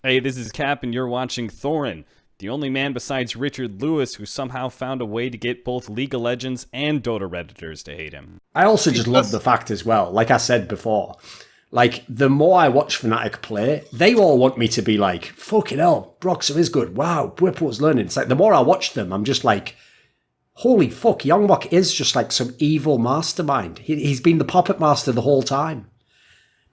Hey, this is Cap, and you're watching Thorin, the only man besides Richard Lewis who somehow found a way to get both League of Legends and Dota Redditors to hate him. I also just love the fact as well, like I said before, like the more I watch Fnatic play, they all want me to be like, fucking hell, Broxer is good. Wow, Whipple's learning. It's like the more I watch them, I'm just like, holy fuck, Youngbok is just like some evil mastermind. He's been the puppet master the whole time.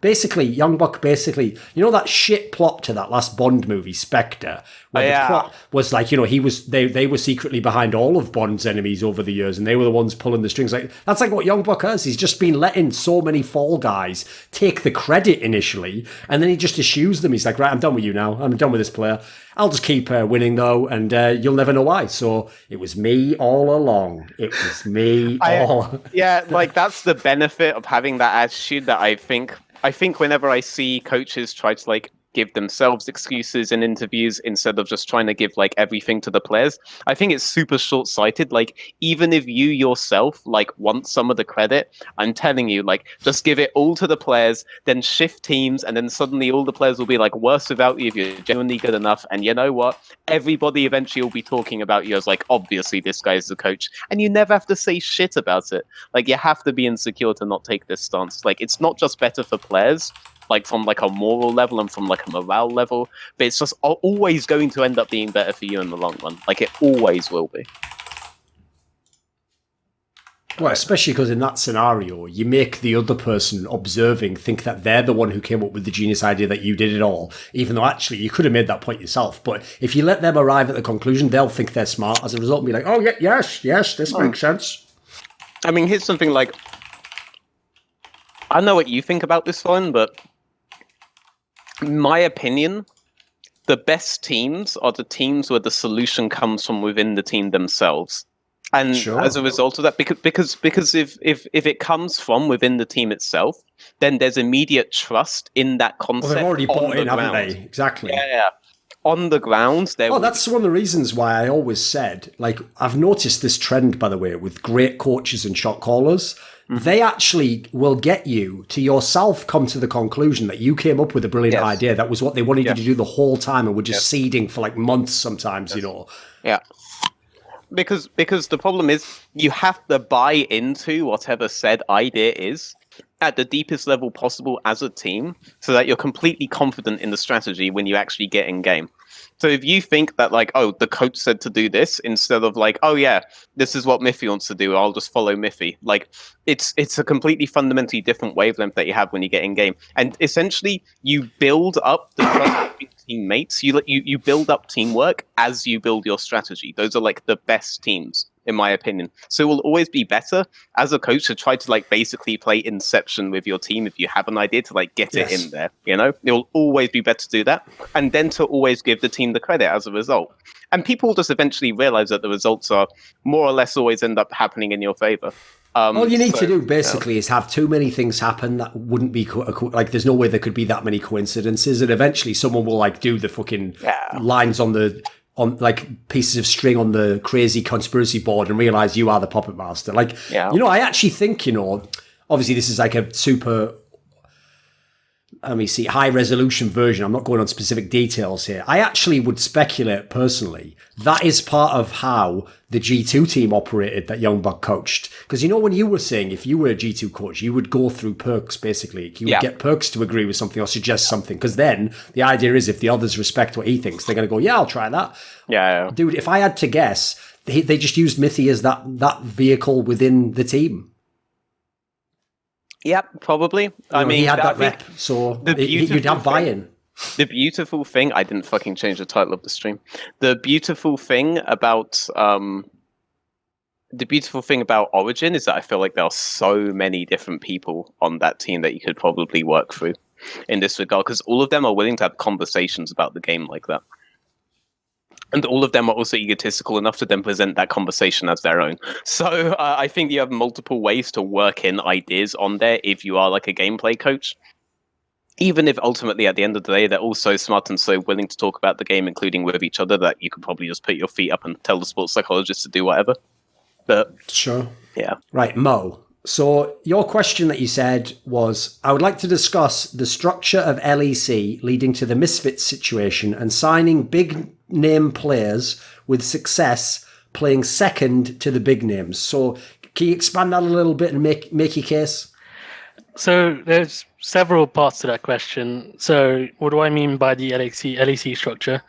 Basically, Youngbok you know that shit plot to that last Bond movie, Spectre, where the plot was like, they were secretly behind all of Bond's enemies over the years, and they were the ones pulling the strings. Like that's like what Youngbok has. He's just been letting so many fall guys take the credit initially, and then he just eschews them. He's like, right, I'm done with you now. I'm done with this player. I'll just keep winning though, and you'll never know why. So it was me all along. It was me all. Yeah, like that's the benefit of having that attitude that I think whenever I see coaches try to like give themselves excuses in interviews instead of just trying to give like everything to the players, I think it's super short-sighted. Like even if you yourself like want some of the credit, I'm telling you, like just give it all to the players, then shift teams, and then suddenly all the players will be like worse without you if you're genuinely good enough. And you know what? Everybody eventually will be talking about you as like, obviously this guy's the coach, and you never have to say shit about it. Like you have to be insecure to not take this stance. Like it's not just better for players, like from like a moral level and from like a morale level, but it's just always going to end up being better for you in the long run. Like it always will be. Well, especially because in that scenario, you make the other person observing think that they're the one who came up with the genius idea that you did it all, even though actually you could have made that point yourself. But if you let them arrive at the conclusion, they'll think they're smart as a result and be like, oh, yeah, yes, this makes sense. I mean, here's something like, I don't know what you think about this one, but in my opinion, the best teams are the teams where the solution comes from within the team themselves. And as a result of that, because if it comes from within the team itself, then there's immediate trust in that concept. Well, they've already bought in, haven't they? Exactly. Yeah. On the ground, that's one of the reasons why I always said, like, I've noticed this trend, by the way, with great coaches and shot callers. They actually will get you to yourself come to the conclusion that you came up with a brilliant idea. That was what they wanted you to do the whole time, and were just seeding for like months sometimes, you know. Yeah. Because the problem is you have to buy into whatever said idea is at the deepest level possible as a team, so that you're completely confident in the strategy when you actually get in game. So if you think that like, oh, the coach said to do this, instead of like, oh yeah, this is what Miffy wants to do, I'll just follow Miffy. Like it's a completely fundamentally different wavelength that you have when you get in game. And essentially you build up the trust between teammates. You build up teamwork as you build your strategy. Those are like the best teams, in my opinion. So it will always be better as a coach to try to like basically play Inception with your team if you have an idea to like get it in there, you know? It will always be better to do that. And then to always give the team the credit as a result. And people will just eventually realize that the results are more or less always end up happening in your favor. All you need to do basically is have too many things happen that wouldn't be like there's no way there could be that many coincidences, and eventually someone will like do the fucking lines on like pieces of string on the crazy conspiracy board and realize you are the puppet master. Like, you know, I actually think, you know, obviously this is like a super, let me see, high resolution version. I'm not going on specific details here. I actually would speculate personally that is part of how the G2 team operated that Youngbuck coached. Because, you know, when you were saying if you were a G2 coach, you would go through perks, basically. You would get perks to agree with something or suggest something. Because then the idea is if the others respect what he thinks, they're going to go, yeah, I'll try that. Yeah. Dude, if I had to guess, they just used Mithy as that vehicle within the team. Yep, probably. I mean, he had that rep, so you'd have buy-in. The beautiful thing, I didn't fucking change the title of the stream. The beautiful thing about Origin is that I feel like there are so many different people on that team that you could probably work through in this regard, because all of them are willing to have conversations about the game like that. And all of them are also egotistical enough to then present that conversation as their own. So I think you have multiple ways to work in ideas on there if you are like a gameplay coach. Even if ultimately at the end of the day, they're all so smart and so willing to talk about the game, including with each other, that you could probably just put your feet up and tell the sports psychologist to do whatever. But sure. Yeah. Right, Mo. So your question that you said was, I would like to discuss the structure of LEC leading to the Misfits situation and signing big name players with success playing second to the big names. So can you expand that a little bit and make your case? So there's several parts to that question. So what do I mean by the LEC structure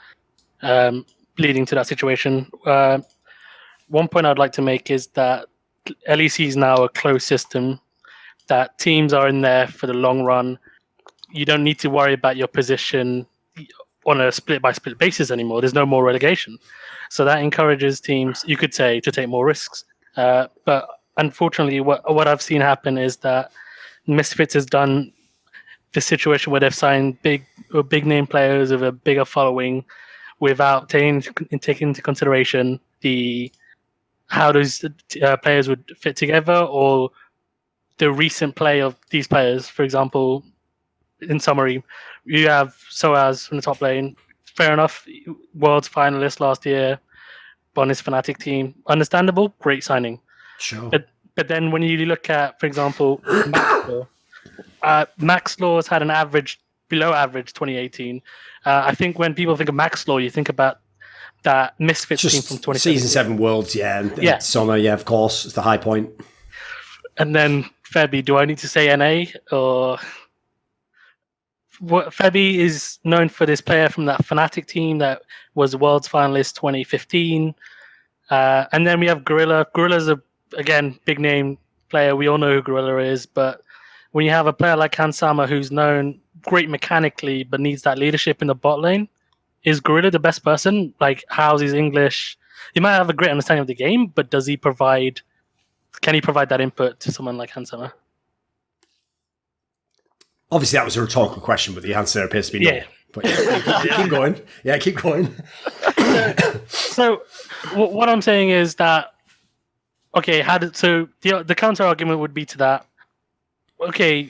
leading to that situation? One point I'd like to make is that LEC is now a closed system, that teams are in there for the long run. You don't need to worry about your position on a split-by-split basis anymore. There's no more relegation. So that encourages teams, you could say, to take more risks. But unfortunately, what I've seen happen is that Misfits has done this situation where they've signed big name players with a bigger following without taking into consideration how those players would fit together, or the recent play of these players. For example, in summary, you have Soaz from the top lane. Fair enough, Worlds finalist last year, on his Fnatic team. Understandable, great signing. Sure. But then when you look at, for example, Max Law has had an below average 2018. I think when people think of Max Law, you think about that Misfits team from 2017. Season 7 Worlds, and Summer, of course, it's the high point. And then Febby, do I need to say NA? Or Febby is known for this player from that Fnatic team that was Worlds finalist 2015. And then we have Gorilla. Gorilla's again, big name player. We all know who Gorilla is, but when you have a player like Hansama who's known great mechanically but needs that leadership in the bot lane, is Gorilla the best person? Like, how's his English? He might have a great understanding of the game, but can he provide that input to someone like Hansama? Obviously, that was a rhetorical question, but the answer appears to be no. But keep going. Yeah, keep going. So what I'm saying is that, okay, the counter argument would be to that, okay,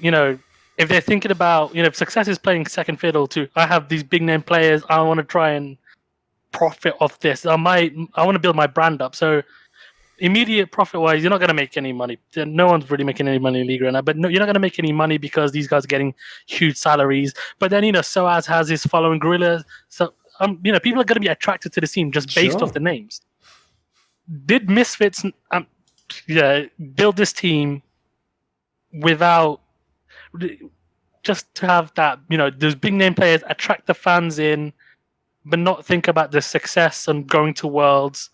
if they're thinking about, if success is playing second fiddle to, I have these big name players, I want to try and profit off this. I want to build my brand up. So immediate profit wise, you're not going to make any money. No one's really making any money in League right now, but no, you're not going to make any money because these guys are getting huge salaries. But then, Soaz has his following, Gorilla. So, people are going to be attracted to the team just based off the names. Did Misfits build this team without just to have that, those big name players attract the fans in, but not think about the success and going to Worlds?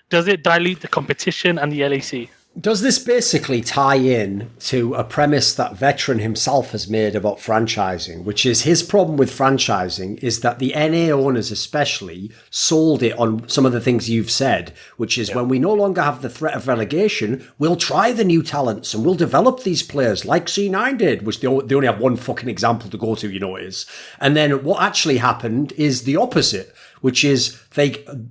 Does it dilute the competition and the LEC? Does this basically tie in to a premise that Veteran himself has made about franchising, which is his problem with franchising is that the NA owners especially sold it on some of the things you've said, which is when we no longer have the threat of relegation, we'll try the new talents and we'll develop these players like C9 did, which they only have one fucking example to go to, it is. And then what actually happened is the opposite, which is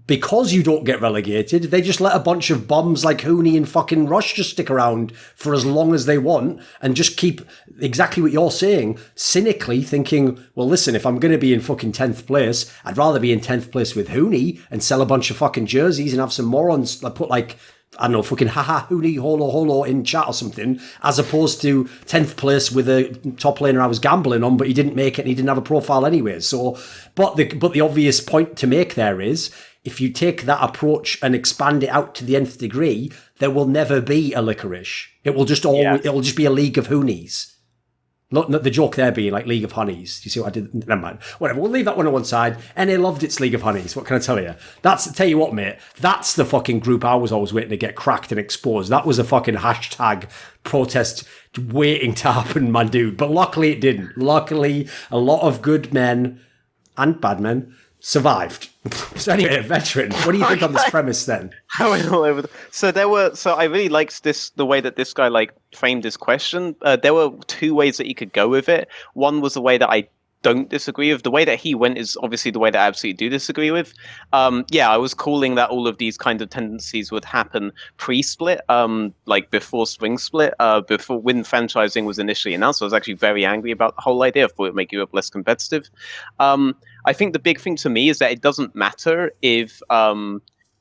because you don't get relegated, they just let a bunch of bums like Hooney and fucking Rush just stick around for as long as they want and just keep exactly what you're saying, cynically thinking, well, listen, if I'm going to be in fucking 10th place, I'd rather be in 10th place with Hooney and sell a bunch of fucking jerseys and have some morons put I don't know, fucking haha, Hooney, holo in chat or something, as opposed to 10th place with a top laner I was gambling on, but he didn't make it and he didn't have a profile anyway. So, but the obvious point to make there is, if you take that approach and expand it out to the nth degree, there will never be a Licorice. It will just it'll just be a league of Hoonies. Not the joke there being like League of Honeys. Do you see what I did? Never mind. Whatever. We'll leave that one on one side. NA loved its League of Honeys. What can I tell you? Tell you what, mate. That's the fucking group I was always waiting to get cracked and exposed. That was a fucking hashtag protest waiting to happen, my dude. But luckily it didn't. Luckily, a lot of good men and bad men survived. So anyway, Veteran, what do you think on this premise then? I went all over. So I really liked the way that this guy framed his question. There were two ways that you could go with it. One was the way that I don't disagree with. The way that he went is obviously the way that I absolutely do disagree with. I was calling that all of these kind of tendencies would happen pre-split, before spring split, before when franchising was initially announced. I was actually very angry about the whole idea. I thought it would make Europe less competitive. I think the big thing to me is that it doesn't matter if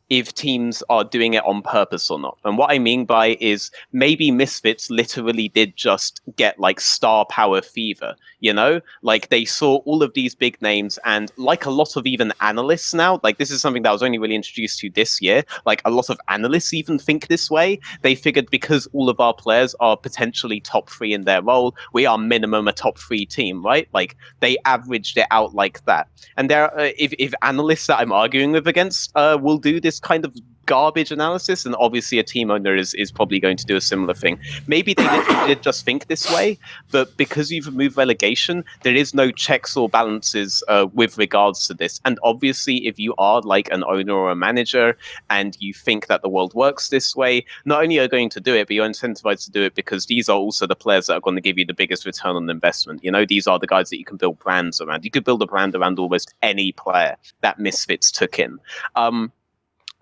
if teams are doing it on purpose or not. And what I mean by is maybe Misfits literally did just get like star power fever, you know? Like they saw all of these big names, and like a lot of even analysts now, like this is something that I was only really introduced to this year, like a lot of analysts even think this way. They figured because all of our players are potentially top 3 in their role, we are minimum a top 3 team, right? Like they averaged it out like that. And there, if analysts that I'm arguing with against will do this kind of garbage analysis, and obviously a team owner is probably going to do a similar thing. Maybe they literally did just think this way, but because you've removed relegation, there is no checks or balances with regards to this. And obviously, if you are like an owner or a manager and you think that the world works this way, not only are you going to do it, but you're incentivized to do it because these are also the players that are going to give you the biggest return on investment. You know, these are the guys that you can build brands around. You could build a brand around almost any player that Misfits took in.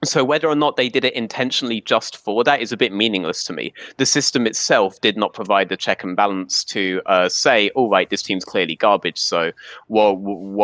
So whether or not they did it intentionally just for that is a bit meaningless to me. The system itself did not provide the check and balance to say, all right, this team's clearly garbage, so what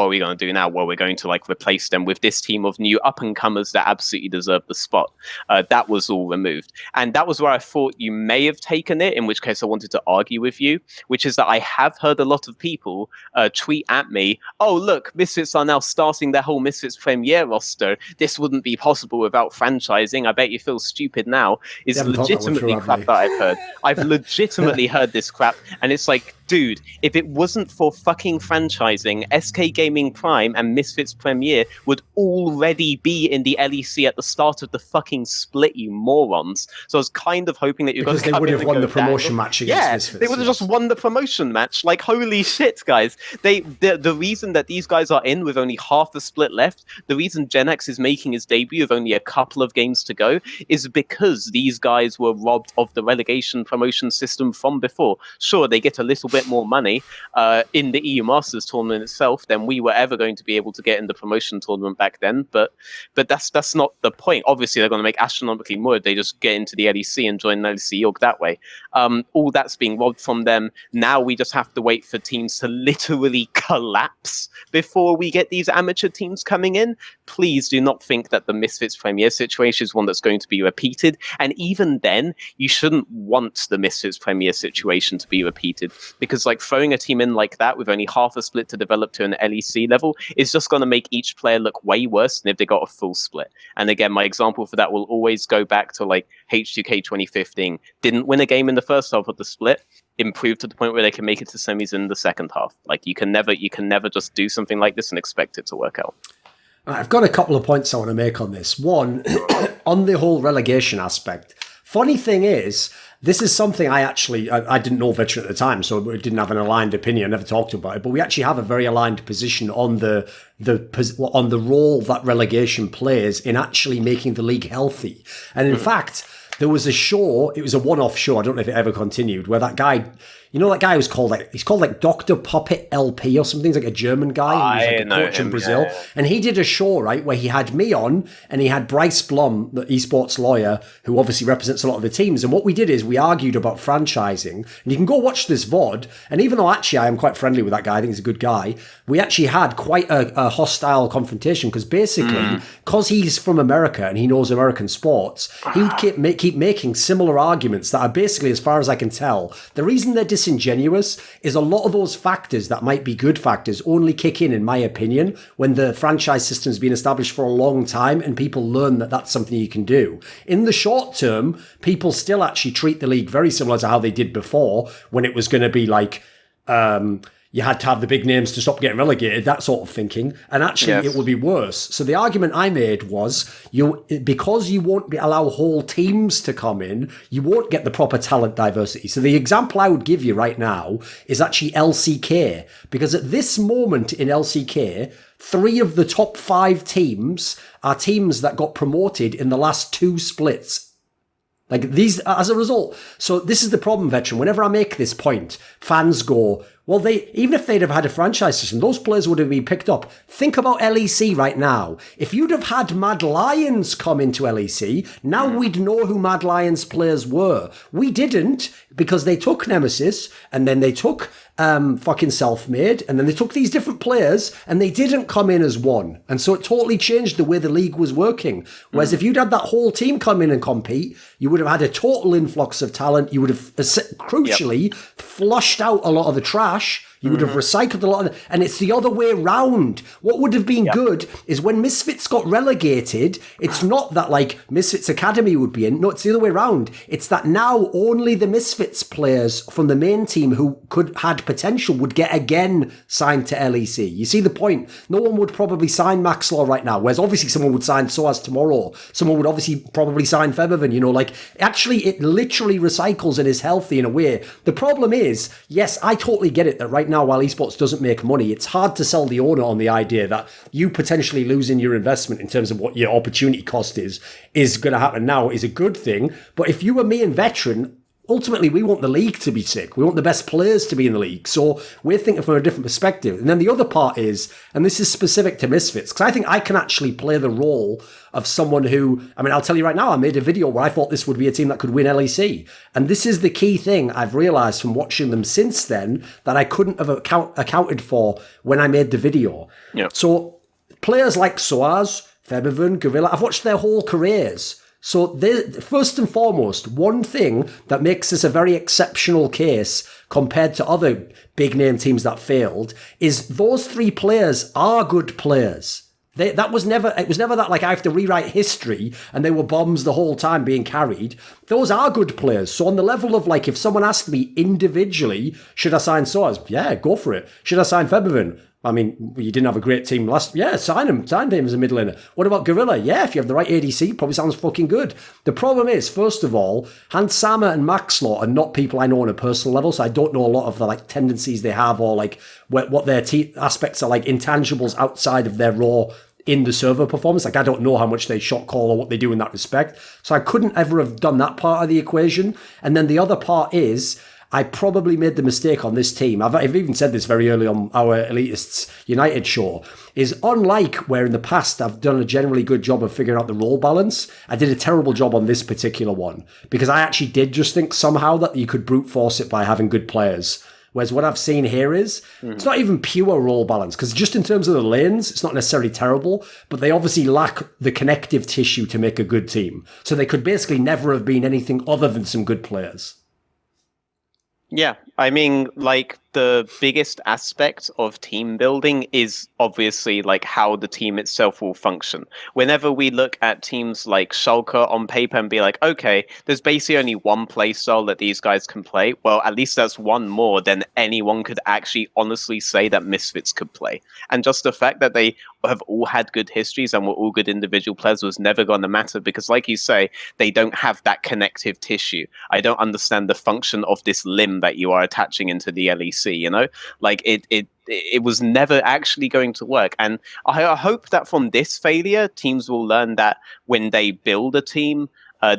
are we going to do now? Well, we're going to like replace them with this team of new up-and-comers that absolutely deserve the spot. That was all removed. And that was where I thought you may have taken it, in which case I wanted to argue with you, which is that I have heard a lot of people tweet at me, oh, look, Misfits are now starting their whole Misfits Premier roster. This wouldn't be possible without franchising. I bet you feel stupid now. Is legitimately crap that I've heard. I've legitimately heard this crap, and it's like, dude, if it wasn't for fucking franchising, SK Gaming Prime and Misfits Premier would already be in the LEC at the start of the fucking split, you morons. So I was kind of hoping that you're going to because they would have won the promotion match against Misfits. They would have just won the promotion match. Like, holy shit, guys. The reason that these guys are in with only half the split left, the reason GenX is making his debut with only a couple of games to go, is because these guys were robbed of the relegation promotion system from before. Sure, they get a little bit more money in the EU Masters tournament itself than we were ever going to be able to get in the promotion tournament back then, but that's not the point. Obviously, they're going to make astronomically more if they just get into the LEC and join the LEC org that way. All that's being robbed from them. Now we just have to wait for teams to literally collapse before we get these amateur teams coming in. Please do not think that the Misfits Premier situation is one that's going to be repeated. And even then, you shouldn't want the Misfits Premier situation to be repeated, because like throwing a team in like that with only half a split to develop to an LEC level is just going to make each player look way worse than if they got a full split. And again, my example for that will always go back to like H2K 2015. Didn't win a game in the first half of the split, improved to the point where they can make it to semis in the second half. Like you can never just do something like this and expect it to work out. I've got a couple of points I want to make on this. One, on the whole relegation aspect. Funny thing is, this is something I didn't know Veteran at the time, so we didn't have an aligned opinion. I never talked about it, but we actually have a very aligned position on the role that relegation plays in actually making the league healthy. And in fact, there was a show, it was a one-off show, I don't know if it ever continued, where that guy, you know that guy who's called he's called like Dr. Puppet LP or something. He's like a German guy. He was like a coach in Brazil. Yeah. And he did a show, right, where he had me on and he had Bryce Blum, the esports lawyer, who obviously represents a lot of the teams. And what we did is we argued about franchising. And you can go watch this VOD. And even though actually I am quite friendly with that guy, I think he's a good guy, we actually had quite a hostile confrontation because basically, because he's from America and he knows American sports, he would keep making similar arguments that are basically, as far as I can tell, the reason they're disingenuous is a lot of those factors that might be good factors only kick in my opinion, when the franchise system's been established for a long time and people learn that that's something you can do. In the short term, people still actually treat the league very similar to how they did before, when it was going to be like, you had to have the big names to stop getting relegated, that sort of thinking. And actually, It would be worse. So the argument I made was, because you won't allow whole teams to come in, you won't get the proper talent diversity. So the example I would give you right now is actually LCK. Because at this moment in LCK, 3 of the top 5 teams are teams that got promoted in the last 2 splits. Like these, as a result. So this is the problem, Veteran. Whenever I make this point, fans go, well, even if they'd have had a franchise system, those players would have been picked up. Think about LEC right now. If you'd have had Mad Lions come into LEC, now we'd know who Mad Lions players were. We didn't, because they took Nemesis, and then they took fucking self-made, and then they took these different players and they didn't come in as one, and so it totally changed the way the league was working. Whereas if you'd had that whole team come in and compete, you would have had a total influx of talent. You would have crucially flushed out a lot of the trash. You would have recycled a lot of it. And it's the other way round. What would have been good is when Misfits got relegated, it's not that like Misfits Academy would be in. No, it's the other way round. It's that now only the Misfits players from the main team who had potential would get again signed to LEC. You see the point? No one would probably sign Maxlaw right now, whereas obviously someone would sign Soaz tomorrow. Someone would obviously probably sign Febiven, you know, like actually it literally recycles and is healthy in a way. The problem is, yes, I totally get it that right now, while esports doesn't make money, it's hard to sell the owner on the idea that you potentially losing your investment in terms of what your opportunity cost is going to happen now is a good thing. But if you were me and Veteran, ultimately we want the league to be sick. We want the best players to be in the league. So we're thinking from a different perspective. And then the other part is, and this is specific to Misfits, because I think I can actually play the role of someone who, I mean, I'll tell you right now, I made a video where I thought this would be a team that could win LEC. And this is the key thing I've realized from watching them since then that I couldn't have accounted for when I made the video. Yeah. So players like Soaz, Febiven, Gorilla, I've watched their whole careers. So first and foremost, one thing that makes this a very exceptional case compared to other big name teams that failed is those three players are good players. It was never that like I have to rewrite history and they were bombs the whole time being carried. Those are good players. So on the level of like, if someone asked me individually, should I sign Soaz? Yeah, go for it. Should I sign Febiven? I mean, you didn't have a great team last... Yeah, sign him as a middle laner. What about Gorilla? Yeah, if you have the right ADC, probably sounds fucking good. The problem is, first of all, Hansama and Maxlaw are not people I know on a personal level, so I don't know a lot of the like tendencies they have or like what their aspects are like intangibles outside of their raw in the server performance. Like, I don't know how much they shot call or what they do in that respect. So I couldn't ever have done that part of the equation. And then the other part is... I probably made the mistake on this team. I've even said this very early on our Elitists United show, is unlike where in the past I've done a generally good job of figuring out the role balance, I did a terrible job on this particular one because I actually did just think somehow that you could brute force it by having good players. Whereas what I've seen here is, it's not even pure role balance, because just in terms of the lanes, it's not necessarily terrible, but they obviously lack the connective tissue to make a good team. So they could basically never have been anything other than some good players. Yeah, I mean, like, the biggest aspect of team building is obviously like how the team itself will function. Whenever we look at teams like Schalke on paper and be like, okay, there's basically only one play style that these guys can play. Well, at least that's one more than anyone could actually honestly say that Misfits could play. And just the fact that they have all had good histories and were all good individual players was never going to matter because, like you say, they don't have that connective tissue. I don't understand the function of this limb that you are attaching into the LEC. You know, like it was never actually going to work. And I hope that from this failure, teams will learn that when they build a team,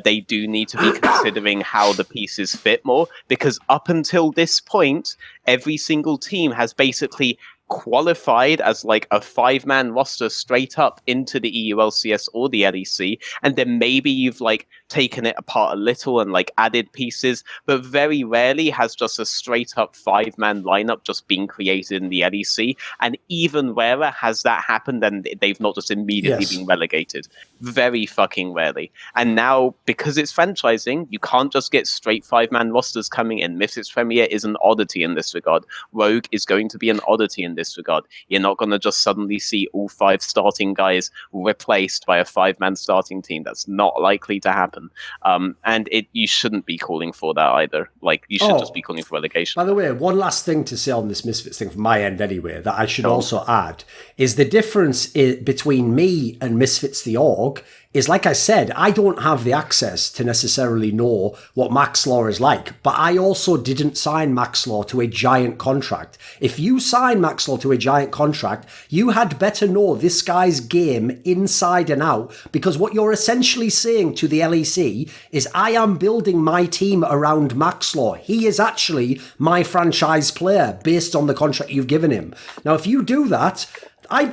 they do need to be considering how the pieces fit more, because up until this point, every single team has basically qualified as like a 5-man roster straight up into the EULCS or the LEC, and then maybe you've like taken it apart a little and like added pieces, but very rarely has just a straight up 5-man lineup just been created in the LEC, and even rarer has that happened and they've not just immediately been relegated. Very fucking rarely. And now, because it's franchising, you can't just get straight 5-man rosters coming in. Misfits Premier is an oddity in this regard. Rogue is going to be an oddity in this regard. You're not going to just suddenly see all 5 starting guys replaced by a 5-man starting team. That's not likely to happen. And you shouldn't be calling for that either. Like, you should just be calling for relegation. By the way, one last thing to say on this Misfits thing from my end anyway, that I should also add, is the difference between me and Misfits the org is, like I said, I don't have the access to necessarily know what Maxlaw is like, but I also didn't sign Maxlaw to a giant contract. If you sign Maxlaw to a giant contract, you had better know this guy's game inside and out, because what you're essentially saying to the LEC is, I am building my team around Maxlaw. He is actually my franchise player based on the contract you've given him. Now, if you do that,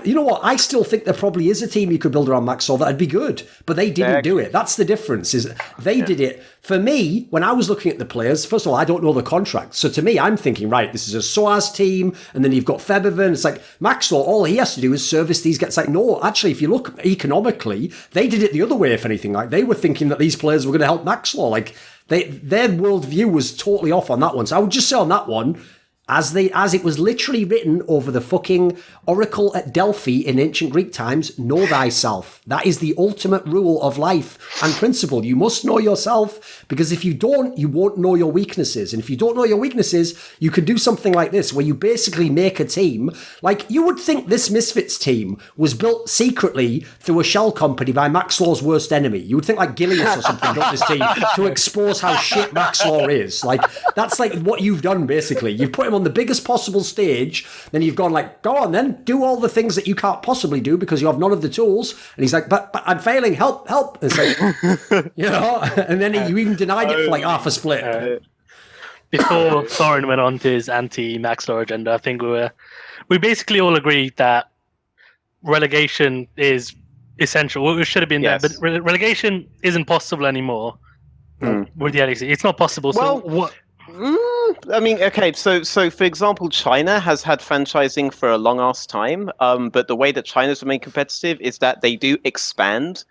You know what? I still think there probably is a team you could build around Maxwell that'd be good, but they didn't do it. That's the difference. Is they did it for me when I was looking at the players. First of all, I don't know the contract, so to me, I'm thinking, right, this is a Soaz team, and then you've got Febiven. It's like Maxwell. All he has to do is service these guys. It's like no, actually, if you look economically, they did it the other way. If anything, like they were thinking that these players were going to help Maxwell. Like their worldview was totally off on that one. So I would just say on that one. As it was literally written over the fucking oracle at Delphi in ancient Greek times, know thyself. That is the ultimate rule of life and principle. You must know yourself, because if you don't, you won't know your weaknesses. And if you don't know your weaknesses, you could do something like this, where you basically make a team. Like, you would think this Misfits team was built secretly through a shell company by Maxlaw's worst enemy. You would think like Gilius or something built this team to expose how shit Maxlaw is. Like, that's like what you've done, basically. You've put him on the biggest possible stage, then you've gone like, go on then, do all the things that you can't possibly do because you have none of the tools. And he's like, but I'm failing, help. And it's like, you know, and then you even denied it for like half a split. Before Thorin went on to his anti-Maxlaw agenda, I think we basically all agreed that relegation is essential. Well, it should have been there, but relegation isn't possible anymore with the LEC. It's not possible. So what? I mean, okay, so for example, China has had franchising for a long ass time, but the way that China's remained competitive is that they do expand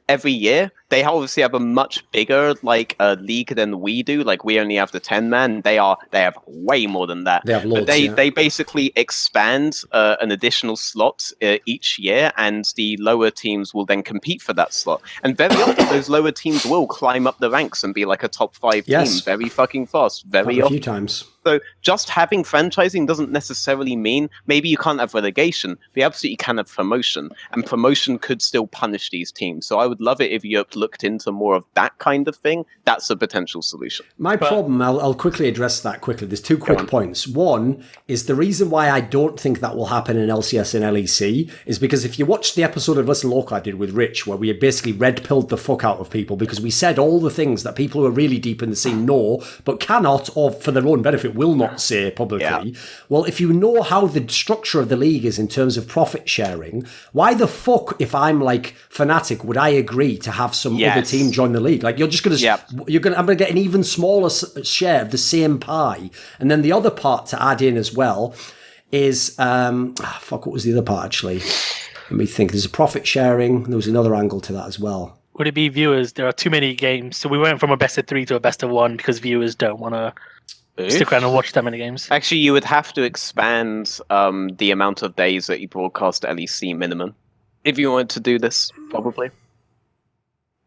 every year. They obviously have a much bigger league than we do. Like, we only have the 10-man. They have way more than that. They have loads, they basically expand an additional slot each year, and the lower teams will then compete for that slot. And very often, those lower teams will climb up the ranks and be like a top 5 team very fucking fast. Very often. A few times. So just having franchising doesn't necessarily mean maybe you can't have relegation, but you absolutely can have promotion, and promotion could still punish these teams. So I would love it if Europe looked into more of that kind of thing. That's a potential solution. My problem, I'll quickly address that quickly. There's 2 quick points. One is the reason why I don't think that will happen in LCS and LEC is because if you watch the episode of Listen Local I did with Rich, where we had basically red-pilled the fuck out of people because we said all the things that people who are really deep in the scene know, but cannot, or for their own benefit, will not say publicly. Yeah. Well, if you know how the structure of the league is in terms of profit sharing, why the fuck, if I'm like Fnatic, would I agree to have some other team join the league? Like, you're just going to, I'm going to get an even smaller share of the same pie. And then the other part to add in as well is, what was the other part actually? Let me think. There's a profit sharing. There was another angle to that as well. Would it be viewers? There are too many games. So we went from a best of 3 to a best of 1 because viewers don't want to stick around and watch that many games. Actually, you would have to expand the amount of days that you broadcast LEC minimum if you wanted to do this, probably.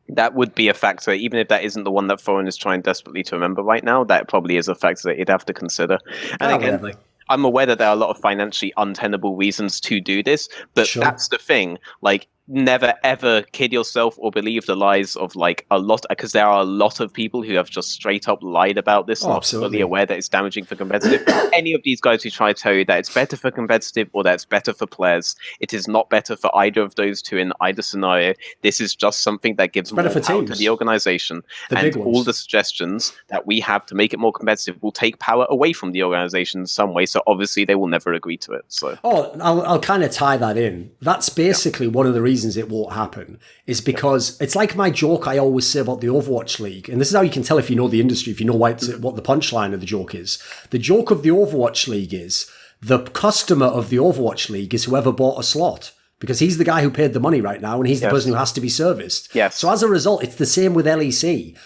That would be a factor, even if that isn't the one that Thorin is trying desperately to remember right now. That probably is a factor that you'd have to consider. And again, I'm aware that there are a lot of financially untenable reasons to do this, but that's the thing. Like, never ever kid yourself or believe the lies of like a lot, because there are a lot of people who have just straight up lied about this, not fully aware that it's damaging for competitive. Any of these guys who try to tell you that it's better for competitive or that it's better for players, it is not better for either of those two in either scenario. This is just something that gives more power to the organization, and all the suggestions that we have to make it more competitive will take power away from the organization in some way. So obviously they will never agree to it. So I'll kind of tie that in. That's basically one of the reasons it won't happen, is because it's like my joke I always say about the Overwatch League, and this is how you can tell if you know the industry, if you know what the punchline of the joke is. The joke of the Overwatch League is the customer of the Overwatch League is whoever bought a slot, because he's the guy who paid the money right now, and he's the person who has to be serviced. So as a result, it's the same with LEC.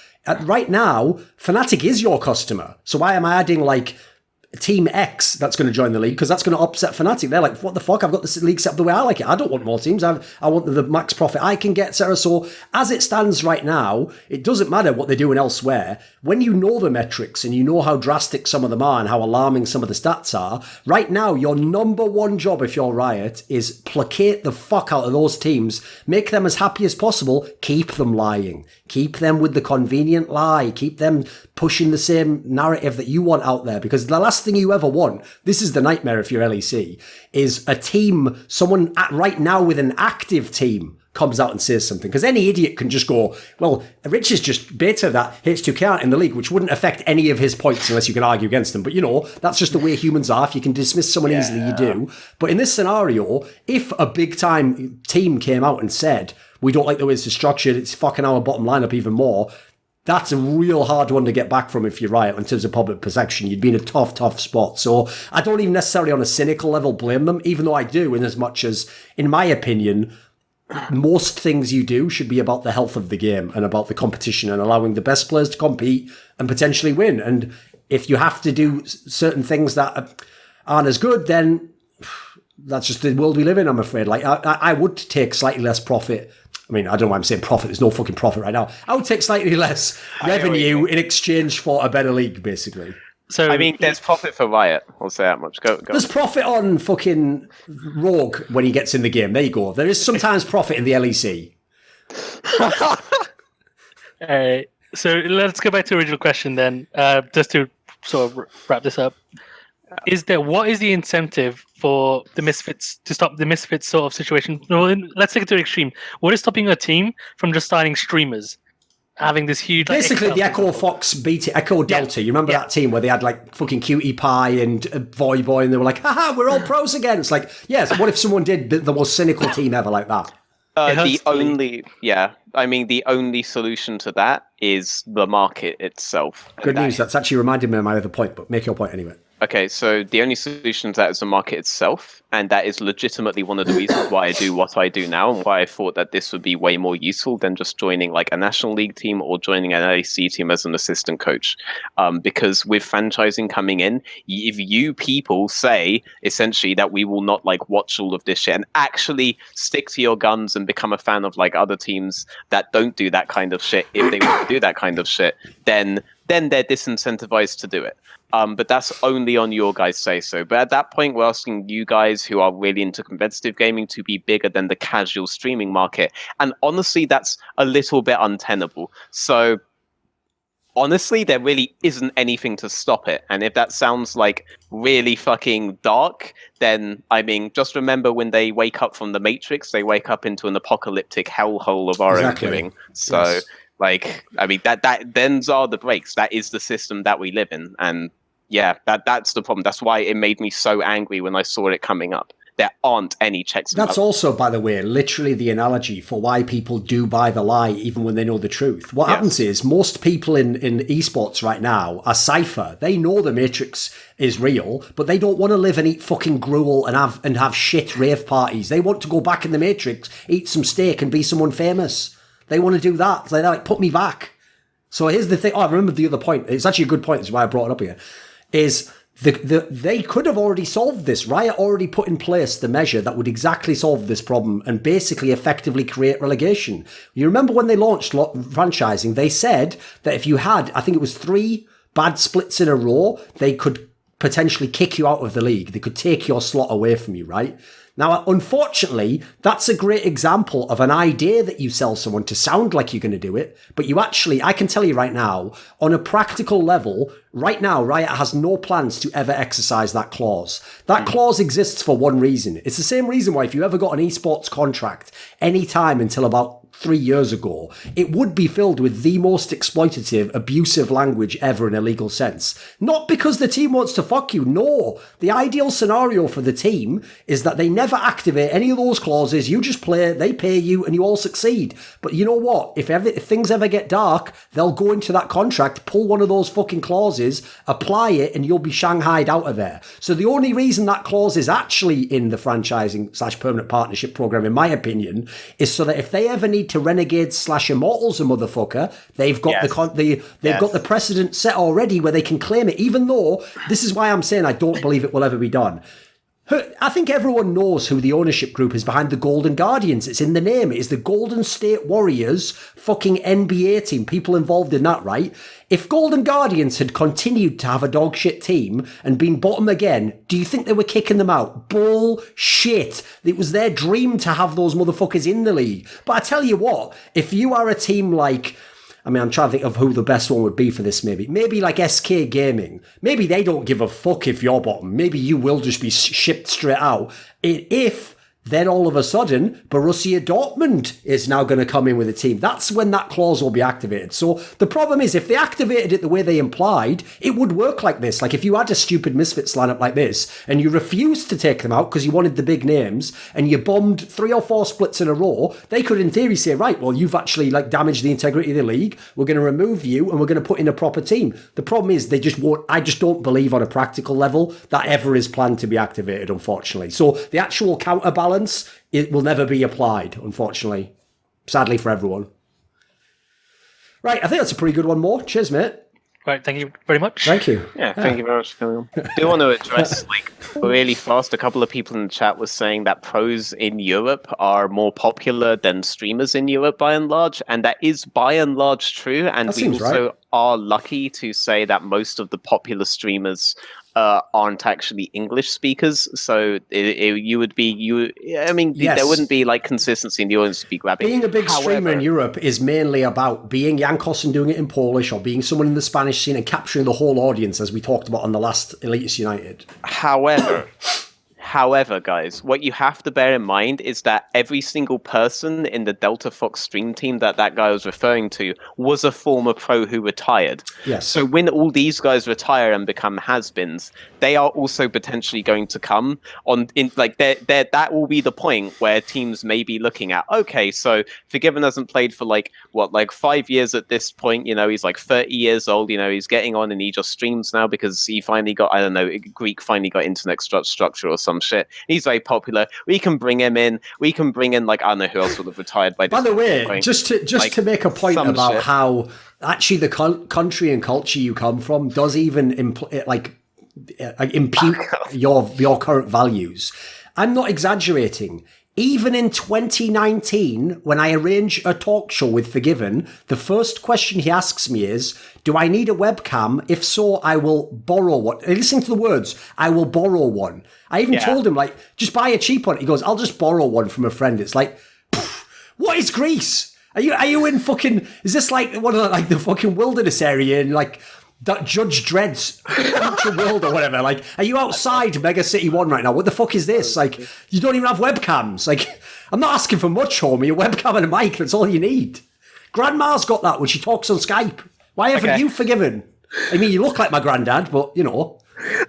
Right now, Fnatic is your customer. So why am I adding like Team X that's going to join the league? Because that's going to upset Fnatic. They're like, what the fuck? I've got this league set up the way I like it. I don't want more teams. I want the max profit I can get, etc. So as it stands right now, it doesn't matter what they're doing elsewhere. When you know the metrics and you know how drastic some of them are and how alarming some of the stats are, right now your number one job if you're Riot is placate the fuck out of those teams, make them as happy as possible, keep them lying, keep them with the convenient lie, keep them pushing the same narrative that you want out there, because the last thing you ever want, this is the nightmare if you're LEC, is a team, someone right now with an active team comes out and says something. Because any idiot can just go, well, Rich is just beta that H2K aren't in the league, which wouldn't affect any of his points unless you can argue against them. But, that's just the way humans are. If you can dismiss someone easily, you do. But in this scenario, if a big-time team came out and said, we don't like the way this is structured, it's fucking our bottom lineup even more, that's a real hard one to get back from if you're right in terms of public perception. You'd be in a tough spot. So I don't even necessarily on a cynical level blame them, even though I do, in as much as, in my opinion, most things you do should be about the health of the game and about the competition and allowing the best players to compete and potentially win. And if you have to do certain things that aren't as good, then that's just the world we live in, I'm afraid. Like, I would take slightly less profit. I mean, I don't know why I'm saying profit. There's no fucking profit right now. I would take slightly less revenue in exchange for a better league, basically. So I mean, there's profit for Riot. I'll say that much. Go. There's profit on fucking Rogue when he gets in the game. There you go. There is sometimes profit in the LEC. So let's go back to the original question then, just to sort of wrap this up. What is the incentive for the Misfits to stop the Misfits sort of situation? Well, let's take it to the extreme. What is stopping a team from just signing streamers? Having this huge... Basically, the Echo Fox beat Echo Delta. You remember that team where they had like fucking Cutie Pie and Voy Boy and they were like, haha, we're all pros again. It's like, yes, what if someone did the most cynical team ever like that? The only solution to that is the market itself. Good news. That's actually reminded me of my other point, but make your point anyway. Okay, so the only solution to that is the market itself, and that is legitimately one of the reasons why I do what I do now, and why I thought that this would be way more useful than just joining like a National League team or joining an LEC team as an assistant coach. Because with franchising coming in, if you people say essentially that we will not like watch all of this shit and actually stick to your guns and become a fan of like other teams that don't do that kind of shit, if they want to do that kind of shit, then they're disincentivized to do it. But that's only on your guys' say-so. But at that point, we're asking you guys who are really into competitive gaming to be bigger than the casual streaming market. And honestly, that's a little bit untenable. So honestly, there really isn't anything to stop it. And if that sounds like really fucking dark, then, I mean, just remember when they wake up from the Matrix, they wake up into an apocalyptic hellhole of our own doing. So... Yes. Like, I mean, that thens are the breaks. That is the system that we live in. And yeah, that's the problem. That's why it made me so angry when I saw it coming up. There aren't any checks. That's also, by the way, literally the analogy for why people do buy the lie even when they know the truth. What happens is most people in esports right now are Cypher. They know the Matrix is real, but they don't want to live and eat fucking gruel and have shit rave parties. They want to go back in the Matrix, eat some steak and be someone famous. They want to do that. They're like, put me back. So here's the thing. Oh, I remember the other point. It's actually a good point. This is why I brought it up here. Is they could have already solved this. Riot already put in place the measure that would exactly solve this problem and basically effectively create relegation. You remember when they launched franchising, they said that if you had, I think it was 3 bad splits in a row, they could potentially kick you out of the league. They could take your slot away from you, right? Now, unfortunately, that's a great example of an idea that you sell someone to sound like you're going to do it, but you actually, I can tell you right now, on a practical level, right now, Riot has no plans to ever exercise that clause. That clause exists for one reason. It's the same reason why if you ever got an esports contract any time until about 3 years ago, it would be filled with the most exploitative, abusive language ever in a legal sense. Not because the team wants to fuck you, no. The ideal scenario for the team is that they never activate any of those clauses. You just play, they pay you, and you all succeed. But you know what? If things ever get dark, they'll go into that contract, pull one of those fucking clauses, apply it, and you'll be shanghaied out of there. So the only reason that clause is actually in the franchising/permanent partnership program, in my opinion, is so that if they ever need to Renegades/Immortals a motherfucker, they've got got the precedent set already where they can claim it, even though this is why I'm saying I don't believe it will ever be done. I think everyone knows who the ownership group is behind the Golden Guardians. It's in the name. It is the Golden State Warriors fucking NBA team. People involved in that, right? If Golden Guardians had continued to have a dog shit team and been bottom again, do you think they were kicking them out? Bullshit. It was their dream to have those motherfuckers in the league. But I tell you what, if you are a team like... I mean, I'm trying to think of who the best one would be for this, maybe. Maybe like SK Gaming. Maybe they don't give a fuck if you're bottom. Maybe you will just be shipped straight out. If then all of a sudden, Borussia Dortmund is now going to come in with a team. That's when that clause will be activated. So the problem is, if they activated it the way they implied, it would work like this. Like if you had a stupid Misfits lineup like this, and you refused to take them out because you wanted the big names, and you bombed 3 or 4 splits in a row, they could in theory say, right, well, you've actually like damaged the integrity of the league. We're going to remove you, and we're going to put in a proper team. The problem is, they just won't. I just don't believe on a practical level that ever is planned to be activated, unfortunately. So the actual counterbalance, it will never be applied, unfortunately. Sadly for everyone. Right, I think that's a pretty good one more. Cheers, mate. Right, thank you very much. Thank you. Yeah, thank you very much for coming on. I do want to address, like, really fast, a couple of people in the chat was saying that pros in Europe are more popular than streamers in Europe by and large, and that is by and large true, and That we seems also right. are lucky to say that most of the popular streamers aren't actually English speakers, so you would be, I mean, Yes. there wouldn't be, like, consistency in the audience to be grabbing. Being a big streamer in However- Europe is mainly about being Jankos and doing it in Polish, or being someone in the Spanish scene and capturing the whole audience, as we talked about on the last Elitists United. However, guys, what you have to bear in mind is that every single person in the Delta Fox stream team that guy was referring to was a former pro who retired. Yes. So when all these guys retire and become has-beens, they are also potentially going to come on in like that will be the point where teams may be looking at, okay, so Forgiven hasn't played for like 5 years at this point, you know, he's like 30 years old, you know, he's getting on and he just streams now because he finally got, I don't know, Greek finally got internet structure or some shit. He's very popular. We can bring him in. We can bring in, like, I don't know who else would have retired by this By the way, point. just to make a point some about shit. how actually the country and culture you come from does even impute your current values. I'm not exaggerating. Even in 2019, when I arrange a talk show with Forgiven, the first question he asks me is, do I need a webcam? If so, I will borrow one. Listen to the words, I will borrow one. I even told him, like, just buy a cheap one. He goes, I'll just borrow one from a friend. It's like, what is Greece? Are you in fucking, is this like one of the fucking wilderness area in like that Judge Dredd's future world or whatever? Like, are you outside Mega City 1 right now? What the fuck is this? Like, you don't even have webcams. Like, I'm not asking for much, homie. A webcam and a mic, that's all you need. Grandma's got that when she talks on Skype. Why haven't you Forgiven? I mean, you look like my granddad, but, you know.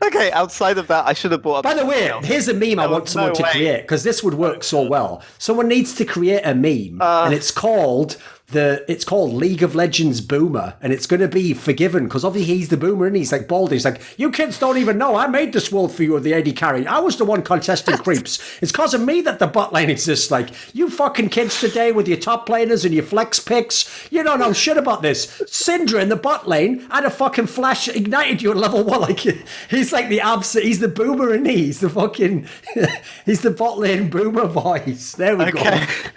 Okay, outside of that, I should have brought up... By the way, here's a meme I want someone to create, because this would work so well. Someone needs to create a meme, and it's called League of Legends Boomer, and it's going to be Forgiven, because obviously he's the boomer, and he's like Baldy. He's like, you kids don't even know, I made this world for you with the AD carry. I was the one contesting creeps. It's because of me that the bot lane exists. Like, you fucking kids today with your top laners and your flex picks, you don't know shit about this. Syndra in the bot lane had a fucking flash ignited you at level 1. Like, he's like he's the boomer, and he's the fucking, he's the bot lane boomer voice. There we go.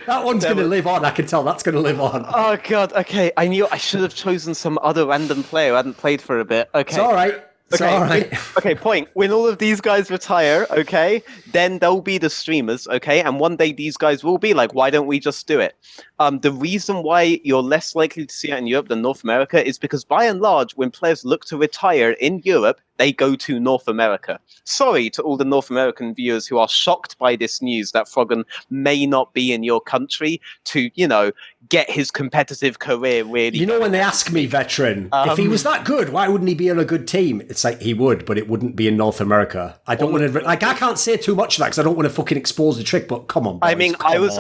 That one's going to live on. I can tell that's going to live on. Oh god, okay. I knew I should have chosen some other random player who hadn't played for a bit. Okay. It's all right. It's all right. Okay, point. When all of these guys retire, okay, then they'll be the streamers, okay? And one day these guys will be like, why don't we just do it? The reason why you're less likely to see it in Europe than North America is because by and large, when players look to retire in Europe, they go to North America. Sorry to all the North American viewers who are shocked by this news that Froggen may not be in your country to, you know, get his competitive career really. You know, when they ask me, Veteran, if he was that good, why wouldn't he be on a good team? It's like, he would, but it wouldn't be in North America. I don't want to, like, I can't say too much of that because I don't want to fucking expose the trick, but come on, boys, I mean, I was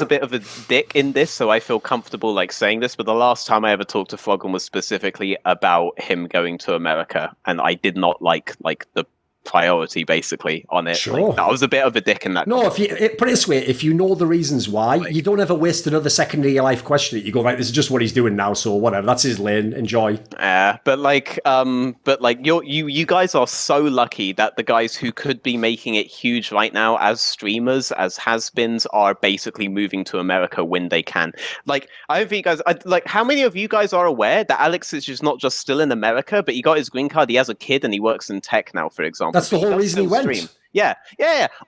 a bit of a dick in this, so I feel comfortable like saying this, but the last time I ever talked to Froggen was specifically about him going to America, and I did not like the priority basically on it. Sure. Like, I was a bit of a dick in that. No, put it this way, if you know the reasons why, you don't ever waste another second of your life questioning it. You go, right, this is just what he's doing now, so whatever, that's his lane, enjoy. But you guys are so lucky that the guys who could be making it huge right now as streamers, as has-beens, are basically moving to America when they can. Like, I don't think you guys, how many of you guys are aware that Alex is just not just still in America, but he got his green card, he has a kid, and he works in tech now, for example. That's the whole reason he went. Yeah.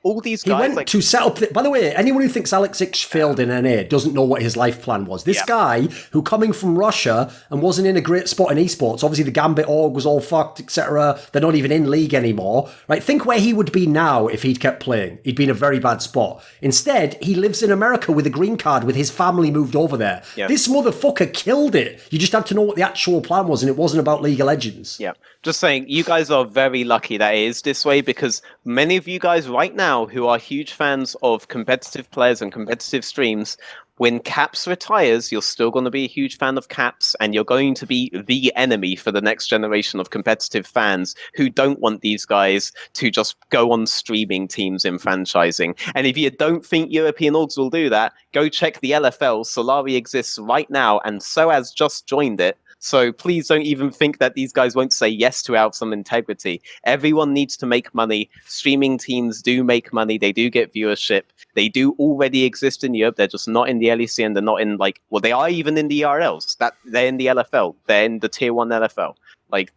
All these He guys went to set up... By the way, anyone who thinks Alex Ich failed in NA doesn't know what his life plan was. This guy, who coming from Russia and wasn't in a great spot in esports, obviously the Gambit org was all fucked, etc. They're not even in league anymore. Right? Think where he would be now if he'd kept playing. He'd be in a very bad spot. Instead, he lives in America with a green card with his family moved over there. Yeah. This motherfucker killed it. You just had to know what the actual plan was, and it wasn't about League of Legends. Yeah. Just saying, you guys are very lucky that it is this way, because many of you guys right now who are huge fans of competitive players and competitive streams, when Caps retires, you're still going to be a huge fan of Caps, and you're going to be the enemy for the next generation of competitive fans who don't want these guys to just go on streaming teams in franchising. And if you don't think European orgs will do that, go check the LFL. Solari exists right now, and so has just joined it. So please don't even think that these guys won't say yes to out of some integrity. Everyone needs to make money. Streaming teams do make money. They do get viewership. They do already exist in Europe. They're just not in the LEC, and they're not in they are even in the ERLs. They're in the LFL. They're in the Tier 1 LFL.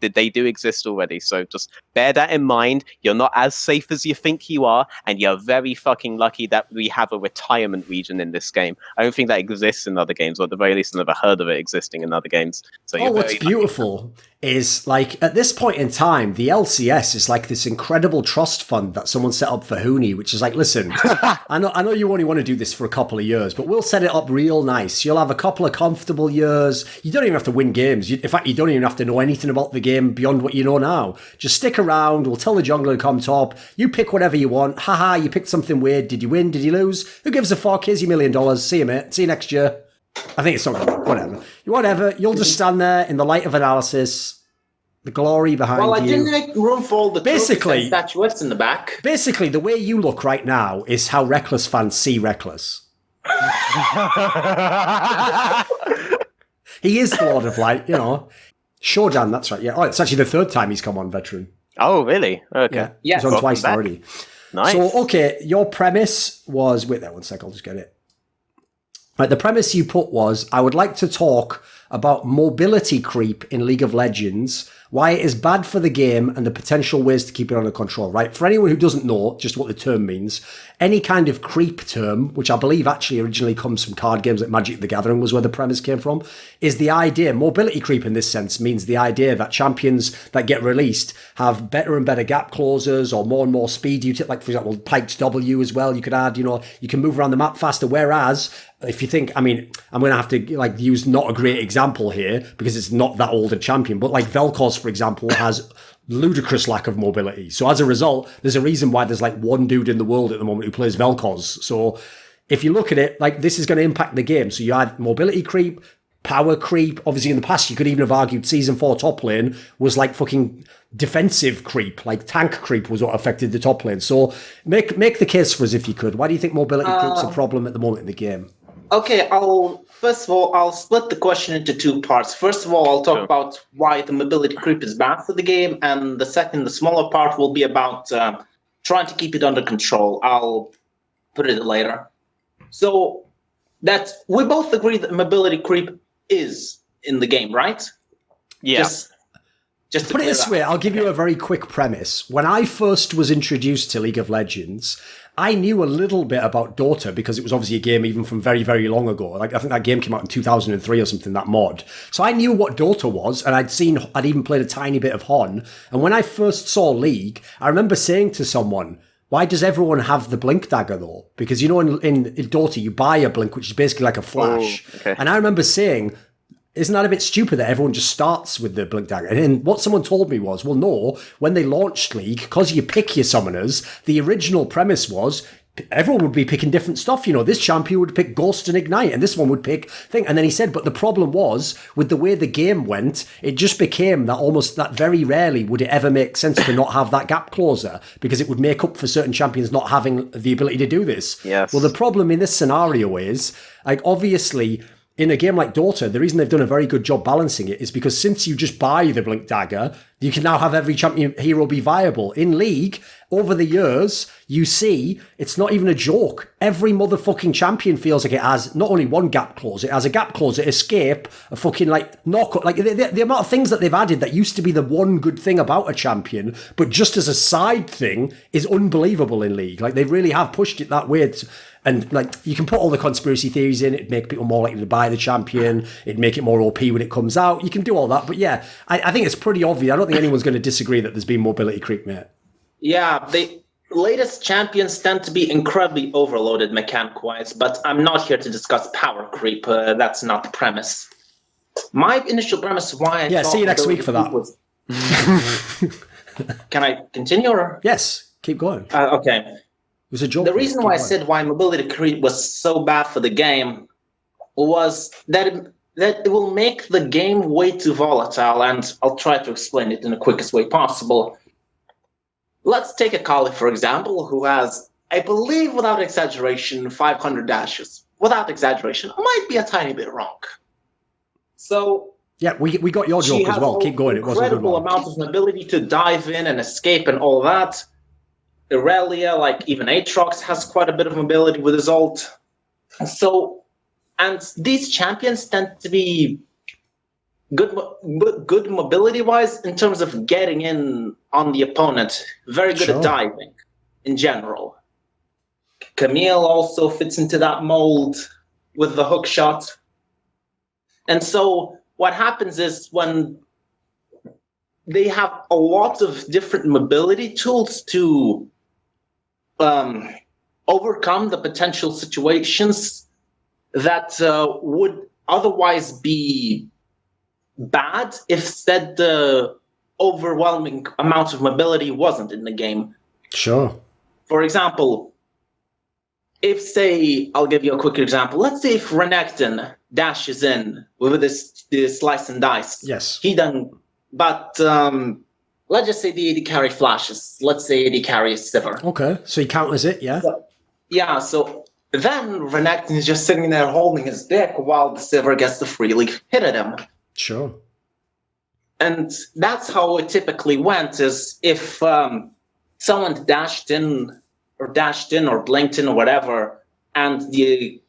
They do exist already. So just bear that in mind. You're not as safe as you think you are, and you're very fucking lucky that we have a retirement region in this game. I don't think that exists in other games, or at the very least I've never heard of it existing in other games. So what's beautiful is, at this point in time, the LCS is this incredible trust fund that someone set up for Huni, which is listen, I know you only want to do this for a couple of years, but we'll set it up real nice. You'll have a couple of comfortable years. You don't even have to win games. In fact, you don't even have to know anything about the game beyond what you know now. Just stick around. We'll tell the jungler to come top. You pick whatever you want. Haha, you picked something weird. Did you win? Did you lose? Who gives a fuck? Here's your $1 million. See you, mate. See you next year. I think it's not going to work. Whatever. You'll just stand there in the light of analysis, the glory behind you. Well, I didn't make room for all the basically statuettes in the back. Basically, the way you look right now is how Reckless fans see Reckless. He is the Lord of Light, Shodan, that's right. Yeah. Oh, it's actually the third time he's come on, Veteran. Oh, really? Okay. Yeah. He's on twice already. Nice. So, okay, your premise was... Wait there 1 sec, I'll just get it. Right, the premise you put was, I would like to talk about mobility creep in League of Legends, why it is bad for the game, and the potential ways to keep it under control, right? For anyone who doesn't know just what the term means, any kind of creep term, which I believe actually originally comes from card games like Magic the Gathering was where the premise came from, is the idea, mobility creep in this sense means the idea that champions that get released have better and better gap closers or more and more speed. You take, for example, Piked W as well, you could add, you can move around the map faster, whereas if you think, I'm going to have to use not a great example here because it's not that old a champion, but Vel'Koz, for example, has ludicrous lack of mobility. So as a result, there's a reason why there's one dude in the world at the moment who plays Vel'Koz. So if you look at it, this is going to impact the game. So you add mobility creep, power creep. Obviously in the past, you could even have argued Season 4 top lane was fucking defensive creep, tank creep was what affected the top lane. So make the case for us if you could. Why do you think mobility creep's a problem at the moment in the game? Okay, first of all, I'll split the question into two parts. First of all, I'll talk about why the mobility creep is bad for the game, and the smaller part will be about trying to keep it under control. I'll put it later. So we both agree that mobility creep is in the game, right? Yeah. Just to put it this way, I'll give you a very quick premise. When I first was introduced to League of Legends, I knew a little bit about Dota because it was obviously a game even from very, very long ago. I think that game came out in 2003 or something, that mod. So I knew what Dota was, and I'd even played a tiny bit of Hon. And when I first saw League, I remember saying to someone, why does everyone have the blink dagger though? Because in Dota, you buy a blink, which is basically like a flash. Oh, okay. And I remember saying, isn't that a bit stupid that everyone just starts with the blink dagger? And what someone told me was, well, no, when they launched League, because you pick your summoners, the original premise was everyone would be picking different stuff. This champion would pick Ghost and Ignite, and this one would pick thing. And then he said, but the problem was, with the way the game went, it just became that very rarely would it ever make sense to not have that gap closer, because it would make up for certain champions not having the ability to do this. Yes. Well, the problem in this scenario is, obviously, in a game like Dota, the reason they've done a very good job balancing it is because since you just buy the blink dagger, You can now have every champion hero be viable. In League, over the years, you see it's not even a joke. Every motherfucking champion feels like it has not only one gap clause, it has a gap clause, escape, a fucking like knockout. Like the amount of things that they've added that used to be the one good thing about a champion, but just as a side thing, is unbelievable in League. Like they really have pushed it that way. And like you can put all the conspiracy theories in, it'd make people more likely to buy the champion, it'd make it more OP when it comes out. You can do all that. But yeah, I think it's pretty obvious. I don't think anyone's going to disagree that there's been mobility creep, mate. Yeah, the latest champions tend to be incredibly overloaded mechanic-wise, but I'm not here to discuss power creep. That's not the premise. My initial premise why I see you next week for that. Was... Can I continue? Or? Yes, keep going. Okay. It was a joke. The reason why I said why mobility creep was so bad for the game was that it will make the game way too volatile, and I'll try to explain it in the quickest way possible. Let's take a Kali, for example, who has, I believe, without exaggeration, 500 dashes. Without exaggeration, I might be a tiny bit wrong. So yeah, we got your joke as well. Keep going. It wasn't a good one. Incredible amount of ability to dive in and escape and all that. Irelia, like even Aatrox, has quite a bit of mobility with his ult. So, and these champions tend to be good mobility-wise in terms of getting in on the opponent. Very good at diving in general. Camille also fits into that mold with the hook shot. And so what happens is when they have a lot of different mobility tools to overcome the potential situations that would otherwise be bad if said the overwhelming amount of mobility wasn't in the game. Sure. For example, if say, I'll give you a quick example. Let's say if Renekton dashes in with this slice and dice. Yes. He done, but let's just say the AD carry flashes. Let's say AD carry is Sivir. Okay, so he counters it, yeah? So then Renekton is just sitting there holding his dick while the Sivir gets the freely hit at him. Sure. And that's how it typically went, is if someone dashed in or blinked in or whatever, and the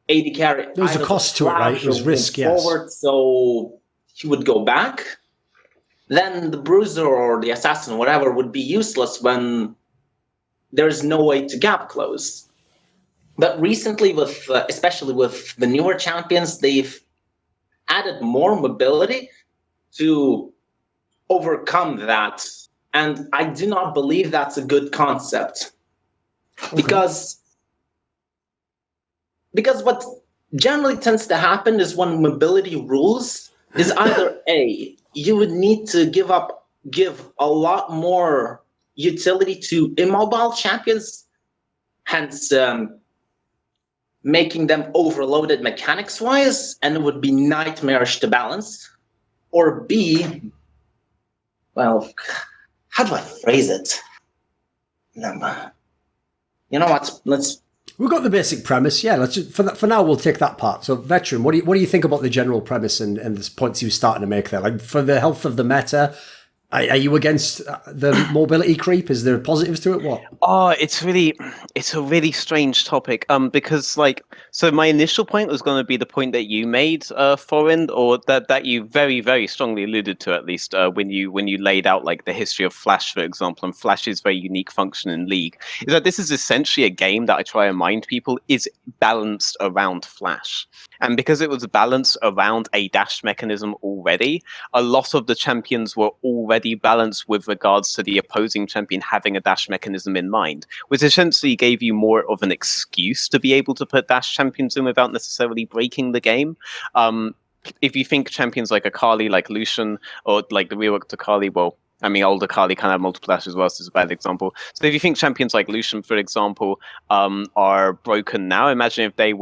AD carry... There was a cost to it, right? It was risk, yes. Forward, so he would go back. Then the bruiser or the assassin, whatever, would be useless when there's no way to gap close. But recently, with especially with the newer champions, they've added more mobility to overcome that. And I do not believe that's a good concept. Okay. Because what generally tends to happen is when mobility rules is either A, you would need to give a lot more utility to immobile champions, hence making them overloaded mechanics-wise, and it would be nightmarish to balance. Or B, well, how do I phrase it? You know what? We've got the basic premise, yeah. Let's just, for now, we'll take that part. So, Veteran, what do you think about the general premise and the points you were starting to make there? Like, for the health of the meta, are you against the mobility creep? Is there positives to it? What? Oh, it's a really strange topic. Because so my initial point was going to be the point that you made, Thorin, or that you very, very strongly alluded to, at least when you laid out like the history of Flash, for example, and Flash's very unique function in League, is that this is essentially a game that I try and remind people is balanced around Flash. And because it was balanced around a dash mechanism already, a lot of the champions were already balanced with regards to the opposing champion having a dash mechanism in mind, which essentially gave you more of an excuse to be able to put dash champions in without necessarily breaking the game. If you think champions like Akali, like Lucian, or like the rework to Akali, well, I mean, old Akali can have multiple dashes as well, so it's a bad example. So if you think champions like Lucian, for example, are broken now, imagine if they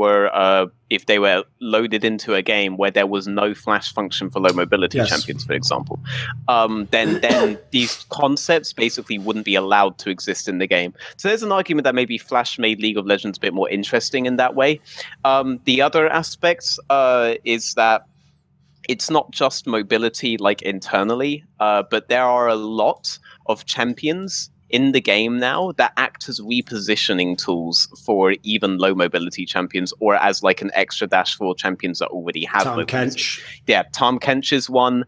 were loaded into a game where there was no flash function for low mobility champions, for example. Then these concepts basically wouldn't be allowed to exist in the game. So there's an argument that maybe Flash made League of Legends a bit more interesting in that way. The other aspect is that it's not just mobility like internally, but there are a lot of champions in the game now that act as repositioning tools for even low mobility champions, or as like an extra dash for champions that already have Tom mobility. Kench. Yeah, Tom Kench is one.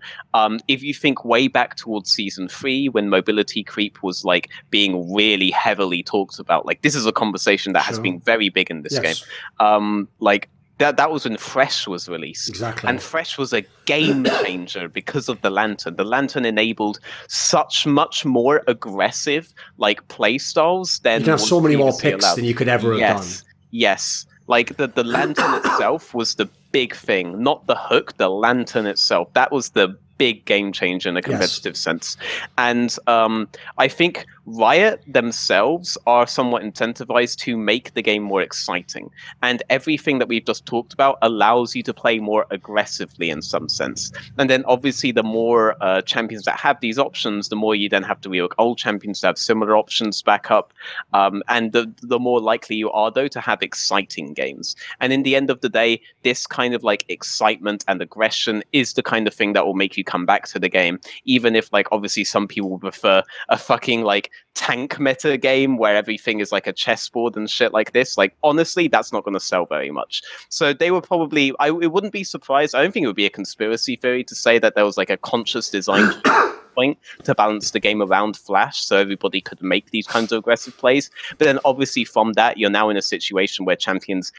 If you think way back towards season 3, when mobility creep was like being really heavily talked about, like this is a conversation that has Sure. been very big in this Yes. game. Like that was when Fresh was released. Exactly. And Fresh was a game changer because of the Lantern. The Lantern enabled such much more aggressive like play styles than You can have was so many more previously picks allowed. than you could ever have done. Yes. Like the Lantern itself was the big thing, not the hook, the Lantern itself. That was the big game changer in a competitive sense. And I think Riot themselves are somewhat incentivized to make the game more exciting. And everything that we've just talked about allows you to play more aggressively in some sense. And then obviously the more champions that have these options, the more you then have to rework old champions to have similar options back up. And the more likely you are, though, to have exciting games. And in the end of the day, this kind of like excitement and aggression is the kind of thing that will make you come back to the game, even if like obviously some people would prefer a fucking like tank meta game where everything is like a chessboard and shit like this. Like honestly, that's not going to sell very much. So they were probably, it wouldn't be surprised, I don't think it would be a conspiracy theory to say that there was like a conscious design point to balance the game around Flash so everybody could make these kinds of aggressive plays. But then obviously from that, you're now in a situation where champions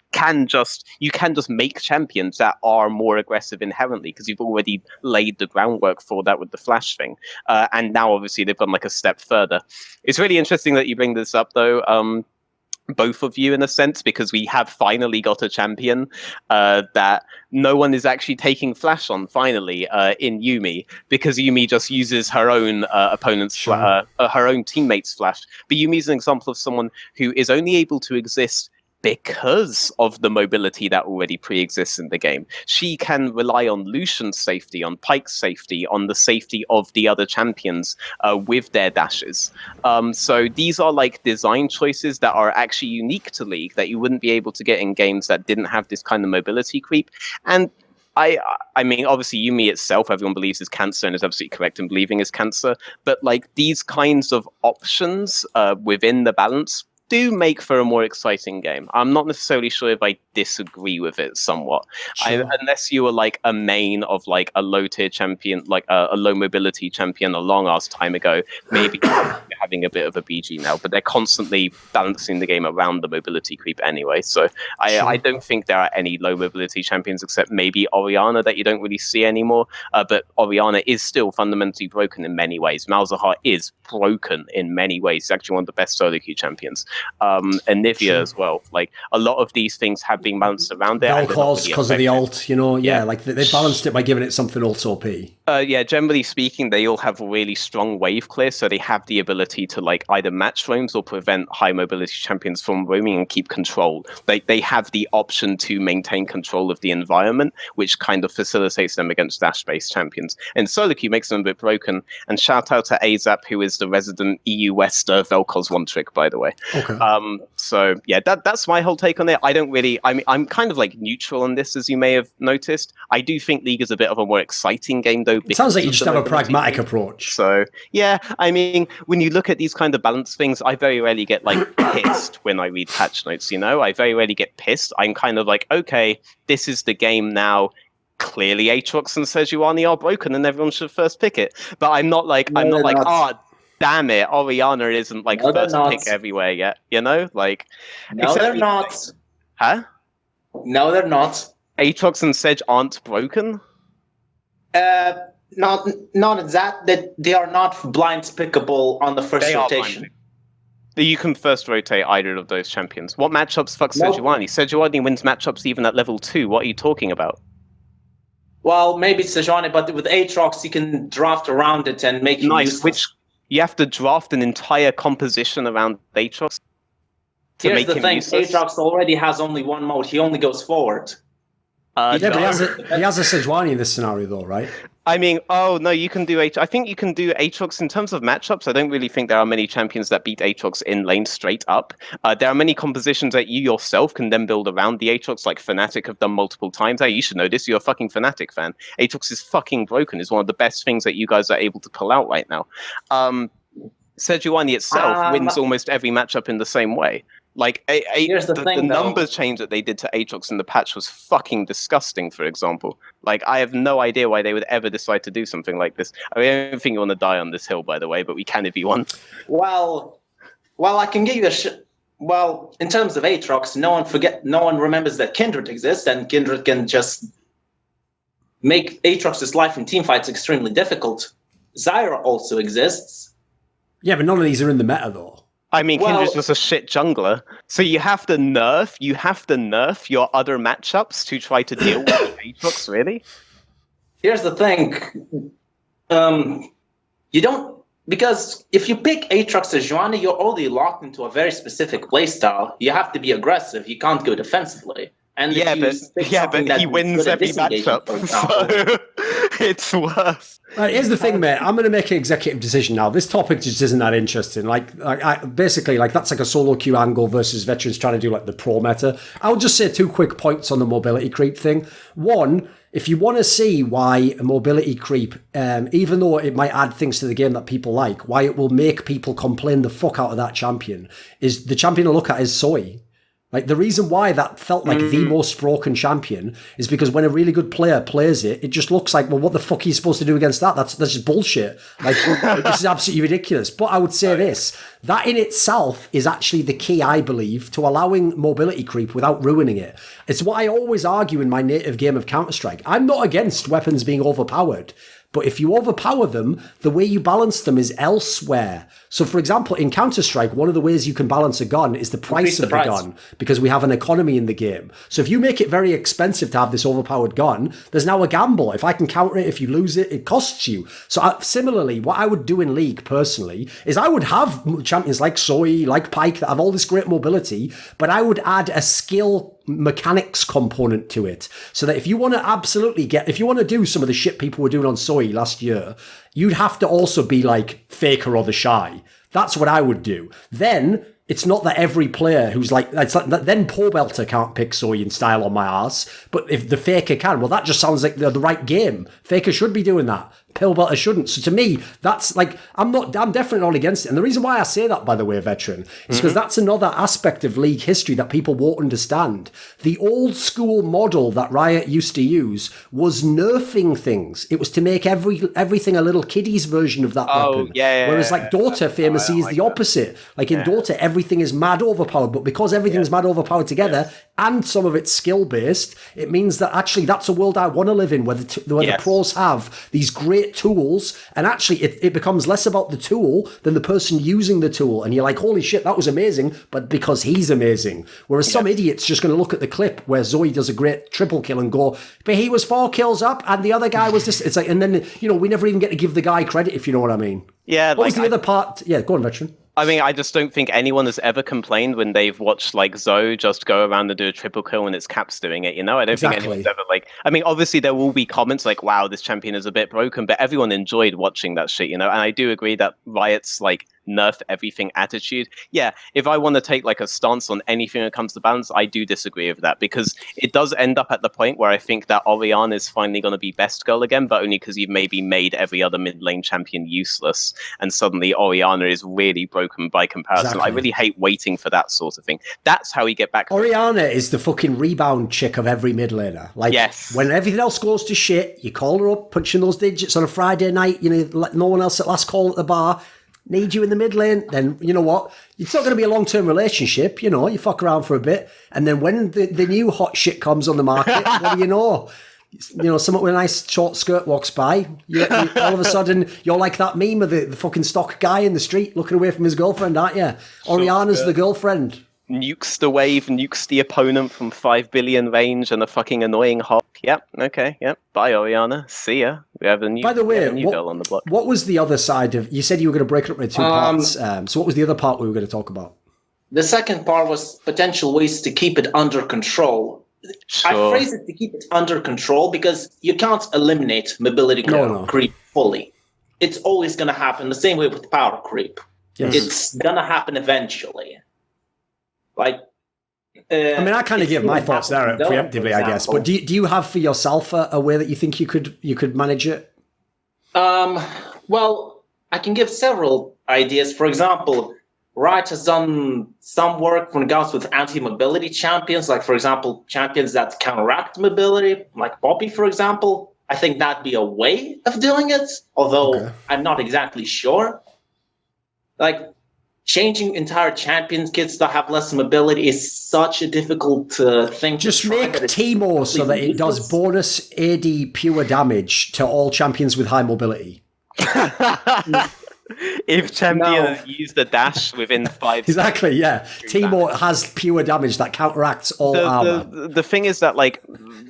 you can just make champions that are more aggressive inherently because you've already laid the groundwork for that with the Flash thing. And now obviously they've gone like a step further. It's really interesting that you bring this up though. Both of you in a sense, because we have finally got a champion that no one is actually taking Flash on finally in Yuumi, because Yuumi just uses her own opponent's her own teammates' Flash. But Yuumi is an example of someone who is only able to exist because of the mobility that already pre-exists in the game. She can rely on Lucian's safety, on Pyke's safety, on the safety of the other champions with their dashes. So these are like design choices that are actually unique to League that you wouldn't be able to get in games that didn't have this kind of mobility creep. And I mean, obviously, Yuumi itself, everyone believes is cancer and is absolutely correct in believing is cancer. But like these kinds of options within the balance do make for a more exciting game. I'm not necessarily sure if I disagree with it somewhat. Unless you were like a main of like a low tier champion, like a low mobility champion a long ass time ago, maybe you're having a bit of a BG now, but they're constantly balancing the game around the mobility creep anyway. So I don't think there are any low mobility champions except maybe Orianna that you don't really see anymore. But Orianna is still fundamentally broken in many ways. Malzahar is broken in many ways. He's actually one of the best solo queue champions. And Nivea as well. Like a lot of these things have been balanced around there. Vel'Koz because of the ult, you know, like they balanced it by giving it something ult OP. Yeah, generally speaking, they all have really strong wave clear, so they have the ability to like either match roams or prevent high mobility champions from roaming and keep control. They have the option to maintain control of the environment, which kind of facilitates them against dash-based champions. And solo queue makes them a bit broken. And shout out to Azap, who is the resident EU West Vel'Koz one trick, by the way. Okay. So yeah, that's my whole take on it. I don't really, I mean, I'm kind of like neutral on this, as you may have noticed. I do think League is a bit of a more exciting game, though. It sounds like you just have a pragmatic approach. So yeah, I mean, when you look at these kind of balance things, I very rarely get like pissed when I read patch notes. You know, I very rarely get pissed. I'm kind of like, okay, this is the game now. Clearly, Aatrox and Sejuani are broken, and everyone should first pick it. But I'm not like, damn it, Orianna isn't like first pick everywhere yet, you know? Like, no, they're not. Huh? No, they're not. Aatrox and Sedge aren't broken? Not that they are not blind pickable on the first rotation. You can first rotate either of those champions. What matchups fuck Sejuani? Sejuani wins matchups even at level 2. What are you talking about? Well, maybe Sejuani, but with Aatrox, you can draft around it and make it useless. You have to draft an entire composition around Aatrox to make him useless. Aatrox already has only one mode. He only goes forward. But he has a Sejuani in this scenario, though, right? I mean, oh no, you can do I think you can do Aatrox in terms of matchups. I don't really think there are many champions that beat Aatrox in lane straight up. There are many compositions that you yourself can then build around the Aatrox, like Fnatic have done multiple times. Hey, you should know this. You're a fucking Fnatic fan. Aatrox is fucking broken. It's one of the best things that you guys are able to pull out right now. Sejuani itself wins almost every matchup in the same way. Like, Here's the thing, though. numbers change that they did to Aatrox in the patch was fucking disgusting, for example. Like, I have no idea why they would ever decide to do something like this. I mean, I don't think you want to die on this hill, by the way, but we can if you want. Well, I can give you well, in terms of Aatrox, no one remembers that Kindred exists, and Kindred can just make Aatrox's life in teamfights extremely difficult. Zyra also exists. Yeah, but none of these are in the meta, though. I mean, Kindred's just a shit jungler. So you have to nerf your other matchups to try to deal with Aatrox, really? Here's the thing. You don't... Because if you pick Aatrox Sejuani, you're already locked into a very specific playstyle. You have to be aggressive. You can't go defensively. And but he wins every matchup, so it's worse. Right, here's the thing, mate. I'm going to make an executive decision now. This topic just isn't that interesting. Basically, that's like a solo queue angle versus veterans trying to do like the pro meta. I'll just say 2 quick points on the mobility creep thing. One, if you want to see why a mobility creep, even though it might add things to the game that people like, why it will make people complain the fuck out of that champion, is the champion to look at is Soy. Like, the reason why that felt like the most broken champion is because when a really good player plays it, it just looks like, well, what the fuck are you supposed to do against that? That's just bullshit. Like, this is absolutely ridiculous. But I would say this, that in itself is actually the key, I believe, to allowing mobility creep without ruining it. It's what I always argue in my native game of Counter-Strike. I'm not against weapons being overpowered. But if you overpower them, the way you balance them is elsewhere. So, for example, in Counter-Strike, one of the ways you can balance a gun is the price of the gun, because we have an economy in the game. So if you make it very expensive to have this overpowered gun, there's now a gamble. If I can counter it, if you lose it, it costs you. So similarly, what I would do in League, personally, is I would have champions like Soy, like Pyke, that have all this great mobility, but I would add a skill mechanics component to it, so that if you want to do some of the shit people were doing on Soy last year, you'd have to also be like Faker or the Shy. That's what I would do. Then it's not that every player who's like, then Poor Belter can't pick Soy in style on my arse, but if the Faker can, well, that just sounds like the right game. Faker should be doing that. Poor Belter shouldn't. So to me, that's like, I'm definitely not against it. And the reason why I say that, by the way, Veteran, is because that's another aspect of League history that people won't understand. The old school model that Riot used to use was nerfing things. It was to make everything a little kiddies version of that weapon. Whereas like Dota famously is the opposite. Like in Dota, everything is mad overpowered, but because everything's mad overpowered together and some of it's skill based, it means that actually that's a world I want to live in, where the pros have these great tools, and actually it becomes less about the tool than the person using the tool, and you're like, holy shit, that was amazing, but because he's amazing. Whereas some idiot's just going to look at the clip where Zoe does a great triple kill and go, but he was 4 kills up and the other guy was this. It's like, and then, we never even get to give the guy credit, if you know what I mean. Yeah. What was the other part? Yeah, go on, Veteran. I mean, I just don't think anyone has ever complained when they've watched like Zoe just go around and do a triple kill when it's Caps doing it, I don't think anyone's ever like, I mean, obviously there will be comments like, wow, this champion is a bit broken, but everyone enjoyed watching that shit, and I do agree that Riot's like nerf everything attitude. Yeah, if I want to take like a stance on anything that comes to balance, I do disagree with that, because it does end up at the point where I think that Orianna is finally going to be best girl again, but only because you've maybe made every other mid lane champion useless, and suddenly Orianna is really broken by comparison. Exactly. I really hate waiting for that sort of thing. That's how you get back. Orianna is the fucking rebound chick of every mid laner. Like, when everything else goes to shit, you call her up, punching those digits on a Friday night, let no one else at last call at the bar, need you in the mid lane, then you know what? It's not going to be a long-term relationship, you fuck around for a bit, and then when the new hot shit comes on the market, what do you know? Someone with a nice short skirt walks by, all of a sudden, you're like that meme of the fucking stock guy in the street looking away from his girlfriend, aren't you? Orianna's the girlfriend. Nukes the wave, nukes the opponent from 5 billion range and a fucking annoying hawk. Yep, okay, yep. Bye, Orianna. See ya. We have a new, girl on the block. What was the other side of... You said you were going to break it up into 2 parts. So what was the other part we were going to talk about? The second part was potential ways to keep it under control. Sure. I phrase it to keep it under control because you can't eliminate mobility creep fully. It's always going to happen the same way with power creep. Yes. It's going to happen eventually. Like, I mean, I kind of give my thoughts there preemptively, I guess. But do you have for yourself a way that you think you could manage it? Well, I can give several ideas. For example, Riot has done some work when it comes with anti-mobility champions, like, for example, champions that counteract mobility, like Poppy, for example. I think that'd be a way of doing it, although I'm not exactly sure. Like, changing entire champion kits that have less mobility is such a difficult thing. Just make Teemo so that it does bonus AD pure damage to all champions with high mobility. If champions use the dash within 5 exactly, yeah. Teemo has pure damage that counteracts all armor. The thing is that, like,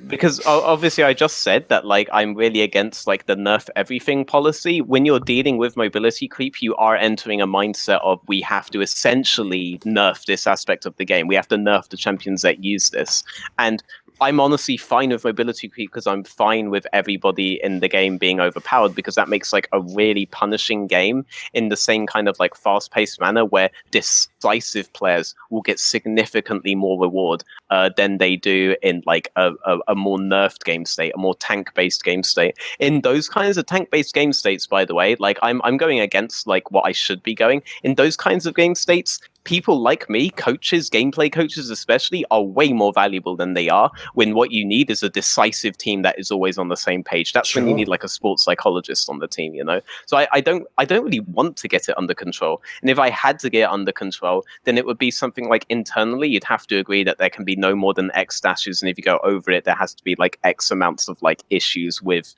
because obviously I just said that, like, I'm really against, like, the nerf everything policy. When you're dealing with mobility creep, you are entering a mindset of we have to essentially nerf this aspect of the game. We have to nerf the champions that use this. And I'm honestly fine with mobility creep because I'm fine with everybody in the game being overpowered, because that makes, like, a really punishing game in the same kind of, like, fast-paced manner where decisive players will get significantly more reward than they do in, like, a more nerfed game state, a more tank-based game state. In those kinds of tank-based game states, by the way, like, I'm going against, like, what I should be going. In those kinds of game states, people like me, coaches, gameplay coaches especially, are way more valuable than they are when what you need is a decisive team that is always on the same page. That's when you need, like, a sports psychologist on the team, you know? So I don't really want to get it under control. And if I had to get it under control, then it would be something like internally, you'd have to agree that there can be no more than X dashes. And if you go over it, there has to be, like, X amounts of, like, issues with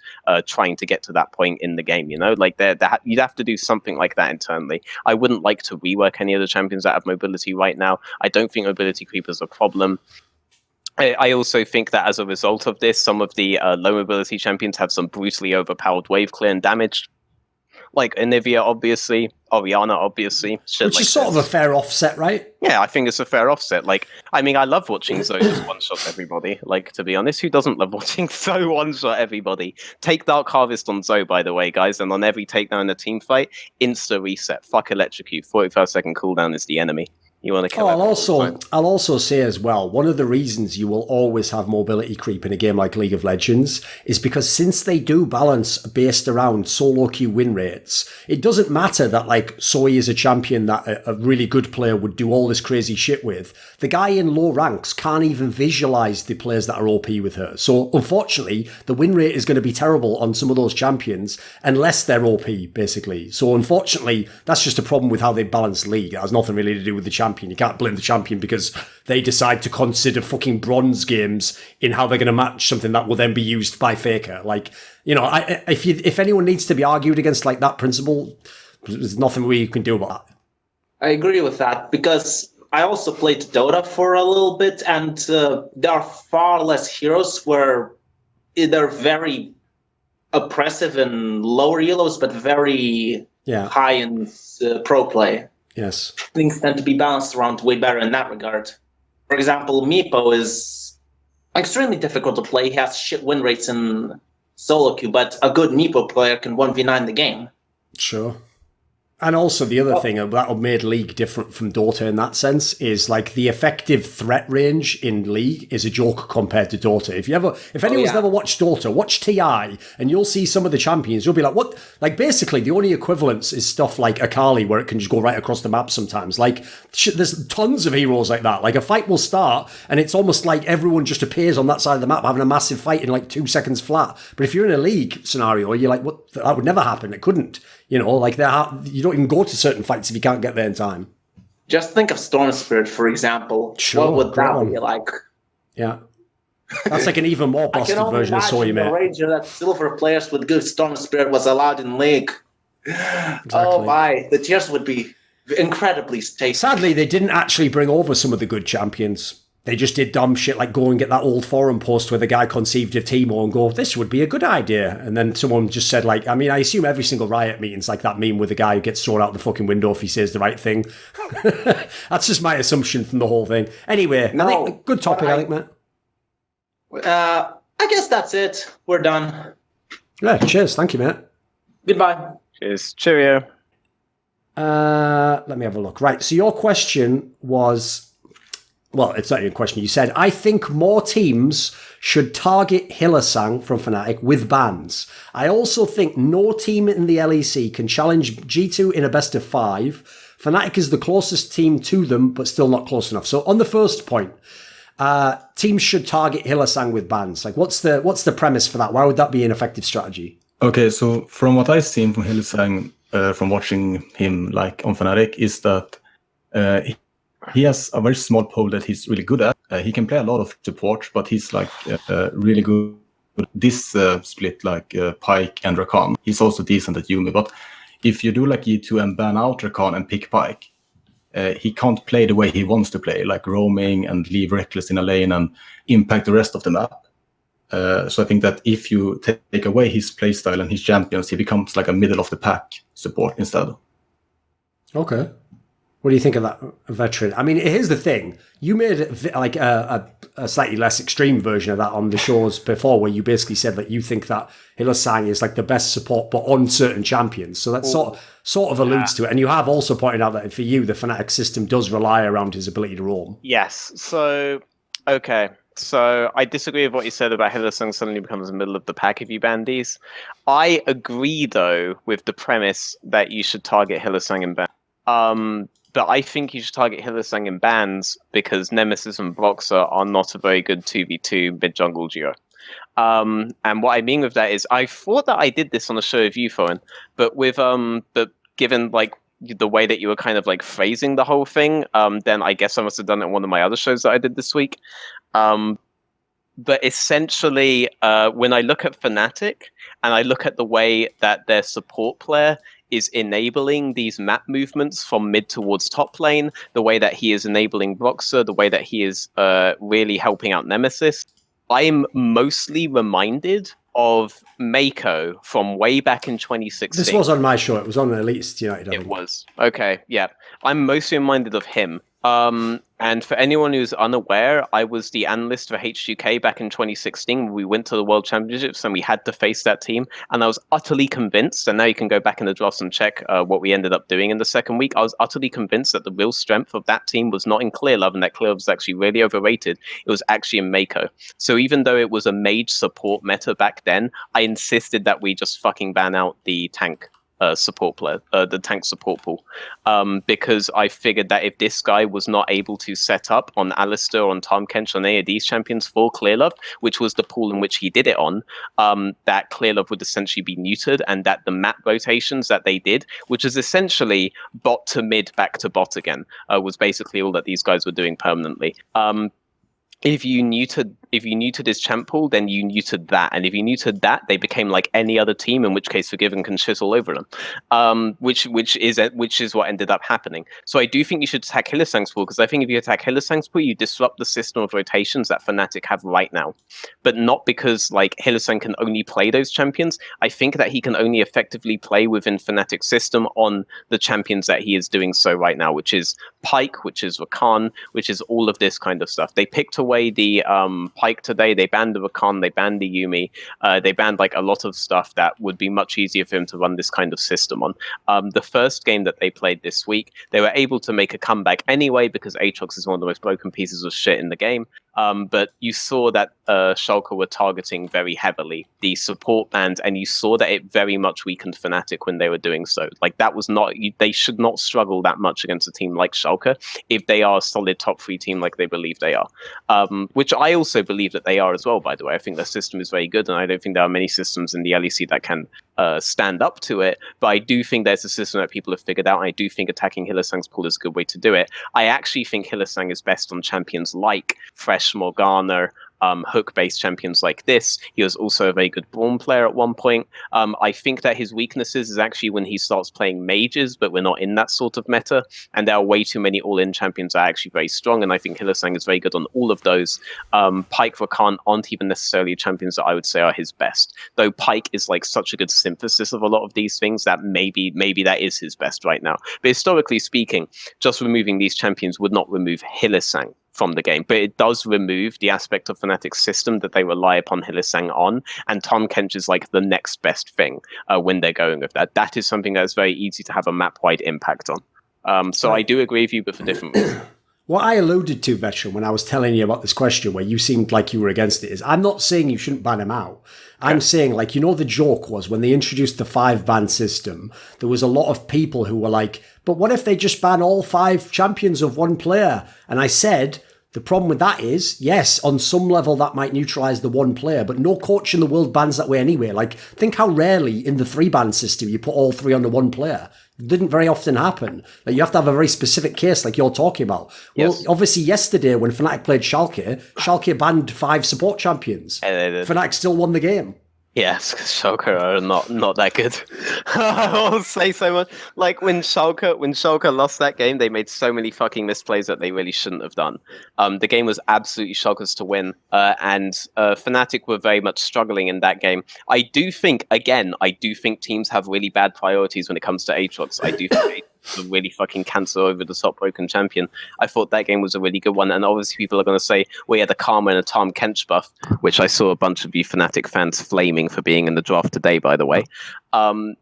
trying to get to that point in the game, you know? Like, you'd have to do something like that internally. I wouldn't like to rework any of the champions that have mobility right now. I don't think mobility creep is a problem. I also think that as a result of this, some of the low mobility champions have some brutally overpowered wave clear and damage. Like Anivia, obviously, Orianna, obviously. Which is sort of a fair offset, right? Yeah, I think it's a fair offset. Like, I mean, I love watching Zoe just one-shot everybody. Like, to be honest, who doesn't love watching Zoe one-shot everybody? Take Dark Harvest on Zoe, by the way, guys, and on every takedown in a team fight, insta-reset. Fuck electrocute. 45-second cooldown is the enemy. You want to kill I'll also say as well, one of the reasons you will always have mobility creep in a game like League of Legends is because since they do balance based around solo queue win rates, it doesn't matter that, like, Zoe is a champion that a really good player would do all this crazy shit with. The guy in low ranks can't even visualize the players that are OP with her. So unfortunately, the win rate is going to be terrible on some of those champions unless they're OP, basically. So unfortunately, that's just a problem with how they balance League. It has nothing really to do with the champion. You can't blame the champion because they decide to consider fucking bronze games in how they're going to match something that will then be used by Faker. Like, you know, if anyone needs to be argued against, like, that principle, there's nothing we can do about that. I agree with that because I also played Dota for a little bit, and there are far less heroes where they're very oppressive in lower elos, but very high in pro play. Yes. Things tend to be balanced around way better in that regard. For example, Meepo is extremely difficult to play. He has shit win rates in solo queue, but a good Meepo player can 1v9 the game. Sure. And also the other thing that made League different from Dota in that sense is, like, the effective threat range in League is a joke compared to Dota. If anyone's never watched Dota, watch TI and you'll see some of the champions. You'll be like, what? Like, basically the only equivalence is stuff like Akali where it can just go right across the map sometimes. Like, there's tons of heroes like that. Like, a fight will start and it's almost like everyone just appears on that side of the map having a massive fight in like 2 seconds flat. But if you're in a League scenario, you're like, what? That would never happen. It couldn't. You know, like, you don't even go to certain fights if you can't get there in time. Just think of Storm Spirit, for example. Sure, what would that be like? Yeah. That's like an even more busted version of Soy, mate. I can only imagine the rage that silver players with good Storm Spirit was allowed in League. Exactly. Oh my, the tears would be incredibly tasty. Sadly, they didn't actually bring over some of the good champions. They just did dumb shit like go and get that old forum post where the guy conceived of Teemo and go, this would be a good idea. And then someone just said, like, I mean, I assume every single Riot meeting's like that meme with the guy who gets thrown out the fucking window if he says the right thing. That's just my assumption from the whole thing. Anyway, I think good topic, I think, Matt. I guess that's it. We're done. Yeah, cheers. Thank you, mate. Goodbye. Cheers. Cheerio. Let me have a look. Right, so your question was... Well, it's not even a question. You said, I think more teams should target Hylissang from Fnatic with bans. I also think no team in the LEC can challenge G2 in a best of 5. Fnatic is the closest team to them, but still not close enough. So on the first point, teams should target Hylissang with bans. Like, what's the premise for that? Why would that be an effective strategy? Okay, so from what I've seen from Hylissang, from watching him like on Fnatic, is that he has a very small pool that he's really good at. He can play a lot of support, but he's like really good at this split, like Pyke and Rakan. He's also decent at Yumi, but if you do like E2 and ban out Rakan and pick Pyke, he can't play the way he wants to play, like roaming and leave Reckless in a lane and impact the rest of the map. So I think that if you take away his playstyle and his champions, he becomes like a middle of the pack support instead. Okay. What do you think of that, Veteran? I mean, here's the thing. You made like a slightly less extreme version of that on the shows before, where you basically said that you think that Hylissang is like the best support, but on certain champions. So that sort of alludes to it. And you have also pointed out that for you, the Fnatic system does rely around his ability to roam. Yes. So, okay. So I disagree with what you said about Hylissang suddenly becomes the middle of the pack if you ban these. I agree, though, with the premise that you should target Hylissang and ban. But I think you should target Hylissang in bans because Nemesis and Broxer are not a very good 2v2 mid-jungle duo. And what I mean with that is, I thought that I did this on a show of you, Thorin, but with but given like the way that you were kind of like phrasing the whole thing, then I guess I must have done it on one of my other shows that I did this week. But essentially, when I look at Fnatic and I look at the way that their support player is enabling these map movements from mid towards top lane, the way that he is enabling Broxer, the way that he is really helping out Nemesis, I'm mostly reminded of Mako from way back in 2016. This was on my show. It was on Elitists United. It was. Okay, yeah. I'm mostly reminded of him. And for anyone who's unaware, I was the analyst for H2K back in 2016. We went to the World Championships and we had to face that team. And I was utterly convinced, and now you can go back in the drafts and check what we ended up doing in the second week. I was utterly convinced that the real strength of that team was not in Clearlove and that Clearlove was actually really overrated. It was actually in Mako. So even though it was a mage support meta back then, I insisted that we just fucking ban out the tank. Support player, the tank support pool, because I figured that if this guy was not able to set up on Alistair, on Tom Kench, on any of these champions for Clearlove, which was the pool in which he did it on, that Clearlove would essentially be neutered, and that the map rotations that they did, which is essentially bot to mid, back to bot again, was basically all that these guys were doing permanently. If you neutered his champ pool, then you neutered that, and if you neutered that, they became like any other team. In which case, Forgiven can shit all over them, which is what ended up happening. So I do think you should attack Hylissang's pool, because I think if you attack Hylissang's pool, you disrupt the system of rotations that Fnatic have right now. But not because like Hylissang can only play those champions. I think that he can only effectively play within Fnatic's system on the champions that he is doing so right now, which is Pyke, which is Rakan, which is all of this kind of stuff. They picked away the Pyke today, they banned the Rakan, they banned the Yumi, they banned like a lot of stuff that would be much easier for him to run this kind of system on. The first game that they played this week, they were able to make a comeback anyway, because Aatrox is one of the most broken pieces of shit in the game. But you saw that Schalke were targeting very heavily the support band, and you saw that it very much weakened Fnatic when they were doing so. Like, that was not, they should not struggle that much against a team like Schalke if they are a solid top 3 team like they believe they are. Which I also believe that they are as well, by the way. I think their system is very good, and I don't think there are many systems in the LEC that can stand up to it. But I do think there's a system that people have figured out, and I do think attacking Hylissang's pool is a good way to do it. I actually think Hylissang is best on champions like Fresh, Morgana, hook-based champions like this. He was also a very good Braum player at one point. I think that his weaknesses is actually when he starts playing mages, but we're not in that sort of meta, and there are way too many all-in champions that are actually very strong, and I think Hylissang is very good on all of those. Pyke, Rakan aren't even necessarily champions that I would say are his best, though Pyke is like such a good synthesis of a lot of these things that maybe that is his best right now. But historically speaking, just removing these champions would not remove Hylissang from the game, but it does remove the aspect of Fnatic's system that they rely upon Hylissang on, and Tahm Kench is like the next best thing when they're going with that. That is something that's very easy to have a map-wide impact on. So I do agree with you, but for different reasons. What I alluded to, Veteran, when I was telling you about this question where you seemed like you were against it, is I'm not saying you shouldn't ban him out. I'm saying, like, the joke was when they introduced the 5-ban system, there was a lot of people who were like, but what if they just ban all 5 champions of one player? And I said, the problem with that is, yes, on some level that might neutralize the one player, but no coach in the world bans that way anyway. Like, think how rarely in the 3-ban system you put all 3 under one player. It didn't very often happen. Like, you have to have a very specific case like you're talking about. Well, obviously yesterday when Fnatic played Schalke banned 5 support champions. Fnatic still won the game. Yes, Schalke are not that good. I won't say so much. Like when Schalke lost that game, they made so many fucking misplays that they really shouldn't have done. The game was absolutely Schalke's to win, and Fnatic were very much struggling in that game. I do think teams have really bad priorities when it comes to Aatrox. I do think a really fucking cancer over the top broken champion. I thought that game was a really good one, and obviously people are going to say, well, yeah, the Karma and a Tahm Kench buff, which I saw a bunch of you Fnatic fans flaming for being in the draft today, by the way. But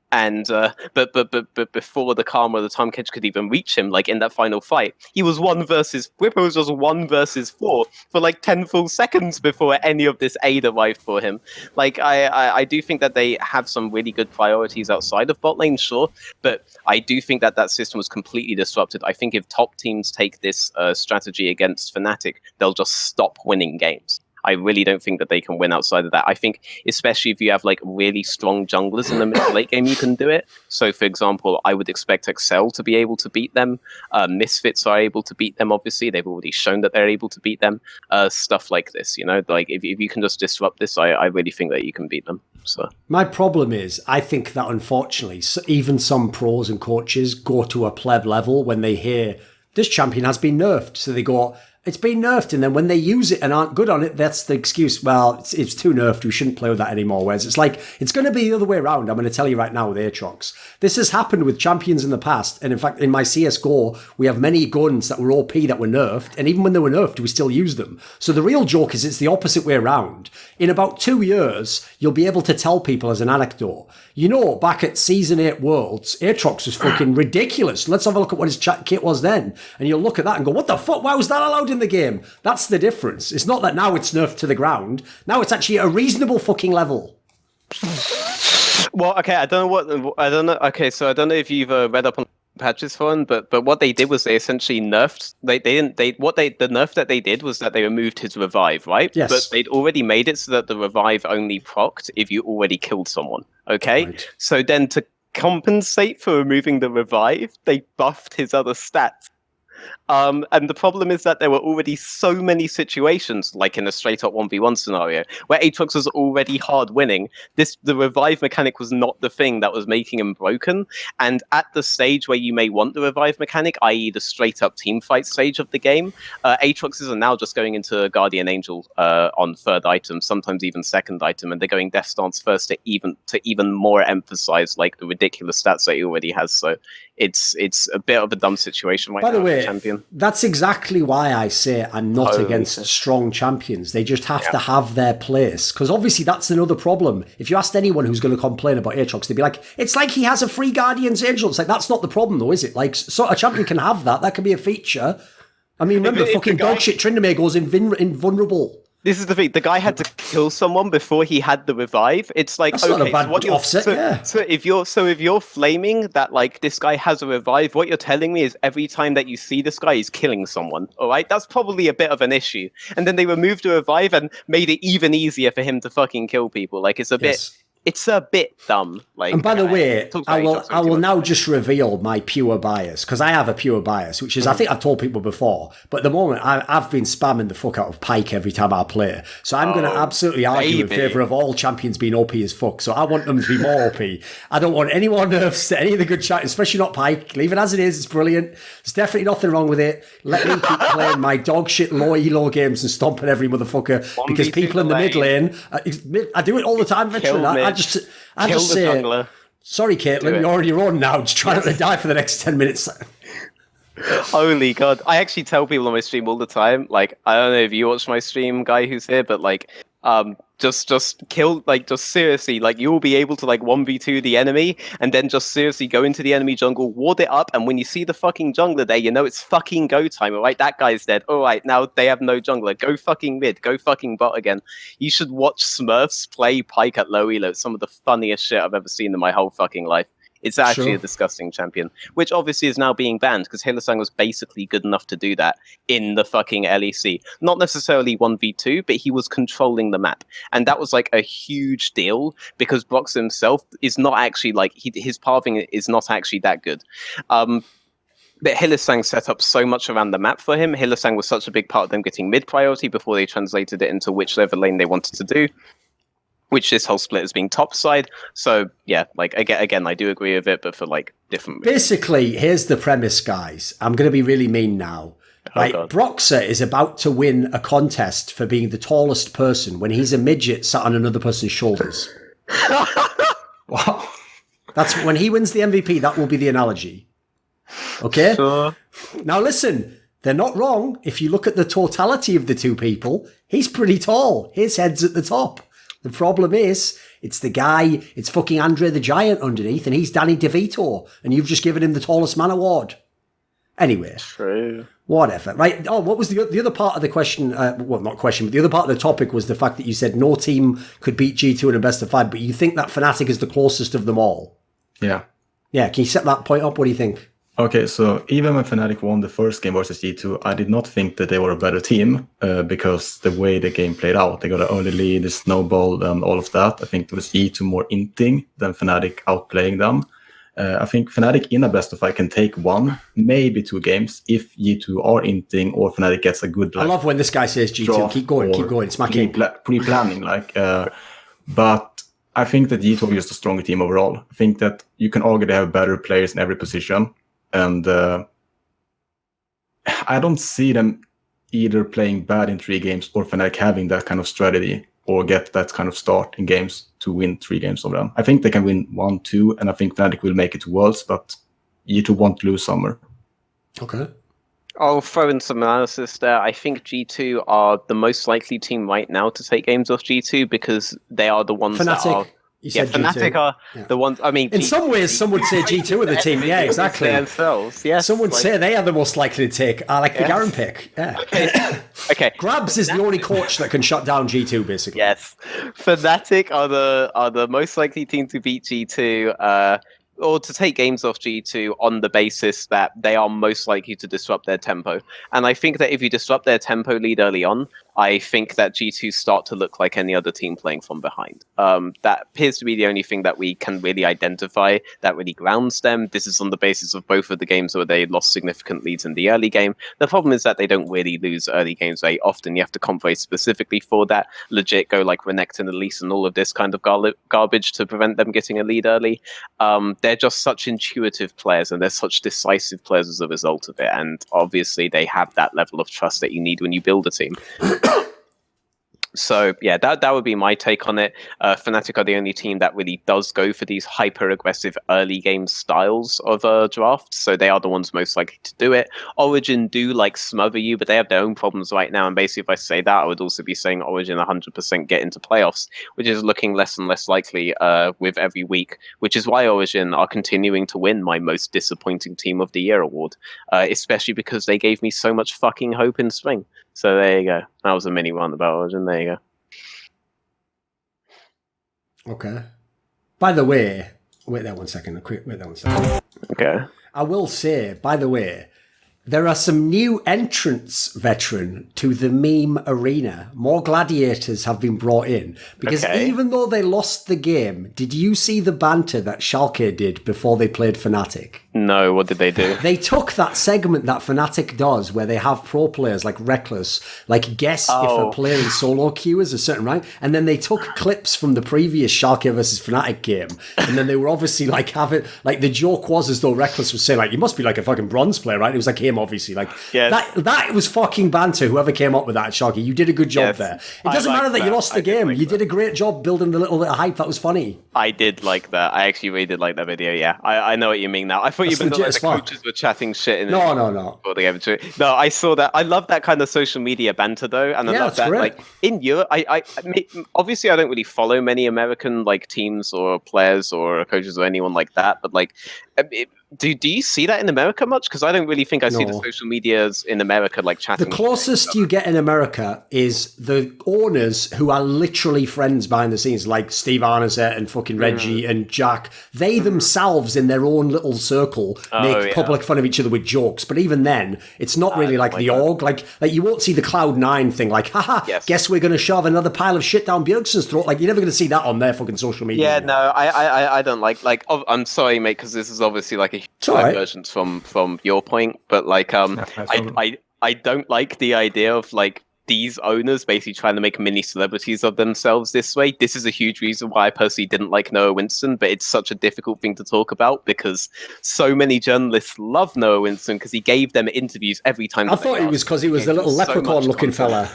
before the Karma or the Tahm Kench could even reach him, like in that final fight, he was Whippo was just 1 versus 4 for like 10 full seconds before any of this aid arrived for him. Like I do think that they have some really good priorities outside of bot lane, sure, but I do think that system was completely disrupted. I think if top teams take this strategy against Fnatic, they'll just stop winning games. I really don't think that they can win outside of that. I think, especially if you have like really strong junglers in the mid late game, you can do it. So, for example, I would expect Excel to be able to beat them. Misfits are able to beat them, obviously. They've already shown that they're able to beat them. Stuff like this, like if you can just disrupt this, I really think that you can beat them. So my problem is, I think that unfortunately, even some pros and coaches go to a pleb level when they hear this champion has been nerfed. So they go, it's been nerfed, and then when they use it and aren't good on it, that's the excuse. Well, it's too nerfed. We shouldn't play with that anymore. Whereas it's like, it's going to be the other way around. I'm going to tell you right now with Aatrox. This has happened with champions in the past. And in fact, in my CSGO, we have many guns that were OP that were nerfed. And even when they were nerfed, we still use them. So the real joke is it's the opposite way around. In about 2 years, you'll be able to tell people as an anecdote, back at Season 8 Worlds, Aatrox was fucking ridiculous. Let's have a look at what his kit was then. And you'll look at that and go, what the fuck? Why was that allowed in the game? That's the difference. It's not that now it's nerfed to the ground. Now it's actually a reasonable fucking level. Well, okay, I don't know. Okay, so I don't know if you've read up on patches for him, but what they did was they essentially nerfed. The nerf that they did was that they removed his revive, right? Yes. But they'd already made it so that the revive only procced if you already killed someone. Okay, right. So then to compensate for removing the revive, they buffed his other stats. And the problem is that there were already so many situations, like in a straight-up 1v1 scenario, where Aatrox was already hard winning. The revive mechanic was not the thing that was making him broken. And at the stage where you may want the revive mechanic, i.e. the straight-up teamfight stage of the game, Aatroxes are now just going into Guardian Angel on third item, sometimes even second item, and they're going Death Stance first to even more emphasize like the ridiculous stats that he already has. So it's a bit of a dumb situation right now. By the way, champion. That's exactly why I say I'm not against strong champions. They just have to have their place. Because obviously that's another problem. If you asked anyone who's going to complain about Aatrox, they'd be like, it's like he has a free Guardian's Angel. It's like, that's not the problem though, is it? Like, so a champion can have that. That can be a feature. I mean, remember, fucking dogshit Tryndamere goes invulnerable. This is the thing. The guy had to kill someone before he had the revive. It's like, that's not a bad offset. So if you're flaming that like this guy has a revive, what you're telling me is every time that you see this guy, he's killing someone. All right, that's probably a bit of an issue. And then they removed the revive and made it even easier for him to fucking kill people. Like it's a bit. It's a bit dumb. Like, and by the way, I will now just reveal my pure bias, because I have a pure bias, which is, I think I've told people before, but at the moment I've been spamming the fuck out of Pyke every time I play. So I'm going to absolutely argue in favour of all champions being OP as fuck. So I want them to be more OP. I don't want any more nerfs to any of the good champions, especially not Pyke. Leave it as it is. It's brilliant. There's definitely nothing wrong with it. Let me keep playing my dog shit low elo games and stomping every motherfucker, because people in the mid lane, I do it all the time, Veteran. I just say, jungler. Sorry, Caitlin, you're on your own now. Just try not to die for the next 10 minutes. Holy God. I actually tell people on my stream all the time, like, I don't know if you watch my stream, guy who's here, but like, just kill, like, just seriously, like, you'll be able to, like, 1v2 the enemy, and then just seriously go into the enemy jungle, ward it up, and when you see the fucking jungler there, you know it's fucking go time, alright? That guy's dead. Alright, now they have no jungler. Go fucking mid. Go fucking bot again. You should watch Smurfs play Pyke at low elo. It's some of the funniest shit I've ever seen in my whole fucking life. It's actually a disgusting champion, which obviously is now being banned because Hylissang was basically good enough to do that in the fucking LEC. Not necessarily 1v2, but he was controlling the map. And that was like a huge deal because Brox himself is not actually like, his pathing is not actually that good. But Hylissang set up so much around the map for him. Hylissang was such a big part of them getting mid priority before they translated it into whichever lane they wanted to do. Which this whole split is being top side. So yeah, like again, I do agree with it, but for like different reasons. Basically, here's the premise, guys. I'm going to be really mean now. Right, Broxer is about to win a contest for being the tallest person when he's a midget sat on another person's shoulders. Wow. That's when he wins the MVP. That will be the analogy. Okay. Sure. Now listen, they're not wrong. If you look at the totality of the two people, he's pretty tall. His head's at the top. The problem is, it's the guy, it's fucking Andre the Giant underneath, and he's Danny DeVito, and you've just given him the tallest man award. Anyway. True. Whatever. Right. Oh, what was the other part of the question? Well, not question, but the other part of the topic was the fact that you said no team could beat G2 in a best of 5, but you think that Fnatic is the closest of them all. Yeah. Yeah, can you set that point up? What do you think? Okay, so even when Fnatic won the first game versus G2, I did not think that they were a better team because the way the game played out, they got an early lead, the snowball, and all of that. I think it was G2 more inting than Fnatic outplaying them. I think Fnatic in a best of 5 can take 1, maybe 2 games if G2 are inting or Fnatic gets a good. I love when this guy says G2. Keep going. It's my game. Pre-planning, but I think that G2 are just a stronger team overall. I think that you can argue they have better players in every position. And I don't see them either playing bad in 3 games or Fnatic having that kind of strategy or get that kind of start in games to win 3 games over them. I think they can win 1, 2, and I think Fnatic will make it to Worlds, but G2 won't lose summer. Okay. I'll throw in some analysis there. I think G2 are the most likely team right now to take games off G2 because they are the ones Fnatic. that are... Yeah, Fnatic are the ones. I mean, in some ways, some would say G2 are the team. Yeah, exactly. Themselves, yes. Some would say they are the most likely to take. I like the Garen pick. Yeah. Okay. Grabs is the only coach that can shut down G2, basically. Yes. Fnatic are the most likely team to beat G2. Or to take games off G2 on the basis that they are most likely to disrupt their tempo. And I think that if you disrupt their tempo lead early on, I think that G2 start to look like any other team playing from behind. That appears to be the only thing that we can really identify that really grounds them. This is on the basis of both of the games where they lost significant leads in the early game. The problem is that they don't really lose early games very often. You have to comp very specifically for that. Legit go like Renekton, Elise, and all of this kind of garbage to prevent them getting a lead early. They're just such intuitive players and they're such decisive players as a result of it. And obviously they have that level of trust that you need when you build a team. So yeah, that would be my take on it. Fnatic are the only team that really does go for these hyper-aggressive early game styles of draft, so they are the ones most likely to do it. Origin do like smother you, but they have their own problems right now, and basically if I say that, I would also be saying Origin 100% get into playoffs, which is looking less and less likely with every week, which is why Origin are continuing to win my most disappointing team of the year award, especially because they gave me so much fucking hope in spring. So there you go. That was a mini one about Origin. There you go. Okay. By the way, wait there one second. Okay. I will say, by the way, there are some new entrants, Veteran, to the meme arena. More gladiators have been brought in. Because even though they lost the game, did you see the banter that Schalke did before they played Fnatic? No, what did they do? They took that segment that Fnatic does where they have pro players like Reckless, like guess if a player in solo queue is a certain rank, and then they took clips from the previous Schalke versus Fnatic game, and then they were obviously like having, like the joke was as though Reckless was saying like, you must be like a fucking bronze player, right? It was like him, obviously. Like that was fucking banter, whoever came up with that at Schalke. You did a good job there. It doesn't matter that you lost the game. You did a great job building the little bit of hype. That was funny. I did like that. I actually really did like that video, yeah. I know what you mean now. I thought you That's meant that, legit like, as the fuck. coaches were chatting shit. In No. before they ever do it. No, I saw that. I love that kind of social media banter though, and I love that's that. great. Like in Europe, obviously I don't really follow many American like teams or players or coaches or anyone like that, but like. Do you see that in America much? Because I don't really think I see the social medias in America like chatting. The closest you get in America is the owners who are literally friends behind the scenes, like Steve Arnazet and fucking Reggie and Jack. They themselves, in their own little circle, make public fun of each other with jokes. But even then, it's not really like the org. Like you won't see the Cloud9 thing. Like, haha, guess we're going to shove another pile of shit down Bjergsen's throat. Like, you're never going to see that on their fucking social media. Yeah, no, I don't like. I'm sorry, mate, because this is obviously like a divergence from your point, but like I don't like the idea of like these owners basically trying to make mini celebrities of themselves this way. This is a huge reason why I personally didn't like Noah Winston, but it's such a difficult thing to talk about because so many journalists love Noah Winston because he gave them interviews every time. I thought it was because he was the little leprechaun looking fella.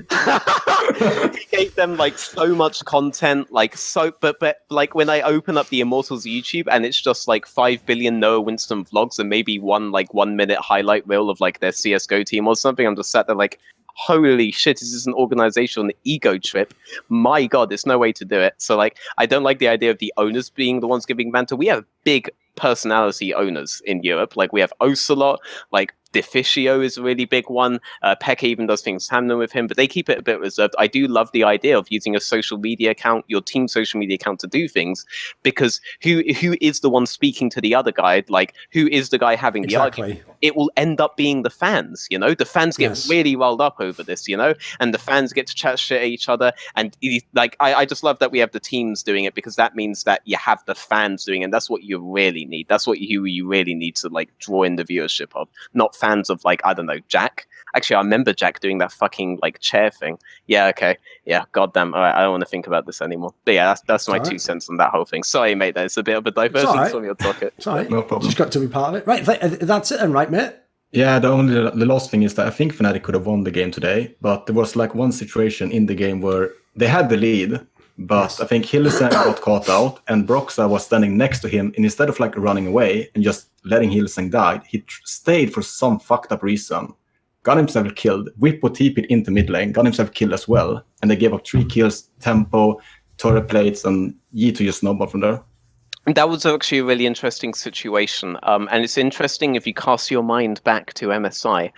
He gave them like so much content, but like when I open up the Immortals YouTube and it's just like 5 billion Noah Winston vlogs and maybe one like 1 minute highlight reel of like their CS:GO team or something, I'm just sat there like, holy shit, is this an organizational ego trip? My god, there's no way to do it. So like I don't like the idea of the owners being the ones giving banter. We have big personality owners in Europe. Like we have Ocelot, like Deficio is a really big one. Pekka even does things tandem with him, but they keep it a bit reserved. I do love the idea of using a social media account, your team's social media account, to do things, because who is the one speaking to the other guy? Like, who is the guy having the argument? It will end up being the fans, you know? The fans get really riled up over this, you know? And the fans get to chat shit at each other. And like, I just love that we have the teams doing it, because that means that you have the fans doing it. And that's what you really need. That's what you really need to like draw in the viewership of, not fans of like, I don't know, Jack. Actually, I remember Jack doing that fucking like chair thing. Yeah, okay. Yeah, goddamn. All right, I don't want to think about this anymore. But yeah, that's my 2 cents on that whole thing. Sorry, mate, that's a bit of a divergence from your topic. Sorry, no problem. Just got to be part of it. Right, that's it then, right, mate? Yeah, the last thing is that I think Fnatic could have won the game today, but there was like one situation in the game where they had the lead, but I think Hylissang got caught out, and Broxa was standing next to him, and instead of like running away and just letting Hylissang die, he stayed for some fucked up reason. Got himself killed. Whippo TP'd into mid lane, got himself killed as well, and they gave up 3 kills, tempo, turret plates, and G2 just snowballed from there. That was actually a really interesting situation, and it's interesting if you cast your mind back to MSI,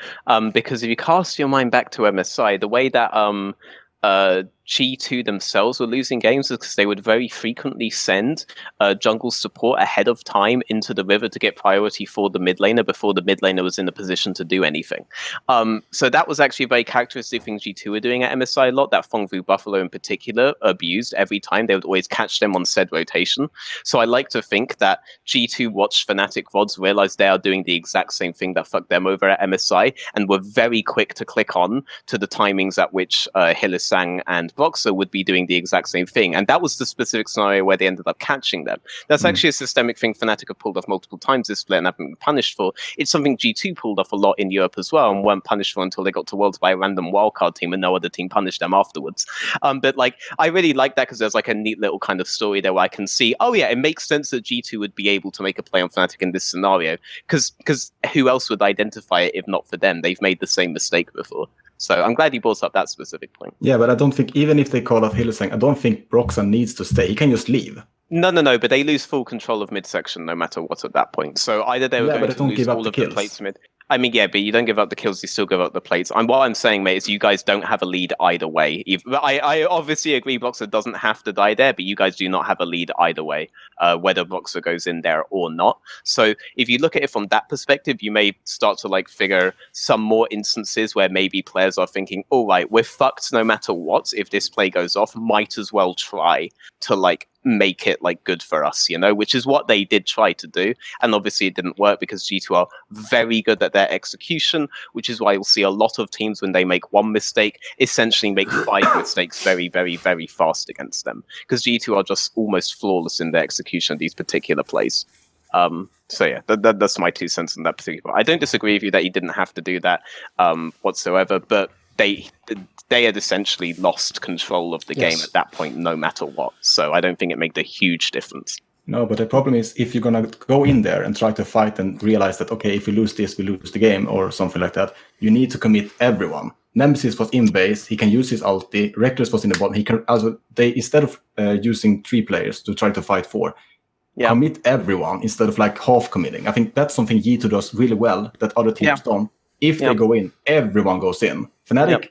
because if you cast your mind back to MSI, the way that G2 themselves were losing games because they would very frequently send jungle support ahead of time into the river to get priority for the mid laner before the mid laner was in a position to do anything. So that was actually a very characteristic thing G2 were doing at MSI a lot, that Fengvu Buffalo in particular abused every time. They would always catch them on said rotation. So I like to think that G2 watched Fnatic VODs, realized they are doing the exact same thing that fucked them over at MSI, and were very quick to click on to the timings at which Hylissang and Broxa would be doing the exact same thing. And that was the specific scenario where they ended up catching them. That's actually a systemic thing Fnatic have pulled off multiple times this split and haven't been punished for. It's something G2 pulled off a lot in Europe as well and weren't punished for until they got to Worlds by a random wildcard team and no other team punished them afterwards. But like, I really like that because there's like a neat little kind of story there where I can see, oh yeah, it makes sense that G2 would be able to make a play on Fnatic in this scenario, because who else would identify it if not for them? They've made the same mistake before. So I'm glad you brought up that specific point. Yeah, but I don't think, even if they call off Hylissang, I don't think Broxa needs to stay. He can just leave. No, but they lose full control of midsection no matter what at that point. So either they were going to lose all of the plates mid. I mean, yeah, but you don't give up the kills, you still give up the plates. And what I'm saying, mate, is you guys don't have a lead either way. I obviously agree Boxer doesn't have to die there, but you guys do not have a lead either way, whether Boxer goes in there or not. So if you look at it from that perspective, you may start to like figure some more instances where maybe players are thinking, all right, we're fucked no matter what. If this play goes off, might as well try to like make it like good for us, you know, which is what they did try to do. And obviously it didn't work because G2 are very good at their execution, which is why you'll see a lot of teams when they make one mistake essentially make 5 mistakes very, very, very fast against them, because G2 are just almost flawless in their execution of these particular plays. So yeah, that's my 2 cents on that particular. I don't disagree with you that you didn't have to do that whatsoever, but they had essentially lost control of the game at that point, no matter what. So I don't think it made a huge difference. No, but the problem is if you're gonna go in there and try to fight and realize that okay, if we lose this, we lose the game or something like that, you need to commit everyone. Nemesis was in base, he can use his ulti. Reckless was in the bottom. He can also instead of using 3 players to try to fight 4, commit everyone instead of like half committing. I think that's something G2 does really well that other teams don't. If they go in, everyone goes in. Fnatic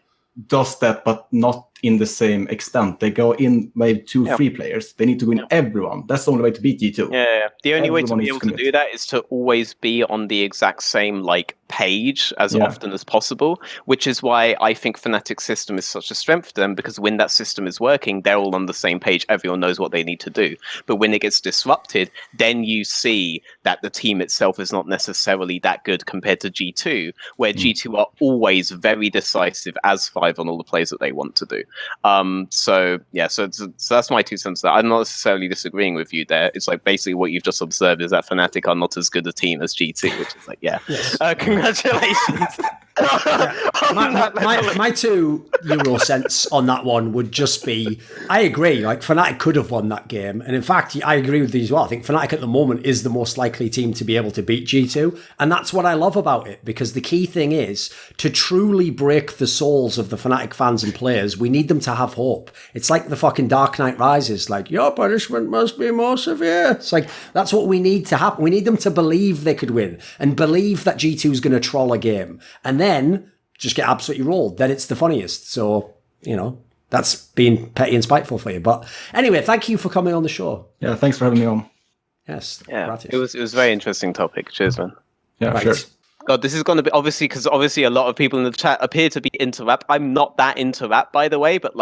does that, but not in the same extent. They go in maybe 2-3 players. They need to win everyone. That's the only way to beat G2. Yeah. The only way to Everyone be needs able to to do that is to always be on the exact same like page as often as possible, which is why I think Fnatic's system is such a strength for them, because when that system is working, they're all on the same page. Everyone knows what they need to do. But when it gets disrupted, then you see that the team itself is not necessarily that good compared to G2, where G2 are always very decisive as 5 on all the plays that they want to do. So that's my 2 cents there. I'm not necessarily disagreeing with you there. It's like basically what you've just observed is that Fnatic are not as good a team as G2, which is like, congratulations. My 2 euro cents on that one would just be, I agree, like Fnatic could have won that game. And in fact, I agree with these as well. I think Fnatic at the moment is the most likely team to be able to beat G2. And that's what I love about it, because the key thing is to truly break the souls of the Fnatic fans and players, we need them to have hope. It's like the fucking Dark Knight Rises, like, your punishment must be more severe. It's like, that's what we need to happen. We need them to believe they could win and believe that G2 is going to troll a game and then just get absolutely rolled. Then it's the funniest. So, that's being petty and spiteful for you. But anyway, thank you for coming on the show. Yeah, thanks for having me on. Yes. Yeah, gratis. it was a very interesting topic. Cheers, man. Yeah, sure. God, this is going to be because obviously a lot of people in the chat appear to be into rap. I'm not that into rap, by the way, but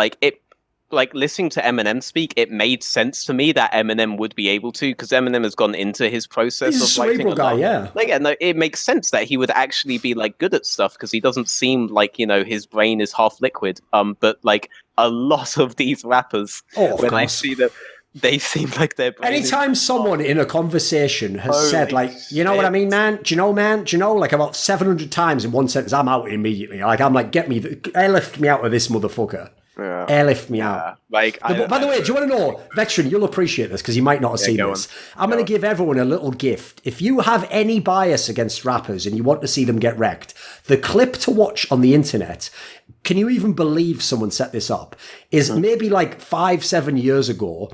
listening to Eminem speak, it made sense to me that Eminem would be able to, because Eminem has gone into his process He's of writing a guy, yeah. It makes sense that he would actually be good at stuff, because he doesn't seem like his brain is half liquid. But a lot of these rappers, when I see them, they seem like their brain anytime someone in a conversation has said what I mean, man, do you know, like about 700 times in one sentence, I'm out immediately. Like, I'm like, airlift me out of this motherfucker. Yeah. Airlift me out. By the way, do you want to know, Veteran, you'll appreciate this because you might not have seen this. I'm going to give everyone a little gift. If you have any bias against rappers and you want to see them get wrecked, the clip to watch on the internet, can you even believe someone set this up, is maybe 5-7 years ago.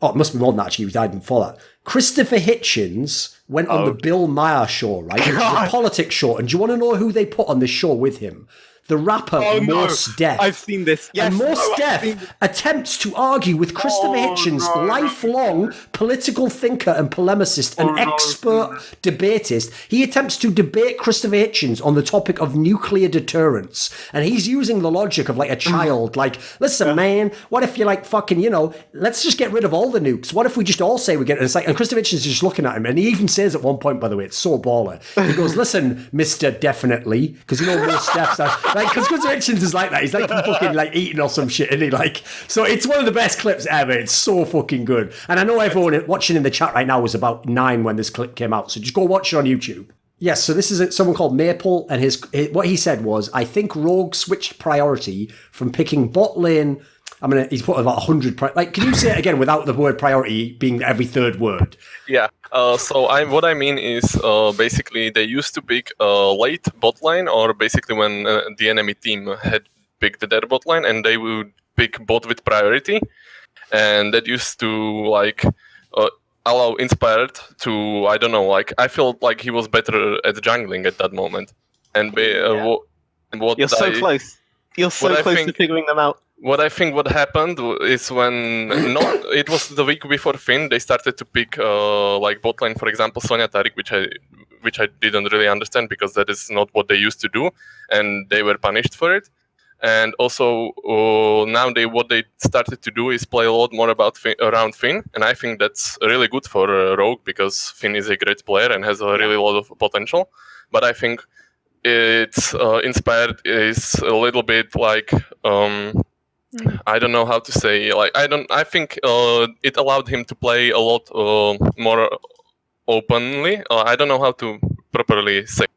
Oh, it must be more than that, actually. He died before that. Christopher Hitchens went on the Bill Maher show, right? It was a politics show. And do you want to know who they put on this show with him? The rapper Mos Def. I've seen this. Yes. And Mos Def attempts to argue with Christopher Hitchens, lifelong political thinker and polemicist and expert debatist. He attempts to debate Christopher Hitchens on the topic of nuclear deterrence. And he's using the logic of a child. Listen, man, what if you're fucking, let's just get rid of all the nukes. What if we just all say we get it? And it's and Christopher Hitchens is just looking at him. And he even says at one point, by the way, it's so baller. He goes, listen, Mr. Definitely. Because Mos Def's because Christopher Hitchens is like that. He's fucking eating or some shit, isn't he? So it's one of the best clips ever. It's so fucking good. And I know everyone watching in the chat right now was about 9 when this clip came out. So just go watch it on YouTube. Yes, so this is someone called Maple, and what he said was, I think Rogue switched priority from picking bot lane. He's put about 100. Can you say it again without the word priority being every third word? Yeah. What I mean is basically they used to pick late bot line, or basically when the enemy team had picked their bot line, and they would pick bot with priority, and that used to allow Inspired to, I don't know, I felt like he was better at jungling at that moment. And You're so close. You're so close to figuring them out. What I think what happened is when it was the week before Finn, they started to pick bot lane, for example, Sonya Taric, which I didn't really understand because that is not what they used to do, and they were punished for it. And also now what they started to do is play a lot more around Finn, and I think that's really good for Rogue because Finn is a great player and has a really lot of potential. But I think it's Inspired is a little bit I don't know how to say. I think it allowed him to play a lot more openly. I don't know how to properly say.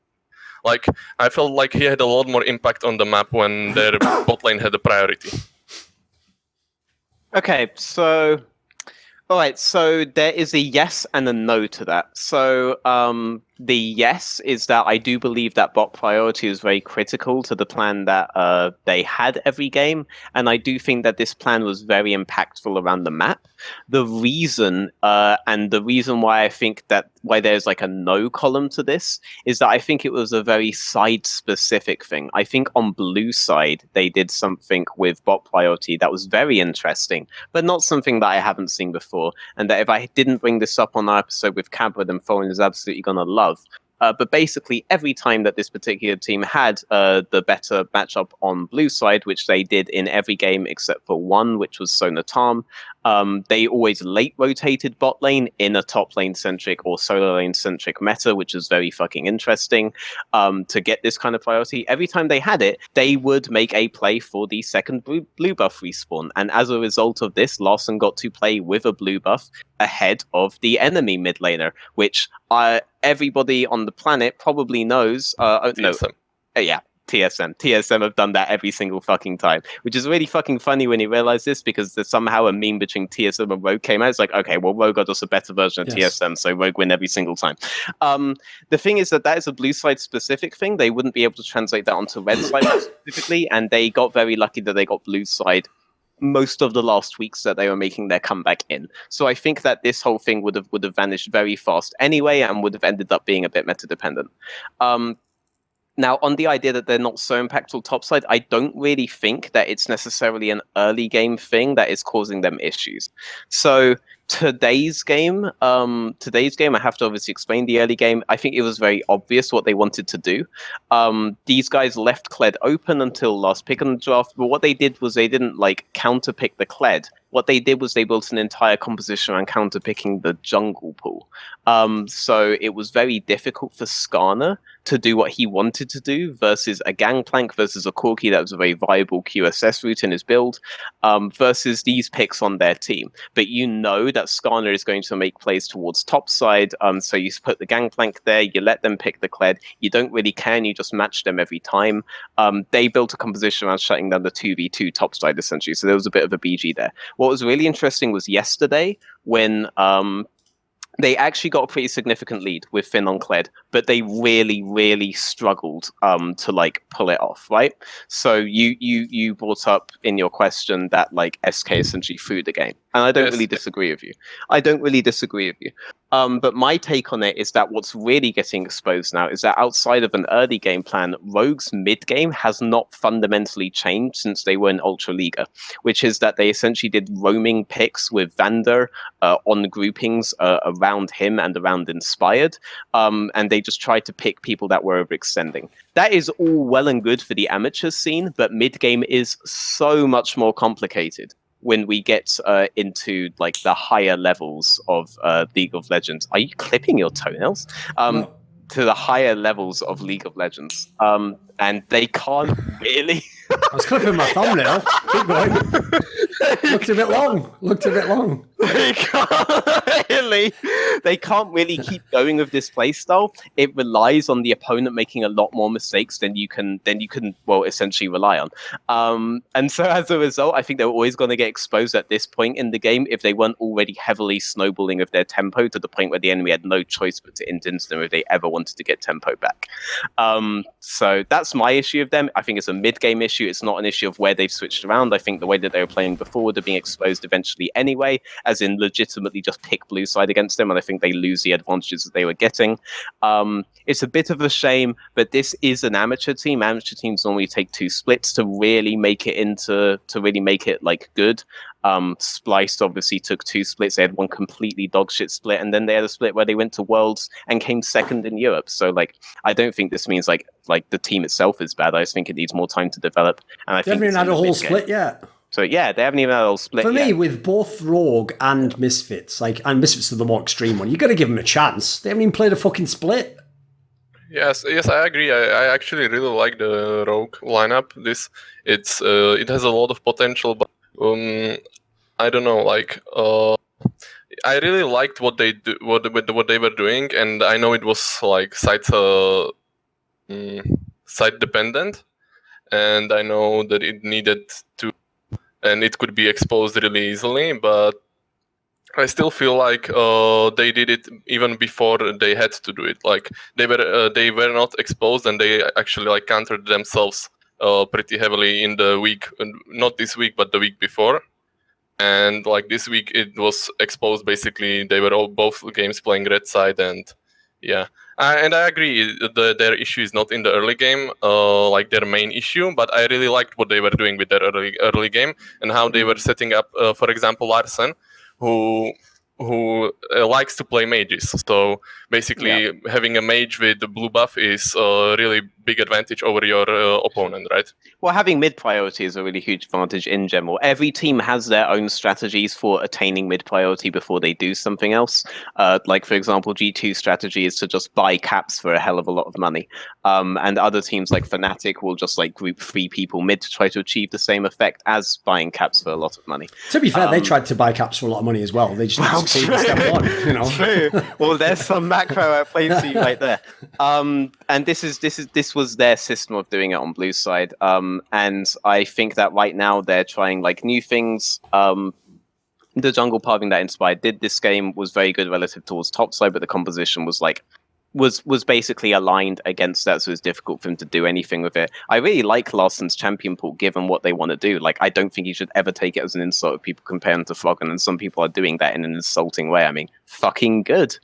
I felt like he had a lot more impact on the map when their bot lane had a priority. Okay, so All right, so there is a yes and a no to that. So the yes is that I do believe that bot priority is very critical to the plan that they had every game, and I do think that this plan was very impactful around the map. The reason why I think that why there's like a no column to this is that I think it was a very side specific thing. I think on blue side they did something with bot priority that was very interesting, but not something that I haven't seen before, and that if I didn't bring this up on our episode with Cabra, then Thorin is absolutely gonna love. But basically, every time that this particular team had the better matchup on blue side, which they did in every game except for one, which was Sonatarm, they always late rotated bot lane in a top lane centric or solo lane centric meta, which is very fucking interesting to get this kind of priority. Every time they had it, they would make a play for the second blue buff respawn. And as a result of this, Larson got to play with a blue buff ahead of the enemy mid laner, which everybody on the planet probably knows. TSM have done that every single fucking time, which is really fucking funny when you realize this, because there's somehow a meme between TSM and Rogue came out. It's like, okay, well, Rogue got us a better version of TSM, so Rogue win every single time. The thing is that is a blue side specific thing. They wouldn't be able to translate that onto red side specifically, and they got very lucky that they got blue side most of the last weeks that they were making their comeback in. So I think that this whole thing would have vanished very fast anyway, and would have ended up being a bit meta dependent. Now, on the idea that they're not so impactful topside, I don't really think that it's necessarily an early game thing that is causing them issues. So today's game, I have to obviously explain the early game. I think it was very obvious what they wanted to do. These guys left Kled open until last pick in the draft, but what they did was they didn't like counter pick the Kled. What they did was they built an entire composition around counter picking the jungle pool. So it was very difficult for Skarner to do what he wanted to do versus a Gangplank versus a Corki that was a very viable QSS route in his build versus these picks on their team. But you know that Skarner is going to make plays towards top side, so you put the Gangplank there, you let them pick the Kled, you don't really care, and you just match them every time. They built a composition around shutting down the 2v2 top side essentially, so there was a bit of a BG there. What was really interesting was yesterday when they actually got a pretty significant lead with Finn on Kled, but they really, really struggled to like pull it off, right? So you brought up in your question that like SK essentially threw the game, and I don't really disagree with you. But my take on it is that what's really getting exposed now is that outside of an early game plan, Rogue's mid game has not fundamentally changed since they were in Ultra Liga, which is that they essentially did roaming picks with Vander on groupings around him and around Inspired, and they just tried to pick people that were overextending. That is all well and good for the amateur scene, but mid game is so much more complicated when we get into like the higher levels of League of Legends. Are you clipping your toenails? No. To the higher levels of League of Legends. And they can't really... I was clipping my thumbnail. Keep going. Looked a bit long. They can't really keep going with this playstyle. It relies on the opponent making a lot more mistakes than you can well essentially rely on. And so as a result, I think they were always going to get exposed at this point in the game if they weren't already heavily snowballing of their tempo to the point where the enemy had no choice but to instance them if they ever wanted to get tempo back. So that's my issue of them. I think it's a mid-game issue. It's not an issue of where they've switched around. I think the way that they were playing before would have been exposed eventually anyway, as in legitimately just pick blue side against them, and I think they lose the advantages that they were getting. It's a bit of a shame, but this is an amateur team. Amateur teams normally take 2 splits to really make it like good. Spliced obviously took 2 splits. They had one completely dogshit split, and then they had a split where they went to Worlds and came second in Europe. So like, I don't think this means like the team itself is bad. I just think it needs more time to develop. And I think haven't even had a whole split yet. So yeah, they haven't even had a whole split For yet. me, with both Rogue and Misfits, and Misfits are the more extreme one, you got to give them a chance. They haven't even played a fucking split. Yes, I agree. I actually really like the Rogue lineup. It has a lot of potential, but I don't know. Like, I really liked what they were doing, and I know it was like site dependent, and I know that it needed to, and it could be exposed really easily. But I still feel like they did it even before they had to do it. Like they were not exposed, and they actually like countered themselves pretty heavily in the week, not this week, but the week before. And like this week, it was exposed. Basically, they were both games playing red side, and yeah. And I agree, their issue is not in the early game, like their main issue. But I really liked what they were doing with their early game and how they were setting up. For example, Larsen, who likes to play mages. So basically, having a mage with the blue buff is a really big advantage over your opponent, right? Well, having mid priority is a really huge advantage in general. Every team has their own strategies for attaining mid priority before they do something else. Like, for example, G2's strategy is to just buy caps for a hell of a lot of money. And other teams like Fnatic will just like group 3 people mid to try to achieve the same effect as buying caps for a lot of money. To be fair, they tried to buy caps for a lot of money as well. They just didn't succeed in step one, you know. True. Well, there's some macro at play to you right there. And this was their system of doing it on blue side. And I think that right now they're trying like new things. The jungle pathing that Inspired did this game was very good relative towards top side, but the composition was like was basically aligned against that, so it's difficult for him to do anything with it. I really like Larsen's champion pool, given what they want to do. Like, I don't think he should ever take it as an insult if people compare him to Froggen, and some people are doing that in an insulting way. I mean, fucking good.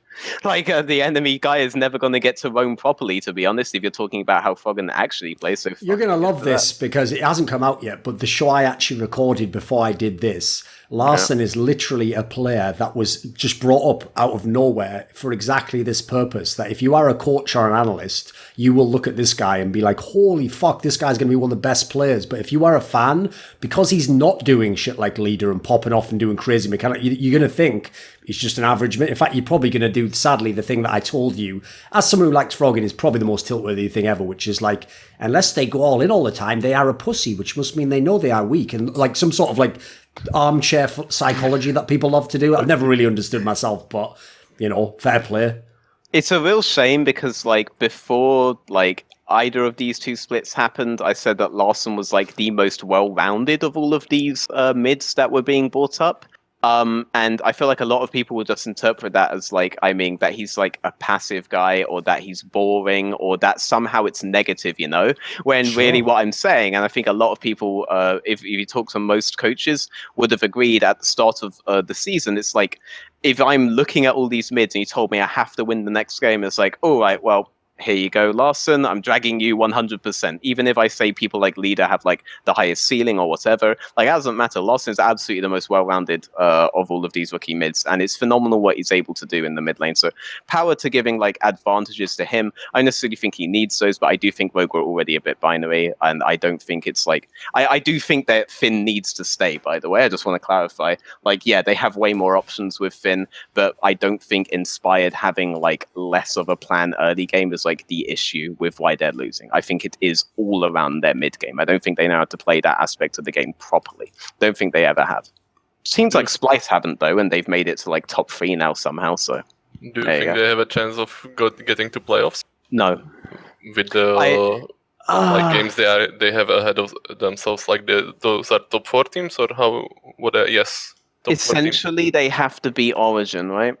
Like, the enemy guy is never going to get to roam properly, to be honest, if you're talking about how Froggen actually plays. So you're going to love this because it hasn't come out yet, but the show I actually recorded before I did this, Larsen is literally a player that was just brought up out of nowhere for exactly this purpose, that if you are a coach or an analyst, you will look at this guy and be like, holy fuck, this guy's going to be one of the best players. But if you are a fan, because he's not doing shit like leader and popping off and doing crazy mechanics, you're going to think he's just an average mid. In fact, you're probably going to do, sadly, the thing that I told you, as someone who likes Froggen, is probably the most tilt-worthy thing ever, which is like, unless they go all in all the time, they are a pussy, which must mean they know they are weak. And like some sort of like armchair psychology that people love to do. I've never really understood myself, but, you know, fair play. It's a real shame because, like, before, like, either of these two splits happened, I said that Larsen was, like, the most well-rounded of all of these mids that were being brought up. And I feel like a lot of people will just interpret that as like, I mean, that he's like a passive guy, or that he's boring, or that somehow it's negative, you know, when really what I'm saying, and I think a lot of people, if you talk to most coaches, would have agreed at the start of the season, it's like, if I'm looking at all these mids and you told me I have to win the next game, it's like, all right, well, here you go, Larsen, I'm dragging you 100%. Even if I say people like Leader have like the highest ceiling or whatever, like, it doesn't matter. Larsen is absolutely the most well-rounded of all of these rookie mids, and it's phenomenal what he's able to do in the mid lane. So power to giving like advantages to him. I necessarily think he needs those, but I do think Rogue are already a bit binary, and I don't think it's like, I do think that Finn needs to stay, by the way. I just want to clarify. Like, yeah, they have way more options with Finn, but I don't think Inspired having like less of a plan early game is like the issue with why they're losing. I think it is all around their mid game. I don't think they know how to play that aspect of the game properly. Don't think they ever have. Seems like Splice haven't though, and they've made it to like top 3 now somehow. So do you think they have a chance of getting to playoffs? No. With the like games they have ahead of themselves, like those are top 4 teams, or how? Yes. Essentially, they have to be Origin, right?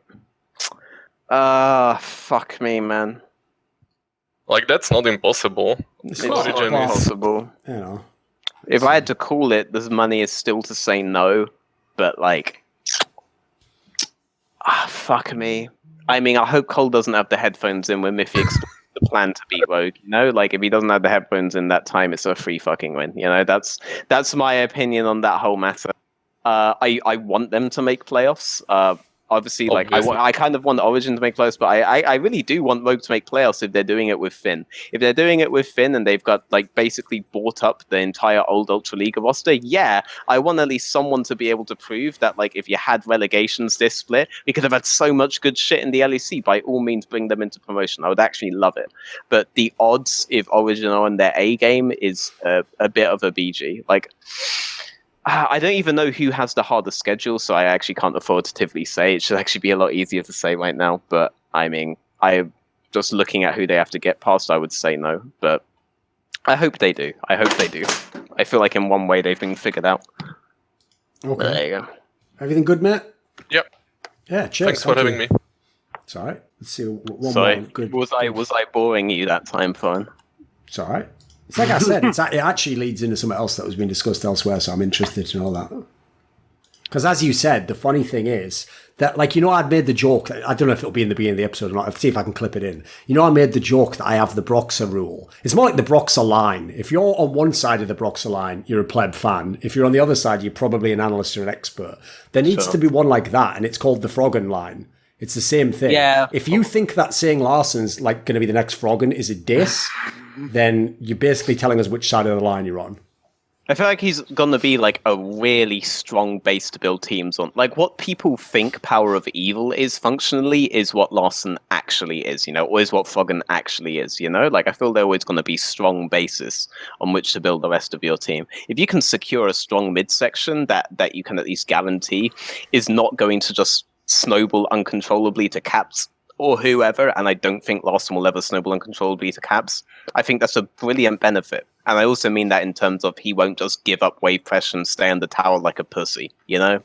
Fuck me, man. Like, that's not impossible. It's not impossible. You know, if I had to call it, the money is still to say no, but like, fuck me. I mean, I hope Cole doesn't have the headphones in when Miffy explains the plan to beat Rogue. You know, like, if he doesn't have the headphones in that time, it's a free fucking win. You know, that's my opinion on that whole matter. I want them to make playoffs. Obviously, like, I kind of want Origin to make playoffs, but I really do want Rogue to make playoffs if they're doing it with Finn. If they're doing it with Finn and they've got, like, basically bought up the entire old Ultra League roster, yeah, I want at least someone to be able to prove that, like, if you had relegations this split, we could have had so much good shit in the LEC, by all means bring them into promotion. I would actually love it. But the odds, if Origin are on their A game, is a bit of a BG. Like, I don't even know who has the hardest schedule, so I actually can't authoritatively say. It should actually be a lot easier to say right now. But, I mean, just looking at who they have to get past, I would say no. But I hope they do. I feel like in one way they've been figured out. Okay. There you go. Everything good, Matt? Yep. Yeah, cheers. Thanks for having me. It's all right. Let's see one Sorry, more. Good. was I boring you that time, Thorin? It's all right. It's like I said, it actually leads into something else that was being discussed elsewhere, so I'm interested to know that. Because as you said, the funny thing is that, like, you know, I'd made the joke, I don't know if it'll be in the beginning of the episode or not, I'll see if I can clip it in. You know, I made the joke that I have the Broxer rule. It's more like the Broxer line. If you're on one side of the Broxer line, you're a pleb fan. If you're on the other side, you're probably an analyst or an expert. There needs to be one like that, and it's called the Froggen line. It's the same thing. Yeah. If you think that saying Larsen's like going to be the next Froggen is a diss, then you're basically telling us which side of the line you're on. I feel like he's going to be like a really strong base to build teams on. Like what people think Power of Evil is functionally is what Larsen actually is, you know, or is what Froggen actually is, you know? Like I feel they're always going to be strong basis on which to build the rest of your team. If you can secure a strong midsection that you can at least guarantee is not going to just snowball uncontrollably to Caps or whoever, and I don't think Larsen will ever snowball uncontrollably to Caps, I think that's a brilliant benefit. And I also mean that in terms of he won't just give up wave pressure and stay on the tower like a pussy, you know?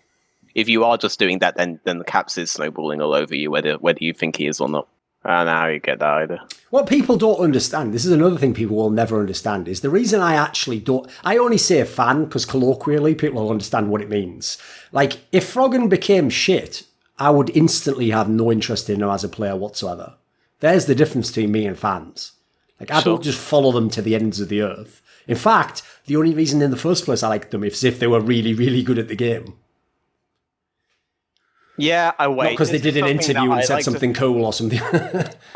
If you are just doing that, then the Caps is snowballing all over you, whether you think he is or not. I don't know how you get that either. What people don't understand, this is another thing people will never understand, is the reason I actually don't... I only say a fan because colloquially people will understand what it means. Like, if Froggen became shit, I would instantly have no interest in him as a player whatsoever. There's the difference between me and fans. Like, I don't just follow them to the ends of the earth. In fact, the only reason in the first place I liked them is if they were really, really good at the game. Yeah, I wait. Not because they did an interview and said something cool or something.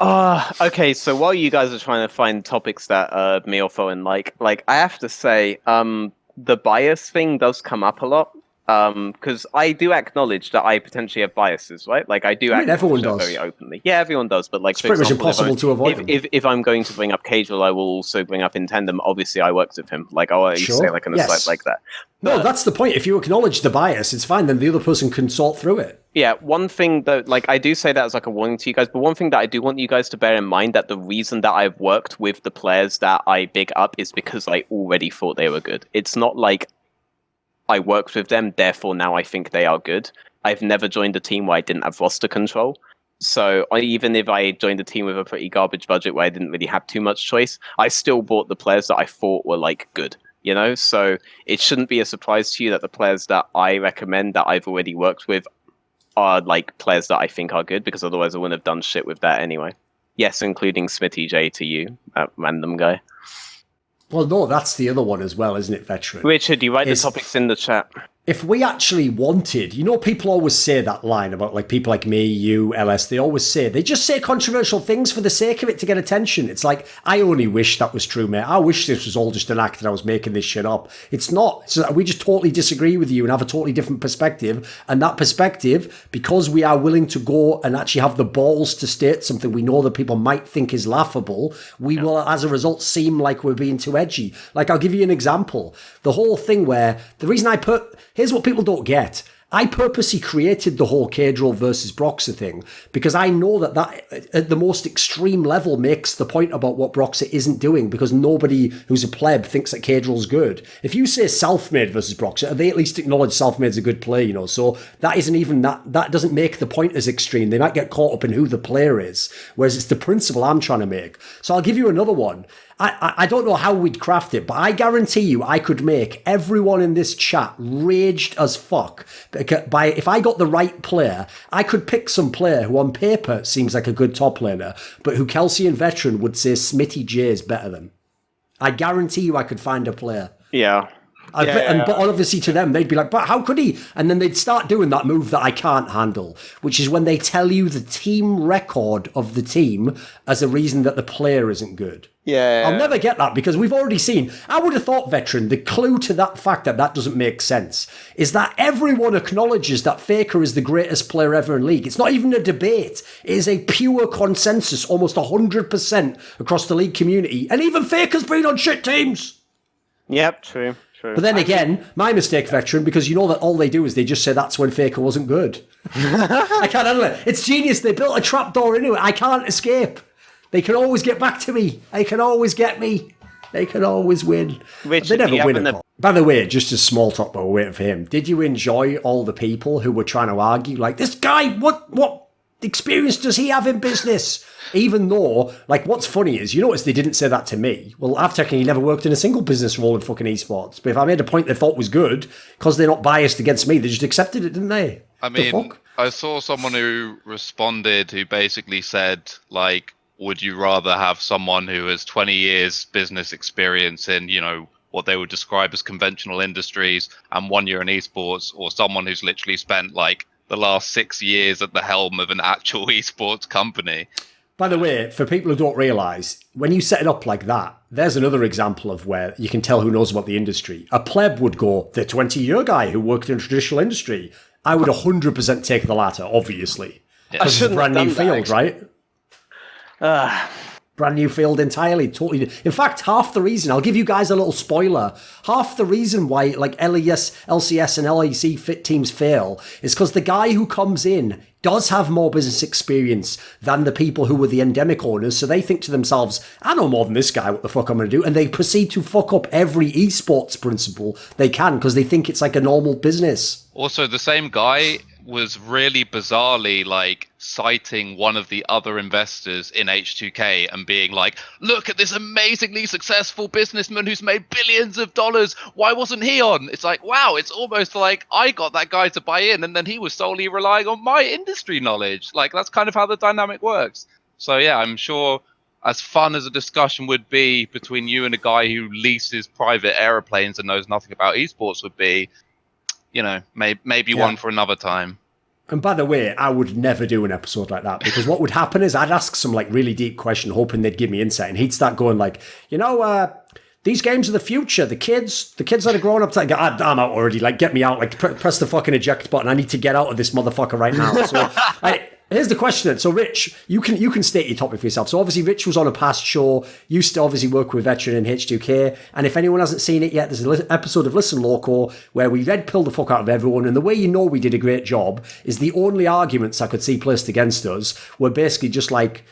Okay, so while you guys are trying to find topics that me or Thorin like, I have to say, the bias thing does come up a lot. Because I do acknowledge that I potentially have biases, right? Like I do acknowledge everyone that does. very openly. Yeah, everyone does. But like, it's pretty much impossible to avoid them. If I'm going to bring up Casual, I will also bring up Intendum. Obviously, I worked with him. Like, I say like an aside like that. No, that's the point. If you acknowledge the bias, it's fine. Then the other person can sort through it. Yeah, one thing that, like, I do say that as like a warning to you guys, but one thing that I do want you guys to bear in mind that the reason that I've worked with the players that I big up is because I already thought they were good. It's not like I worked with them, therefore now I think they are good. I've never joined a team where I didn't have roster control. So even if I joined a team with a pretty garbage budget where I didn't really have too much choice, I still bought the players that I thought were like good, you know? So it shouldn't be a surprise to you that the players that I recommend that I've already worked with are like players that I think are good, because otherwise I wouldn't have done shit with that anyway. Yes, including Smitty J to you, that random guy. Well, no, that's the other one as well, isn't it, Veteran? Richard, you write the topics in the chat. If we actually wanted, you know, people always say that line about like people like me, you, LS, they just say controversial things for the sake of it to get attention. It's like, I only wish that was true, mate. I wish this was all just an act and I was making this shit up. It's not. So we just totally disagree with you and have a totally different perspective. And that perspective, because we are willing to go and actually have the balls to state something we know that people might think is laughable, we will, as a result, seem like we're being too edgy. Like, I'll give you an example. The whole thing where, the reason here's what people don't get. I purposely created the whole Cadril versus Broxer thing because I know that at the most extreme level makes the point about what Broxer isn't doing, because nobody who's a pleb thinks that Cadril's good. If you say Selfmade versus Broxer, they at least acknowledge Selfmade's a good player, you know, so that isn't even that doesn't make the point as extreme. They might get caught up in who the player is, whereas it's the principle I'm trying to make. So I'll give you another one. I don't know how we'd craft it, but I guarantee you I could make everyone in this chat raged as fuck. If I got the right player, I could pick some player who on paper seems like a good top laner, but who Kelsey and Veteran would say Smitty J is better than. I guarantee you I could find a player. Yeah. But obviously to them, they'd be like, but how could he? And then they'd start doing that move that I can't handle, which is when they tell you the team record of the team as a reason that the player isn't good. Yeah. I'll never get that because we've already seen, I would have thought, Veteran, the clue to that fact that doesn't make sense is that everyone acknowledges that Faker is the greatest player ever in League. It's not even a debate. It is a pure consensus, almost 100% across the League community. And even Faker's been on shit teams. Yep, true. But then again, my mistake, Veteran, because you know that all they do is they just say that's when Faker wasn't good. I can't handle it. It's genius. They built a trapdoor into it. I can't escape. They can always get back to me. They can always get me. They can always win. Richard, they never win. By the way, just a small talk while we're waiting for him. Did you enjoy all the people who were trying to argue, like, this guy, what experience does he have in business? Even though, like, what's funny is, you notice they didn't say that to me. Well, I've technically never worked in a single business role in fucking esports. But if I made a point they thought was good, because they're not biased against me, they just accepted it, didn't they? I mean, I saw someone who responded who basically said, like, would you rather have someone who has 20 years business experience in, you know, what they would describe as conventional industries and 1 year in esports, or someone who's literally spent like the last 6 years at the helm of an actual esports company? By the way, for people who don't realise, when you set it up like that, there's another example of where you can tell who knows about the industry. A pleb would go, the 20-year guy who worked in a traditional industry. I would 100% take the latter, obviously. Because it's a brand new field, right? Brand new field entirely, totally. In fact, half the reason, I'll give you guys a little spoiler, half the reason why like LES, LCS and LEC fit teams fail is because the guy who comes in does have more business experience than the people who were the endemic owners, so they think to themselves, I know more than this guy, what the fuck I'm going to do? And they proceed to fuck up every esports principle they can because they think it's like a normal business. Also, the same guy was really bizarrely like citing one of the other investors in H2K and being like, look at this amazingly successful businessman who's made billions of dollars. Why wasn't he on? It's like, wow, it's almost like I got that guy to buy in and then he was solely relying on my industry knowledge. Like, that's kind of how the dynamic works. So yeah, I'm sure as fun as a discussion would be between you and a guy who leases private aeroplanes and knows nothing about esports would be, you know, maybe one for another time. And by the way, I would never do an episode like that because what would happen is I'd ask some like really deep question hoping they'd give me insight and he'd start going like, you know, these games are the future. The kids that are growing up, like, I'm out already. Like, get me out. Like, press the fucking eject button. I need to get out of this motherfucker right now. So, here's the question then. So, Rich, you can state your topic for yourself. So, obviously, Rich was on a past show. Used to obviously work with Veteran in H2K. And if anyone hasn't seen it yet, there's an episode of Listen Loco where we red pill the fuck out of everyone. And the way you know we did a great job is the only arguments I could see placed against us were basically just like,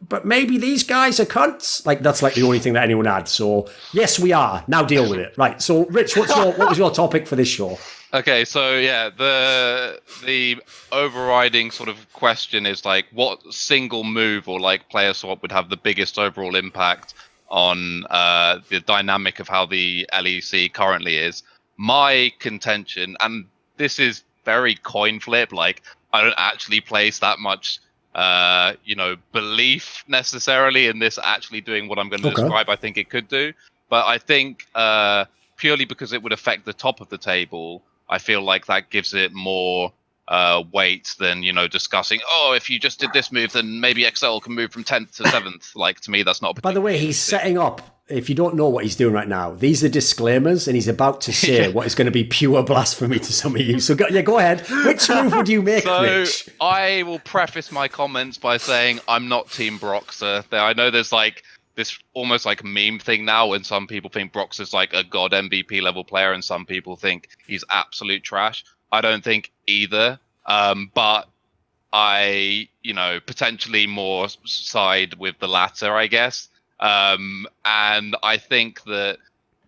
but maybe these guys are cunts. Like, that's like the only thing that anyone had. So, yes, we are. Now deal with it. Right. So, Rich, what was your topic for this show? Okay, so yeah, the overriding sort of question is like, what single move or like player swap would have the biggest overall impact on the dynamic of how the LEC currently is? My contention, and this is very coin flip, like I don't actually place that much belief necessarily in this actually doing what I'm going to describe. I think it could do, but I think purely because it would affect the top of the table, I feel like that gives it more weight than, discussing, if you just did this move, then maybe XL can move from 10th to 7th. Like, to me, that's not a By the way, he's setting up, if you don't know what he's doing right now, these are disclaimers, and he's about to say what is going to be pure blasphemy to some of you. So, go ahead. Which move would you make, Rich? I will preface my comments by saying I'm not Team Broxer. I know there's like this almost like meme thing now when some people think Broxer's like a god MVP level player and some people think he's absolute trash. I don't think either, but I, potentially more side with the latter, I guess. And I think that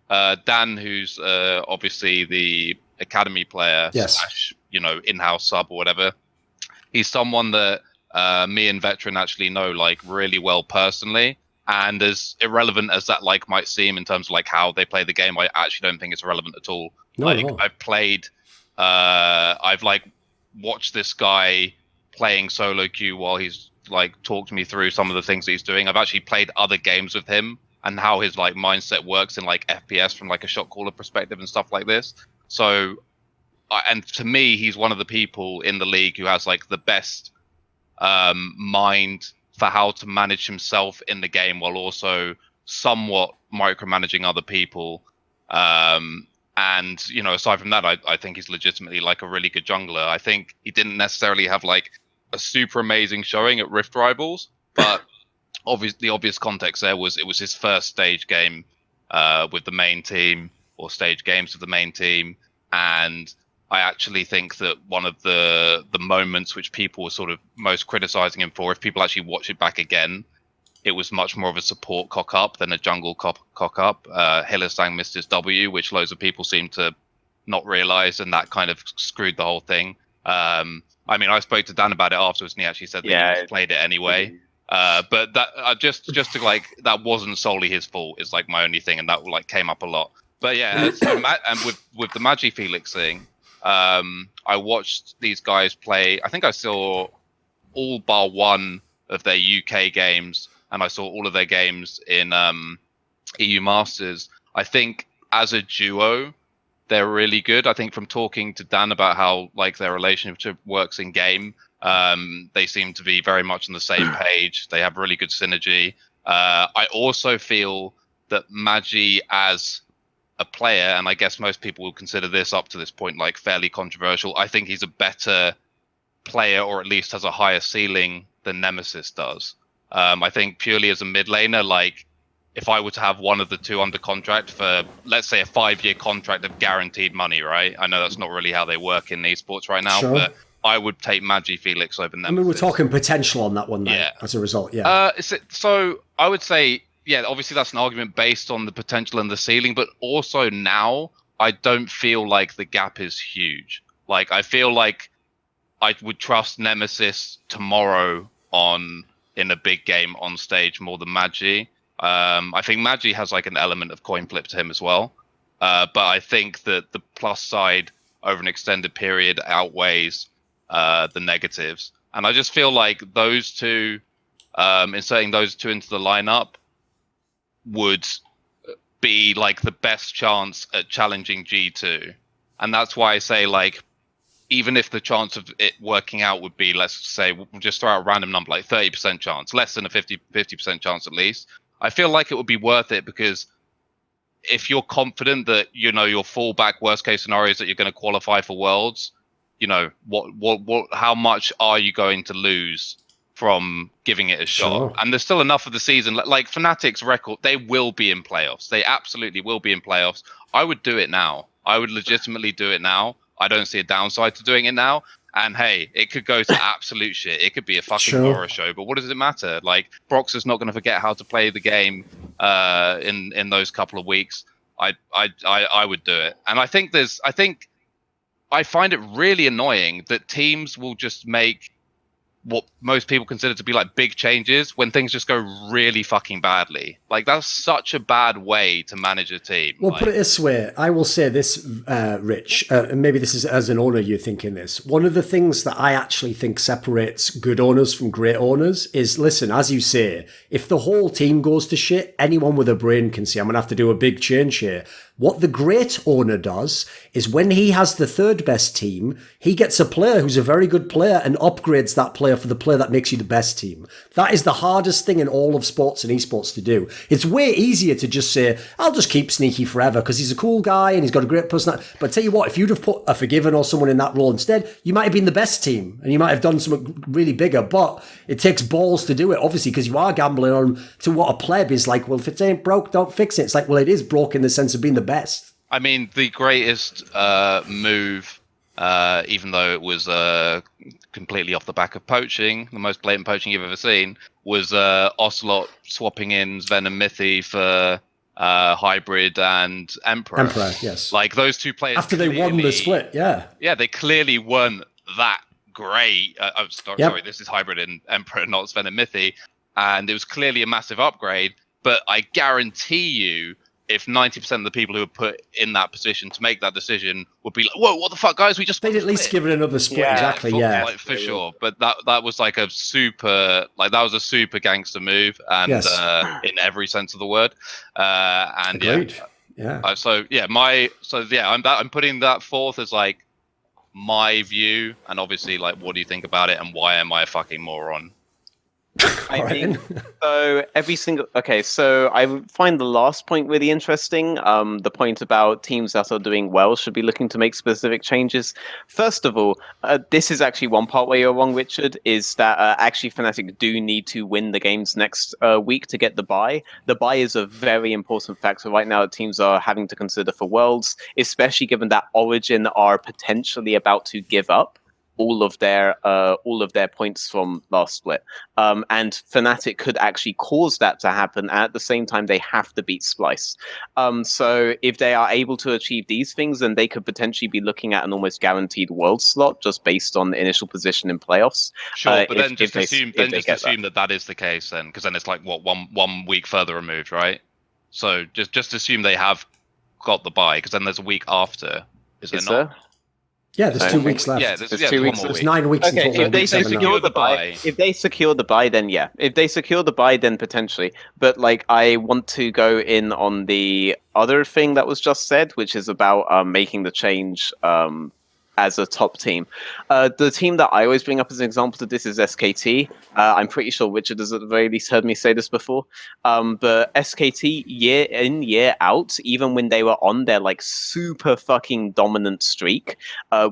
Dan, who's obviously the academy player, slash, in-house sub or whatever, he's someone that me and Veteran actually know like really well personally. And as irrelevant as that like might seem in terms of like how they play the game, I actually don't think it's relevant at all. I've like watched this guy playing solo queue while he's like talked me through some of the things that he's doing. I've actually played other games with him and how his like mindset works in like FPS from like a shot caller perspective and stuff like this. So, and to me, he's one of the people in the league who has like the best mind for how to manage himself in the game while also somewhat micromanaging other people. And, aside from that, I think he's legitimately like a really good jungler. I think he didn't necessarily have like a super amazing showing at Rift Rivals, but the obvious context there was it was his first stage game with the main team, or stage games with the main team. And I actually think that one of the moments which people were sort of most criticizing him for, if people actually watch it back again, it was much more of a support cock-up than a jungle cock-up. Hylissang missed his W, which loads of people seem to not realize, and that kind of screwed the whole thing. I mean, I spoke to Dan about it afterwards, and he actually said that he just played it anyway. But that just to like, that wasn't solely his fault. Is like my only thing, and that like came up a lot. But yeah, and with the Magi Felix thing, I watched these guys play. I think I saw all bar one of their UK games, and I saw all of their games in EU Masters. I think as a duo, they're really good. I think from talking to Dan about how like their relationship works in game, they seem to be very much on the same page. They have really good synergy. I also feel that Magi as a player, and I guess most people will consider this up to this point like fairly controversial, I think he's a better player, or at least has a higher ceiling than Nemesis does. I think purely as a mid laner, like if I were to have one of the two under contract for, let's say, a 5-year contract of guaranteed money, right? I know that's not really how they work in esports right now, but I would take Magi Felix over Nemesis. I mean, we're talking potential on that one, though, as a result, So I would say, yeah, obviously that's an argument based on the potential and the ceiling, but also now I don't feel like the gap is huge. Like, I feel like I would trust Nemesis tomorrow in a big game on stage more than Magi. I think Magi has like an element of coin flip to him as well. But I think that the plus side over an extended period outweighs the negatives. And I just feel like those two, inserting those two into the lineup would be like the best chance at challenging G2. And that's why I say, like, even if the chance of it working out would be, let's say, we'll just throw out a random number, like 30% chance, less than a 50% chance at least, I feel like it would be worth it, because if you're confident that, you know, your fallback worst case scenario is that you're going to qualify for Worlds, you know, how much are you going to lose from giving it a shot? And there's still enough of the season. Like Fnatic's record, they will be in playoffs. They absolutely will be in playoffs. I would do it now. I would legitimately do it now. I don't see a downside to doing it now. And hey, it could go to absolute shit. It could be a fucking horror show. But what does it matter? Like, Brox is not going to forget how to play the game in those couple of weeks. I would do it. And I think I find it really annoying that teams will just make what most people consider to be like big changes when things just go really fucking badly. Like, that's such a bad way to manage a team. Well, like, put it this way. I will say this, Rich, and maybe this is as an owner you're thinking this. One of the things that I actually think separates good owners from great owners is, listen, as you say, if the whole team goes to shit, anyone with a brain can see I'm going to have to do a big change here. What the great owner does is when he has the third best team, he gets a player who's a very good player and upgrades that player for the player that makes you the best team. That is the hardest thing in all of sports and esports to do. It's way easier to just say, I'll just keep Sneaky forever because he's a cool guy and he's got a great personality. But tell you what, if you'd have put a Forgiven or someone in that role instead, you might have been the best team and you might have done something really bigger. But it takes balls to do it, obviously, because you are gambling on to what a pleb is like, well, if it ain't broke, don't fix it. It's like, well, it is broke in the sense of being the best. I mean, the greatest move, even though it was completely off the back of poaching, the most blatant poaching you've ever seen, was Ocelot swapping in Sven and Mithy for Hybrid and Emperor. Emperor, yes. Like, those two players after they won the split, Yeah, they clearly weren't that great. Sorry, this is Hybrid and Emperor, not Sven and Mithy. And it was clearly a massive upgrade. But I guarantee you, if 90% of the people who were put in that position to make that decision would be like, whoa, what the fuck, guys? We just they'd at least give it another split, exactly, like, for sure. But that was like a super, gangster move, and in every sense of the word. And agreed. I'm putting that forth as like my view, and obviously, like, what do you think about it, and why am I a fucking moron? I think so. So I find the last point really interesting. The point about teams that are doing well should be looking to make specific changes. First of all, this is actually one part where you're wrong, Richard, is that actually Fnatic do need to win the games next week to get the bye. The bye is a very important factor right now that teams are having to consider for Worlds, especially given that Origin are potentially about to give up all of their points from last split. And Fnatic could actually cause that to happen. And at the same time, they have to beat Splice. So if they are able to achieve these things, then they could potentially be looking at an almost guaranteed world slot just based on the initial position in playoffs. Sure, but then just assume that is the case, then, because then it's like what one week further removed, right? So just assume they have got the bye, because then there's a week after. Is there not? Yeah, there's 2 weeks left. Yeah, there's 2 weeks. There's 9 weeks Okay, until if they secure the bye, then yeah. If they secure the bye, then potentially. But like, I want to go in on the other thing that was just said, which is about making the change as a top team. The team that I always bring up as an example to this is SKT. I'm pretty sure Richard has at the very least heard me say this before. But SKT, year in, year out, even when they were on their like super fucking dominant streak,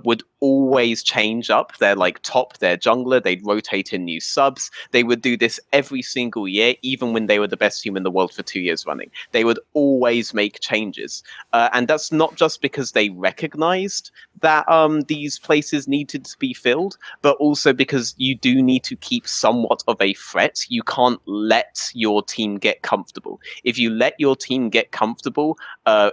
would always change up their like their jungler. They'd rotate in new subs. They would do this every single year, even when they were the best team in the world for 2 years running. They would always make changes. And that's not just because they recognized that these places needed to be filled, but also because you do need to keep somewhat of a threat. You can't let your team get comfortable. If you let your team get comfortable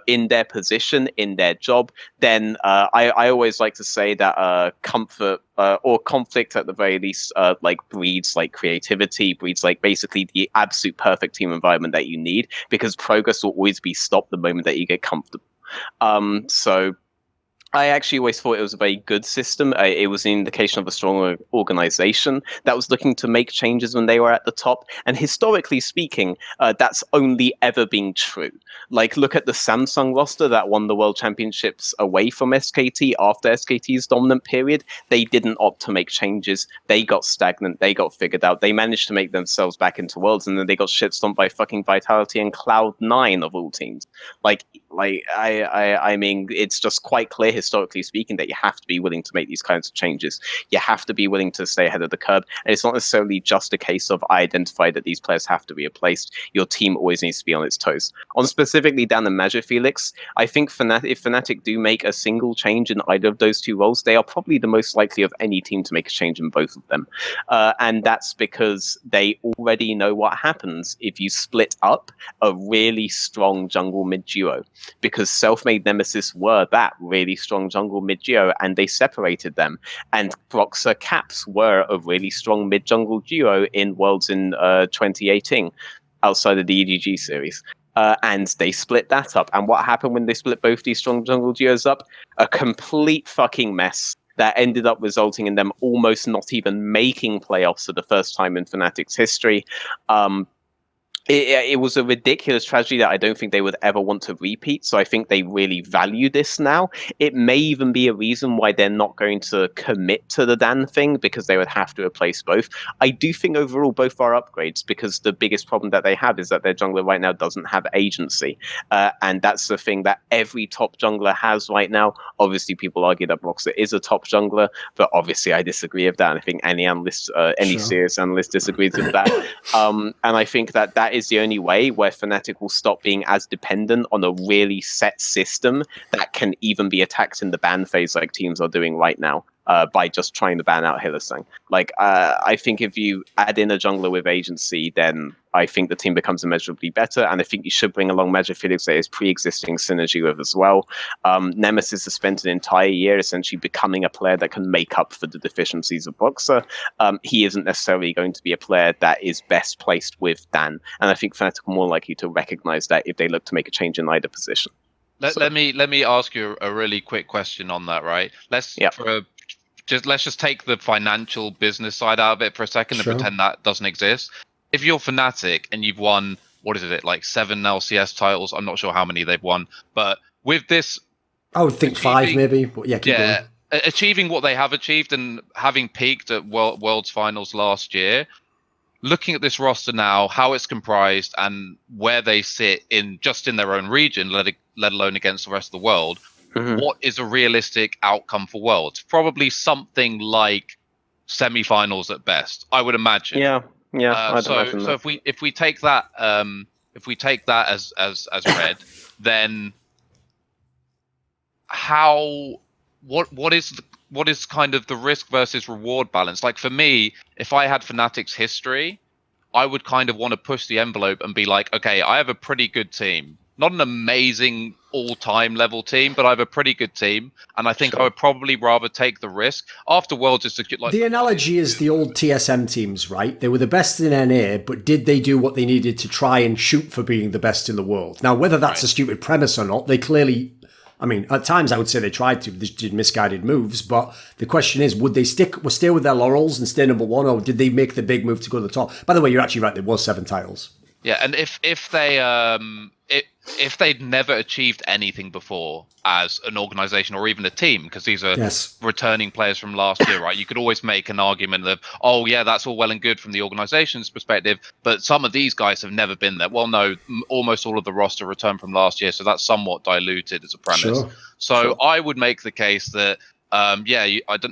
in their position, in their job, then I always like to say that comfort or conflict at the very least like breeds like creativity, breeds like basically the absolute perfect team environment that you need, because progress will always be stopped the moment that you get comfortable. So I actually always thought it was a very good system. It was an indication of a strong organization that was looking to make changes when they were at the top. And historically speaking, that's only ever been true. Like, look at the Samsung roster that won the World Championships away from SKT after SKT's dominant period. They didn't opt to make changes. They got stagnant. They got figured out. They managed to make themselves back into Worlds, and then they got shitstomped by fucking Vitality and Cloud9 of all teams. I mean, it's just quite clear historically speaking that you have to be willing to make these kinds of changes. You have to be willing to stay ahead of the curve. And it's not necessarily just a case of I identify that these players have to be replaced. Your team always needs to be on its toes. On specifically Dan and Magic Felix, I think if Fnatic do make a single change in either of those two roles, they are probably the most likely of any team to make a change in both of them. And that's because they already know what happens if you split up a really strong jungle mid duo. Because Selfmade Nemesis were that really strong jungle mid duo, and they separated them. And Broxah Caps were a really strong mid jungle duo in Worlds in 2018, outside of the EDG series. And they split that up. And what happened when they split both these strong jungle duos up? A complete fucking mess that ended up resulting in them almost not even making playoffs for the first time in Fnatic's history. It was a ridiculous tragedy that I don't think they would ever want to repeat. So I think they really value this now. It may even be a reason why they're not going to commit to the Dan thing, because they would have to replace both. I do think overall both are upgrades, because the biggest problem that they have is that their jungler right now doesn't have agency. And that's the thing that every top jungler has right now. Obviously, people argue that Broxah is a top jungler, but obviously I disagree with that. And I think any analyst, serious analyst disagrees with that. And I think that is the only way where Fnatic will stop being as dependent on a really set system that can even be attacked in the ban phase like teams are doing right now. By just trying to ban out Hylissang. I think if you add in a jungler with agency, then I think the team becomes immeasurably better, and I think you should bring along Magic Felix that is pre-existing synergy with as well. Nemesis has spent an entire year essentially becoming a player that can make up for the deficiencies of Broxah. He isn't necessarily going to be a player that is best placed with Dan, and I think Fnatic are more likely to recognize that if they look to make a change in either position. Let me ask you a really quick question on that, right? Let's just take the financial business side out of it for a second and pretend that doesn't exist. If you're Fnatic and you've won, what is it, like 7 LCS titles? I'm not sure how many they've won, but with this, I would think 5 maybe. But keep going. Achieving what they have achieved and having peaked at World's Finals last year. Looking at this roster now, how it's comprised and where they sit in their own region, let alone against the rest of the world. Mm-hmm. What is a realistic outcome for Worlds? Probably something like semi-finals at best, I would imagine. So if we take that as read, then what is is kind of the risk versus reward balance? Like for me, if I had Fnatic's history, I would kind of want to push the envelope and be like, okay, I have a pretty good team. Not an amazing all-time level team, but I have a pretty good team, and I think I would probably rather take the risk. After Worlds, it's like the analogy is the old TSM teams, right? They were the best in NA, but did they do what they needed to try and shoot for being the best in the world? Now, whether that's a stupid premise or not, they clearly... I mean, at times I would say they tried to. They did misguided moves, but the question is, would they stay with their laurels and stay number one, or did they make the big move to go to the top? By the way, you're actually right. There was 7 titles. Yeah, and if they'd never achieved anything before as an organization or even a team, because these are returning players from last year, right? You could always make an argument of, oh yeah, that's all well and good from the organization's perspective, but some of these guys have never been there. Well, no, almost all of the roster returned from last year, so that's somewhat diluted as a premise. I would make the case that, I'm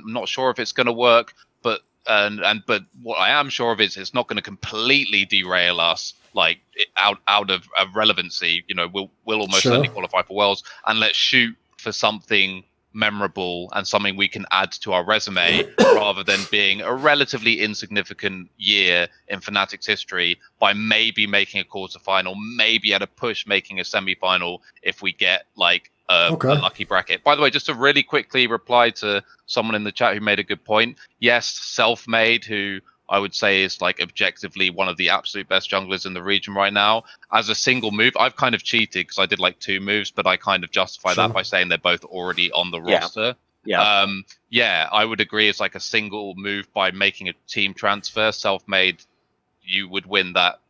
not sure if it's going to work, but what I am sure of is it's not going to completely derail us. Like out of relevancy, we'll almost certainly qualify for Worlds, and let's shoot for something memorable and something we can add to our resume rather than being a relatively insignificant year in Fnatic's history by maybe making a quarterfinal, maybe at a push making a semi-final if we get like a lucky bracket. By the way, just to really quickly reply to someone in the chat who made a good point. Yes, Self-Made, who I would say is like objectively one of the absolute best junglers in the region right now. As a single move, I've kind of cheated because I did like 2 moves, but I kind of justify that by saying they're both already on the roster. I would agree. It's like a single move by making a team transfer. Self-Made, you would win that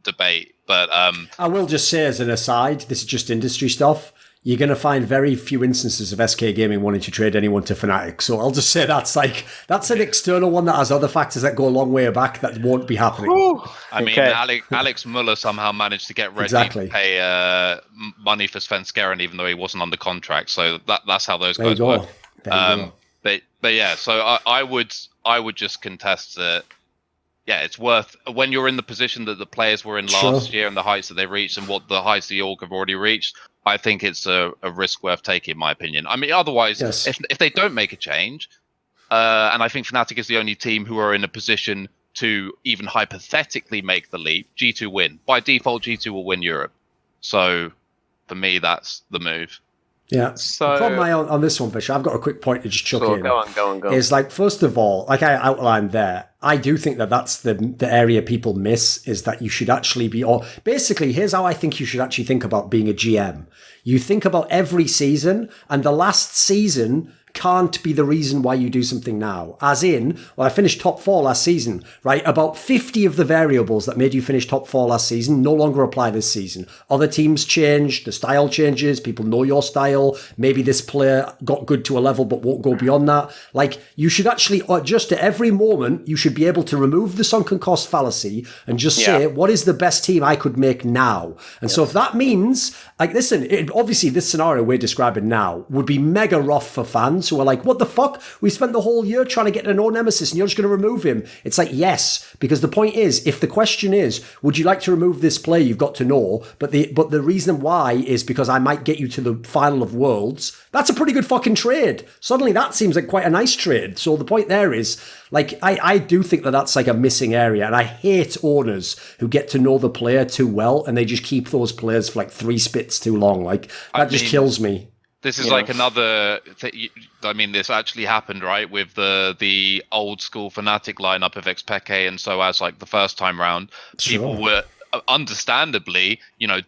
debate. But I will just say as an aside, this is just industry stuff. You're going to find very few instances of SK Gaming wanting to trade anyone to Fnatic. So I'll just say that's an external one that has other factors that go a long way back that won't be happening. I mean, Alex Muller somehow managed to get ready to pay money for Svenskeren even though he wasn't under contract. So that's how those guys work. But yeah, so I would just contest that. Yeah, it's worth, when you're in the position that the players were in last year and the heights that they reached and what the heights the org have already reached, I think it's a risk worth taking, in my opinion. I mean, otherwise, if they don't make a change, and I think Fnatic is the only team who are in a position to even hypothetically make the leap, G2 win. By default, G2 will win Europe. So, for me, that's the move. Yeah. So, the problem on this one, Fisher, I've got a quick point to just chuck in. Go on. Is like, first of all, like I outlined there, I do think that's the area people miss, is that you should actually be, or basically, here's how I think you should actually think about being a GM. You think about every season, and the last season can't be the reason why you do something now. As in, well, I finished top 4 last season, right? About 50 of the variables that made you finish top 4 last season no longer apply this season. Other teams change, the style changes, people know your style. Maybe this player got good to a level but won't go beyond that. Like, you should actually, just at every moment, you should be able to remove the sunken cost fallacy and just say, what is the best team I could make now? And so if that means, like, listen, obviously this scenario we're describing now would be mega rough for fans who are like, what the fuck? We spent the whole year trying to get to know Nemesis and you're just going to remove him. It's like, yes, because the point is, if the question is, would you like to remove this player you've got to know, but the reason why is because I might get you to the final of Worlds, that's a pretty good fucking trade. Suddenly that seems like quite a nice trade. So the point there is, like, I do think that's like a missing area, and I hate owners who get to know the player too well and they just keep those players for like 3 spits too long. Like, that just kills me. This is like another I mean, this actually happened, right, with the old school Fnatic lineup of Xpeke and so as like the first time round. People were understandably,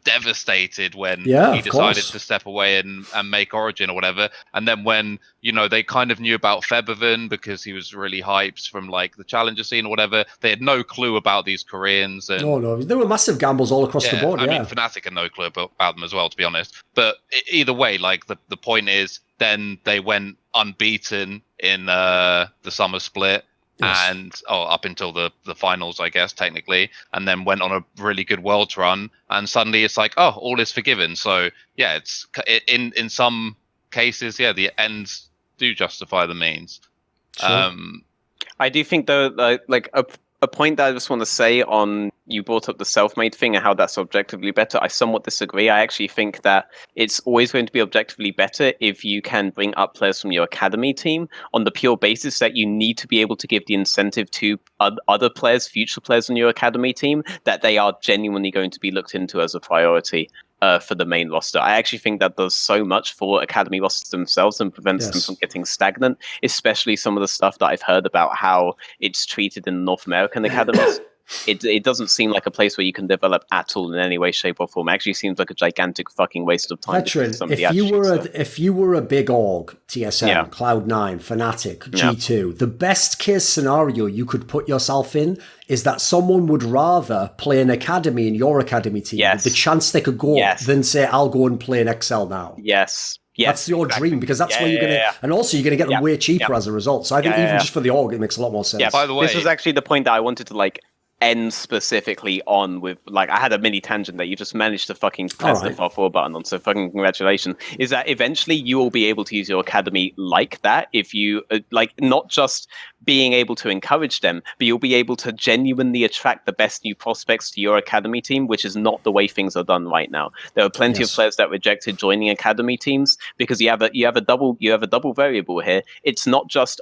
devastated when he decided to step away and make Origin or whatever. And then when, they kind of knew about Febiven because he was really hyped from like the challenger scene or whatever, they had no clue about these Koreans. And no, there were massive gambles all across the board. I mean, Fnatic had no clue about them as well, to be honest. But either way, like the point is, then they went unbeaten in the summer split. And up until the finals, I guess, technically, and then went on a really good Worlds run, and suddenly it's like, all is forgiven. So yeah, it's in some cases, the ends do justify the means. I do think though, like a point that I just want to say on, you brought up the self-made thing and how that's objectively better. I somewhat disagree. I actually think that it's always going to be objectively better if you can bring up players from your academy team on the pure basis that you need to be able to give the incentive to other players, future players on your academy team, that they are genuinely going to be looked into as a priority. For the main roster. I actually think that does so much for academy rosters themselves and prevents them from getting stagnant, especially some of the stuff that I've heard about how it's treated in North American academies. It doesn't seem like a place where you can develop at all in any way, shape, or form. It actually seems like a gigantic fucking waste of time. Veteran, if you were a big org, TSM, Cloud9, Fnatic, G2, the best case scenario you could put yourself in is that someone would rather play an academy in your academy team with the chance they could go up than say, I'll go and play an XL now. Yes, that's your dream, because that's where you're going to, and also you're going to get them way cheaper as a result. So I think even just for the org, it makes a lot more sense. Yeah, by the way, this was actually the point that I wanted to end specifically on with, I had a mini tangent that you just managed to fucking press the far forward button on, so fucking congratulations, is that eventually you will be able to use your academy like that if you, not just being able to encourage them, but you'll be able to genuinely attract the best new prospects to your academy team, which is not the way things are done right now. There are plenty of players that rejected joining academy teams because you have a double variable here. It's not just,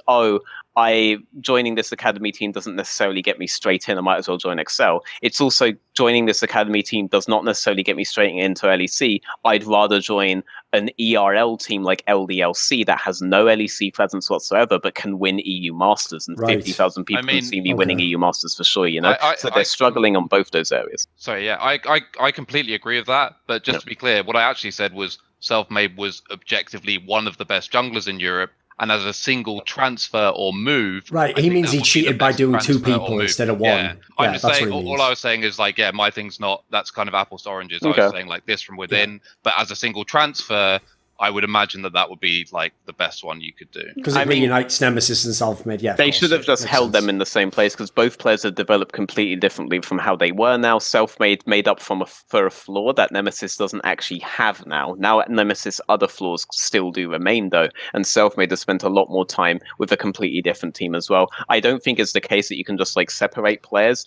joining this academy team doesn't necessarily get me straight in, I might as well join Excel. It's also, joining this academy team does not necessarily get me straight into LEC. I'd rather join an ERL team like LDLC that has no LEC presence whatsoever, but can win EU Masters, and 50,000 people can see me winning EU Masters for sure, so they're struggling on both those areas. Sorry, I completely agree with that, but just to be clear, what I actually said was Selfmade was objectively one of the best junglers in Europe, and as a single transfer or move... Right, he means he cheated by doing two people instead of one. Yeah, I'm just saying, all I was saying is my thing's not, that's kind of apples to oranges. Okay. I was saying this from within, but as a single transfer, I would imagine that would be the best one you could do. Because it reunites Nemesis and Selfmade, They should have just held them in the same place, because both players have developed completely differently from how they were now. Selfmade made up for a flaw that Nemesis doesn't actually have now. Now at Nemesis, other flaws still do remain though, and Selfmade has spent a lot more time with a completely different team as well. I don't think it's the case that you can just separate players,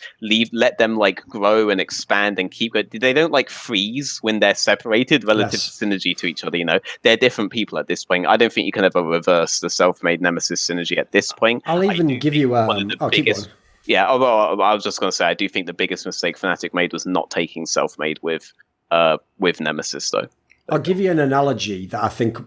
let them grow and expand and keep it. They don't freeze when they're separated relative to synergy to each other, They're different people at this point. I don't think you can ever reverse the Selfmade Nemesis synergy at this point. I'll even give you one of the biggest. Yeah, although I was just going to say, I do think the biggest mistake Fnatic made was not taking Selfmade with Nemesis, though. I'll give you an analogy that I think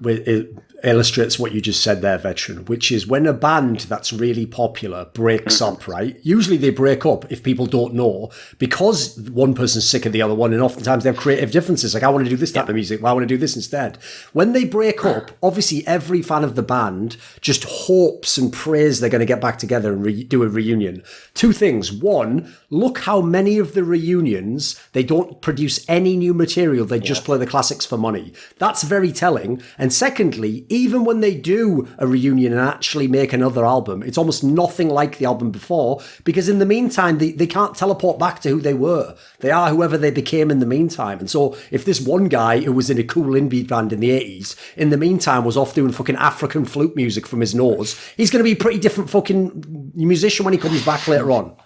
illustrates what you just said there, Veteran, which is when a band that's really popular breaks up, right? Usually they break up, if people don't know, because one person's sick of the other one, and oftentimes they have creative differences. I want to do this type of music, well, I want to do this instead. When they break up, obviously every fan of the band just hopes and prays they're going to get back together and do a reunion. Two things. One, look how many of the reunions, they don't produce any new material, they just play the classics for money. That's very telling. And secondly, even when they do a reunion and actually make another album, it's almost nothing like the album before, because in the meantime, they can't teleport back to who they were. They are whoever they became in the meantime. And so if this one guy who was in a cool indie band in the 80s, in the meantime was off doing fucking African flute music from his nose, he's going to be a pretty different fucking musician when he comes back later on.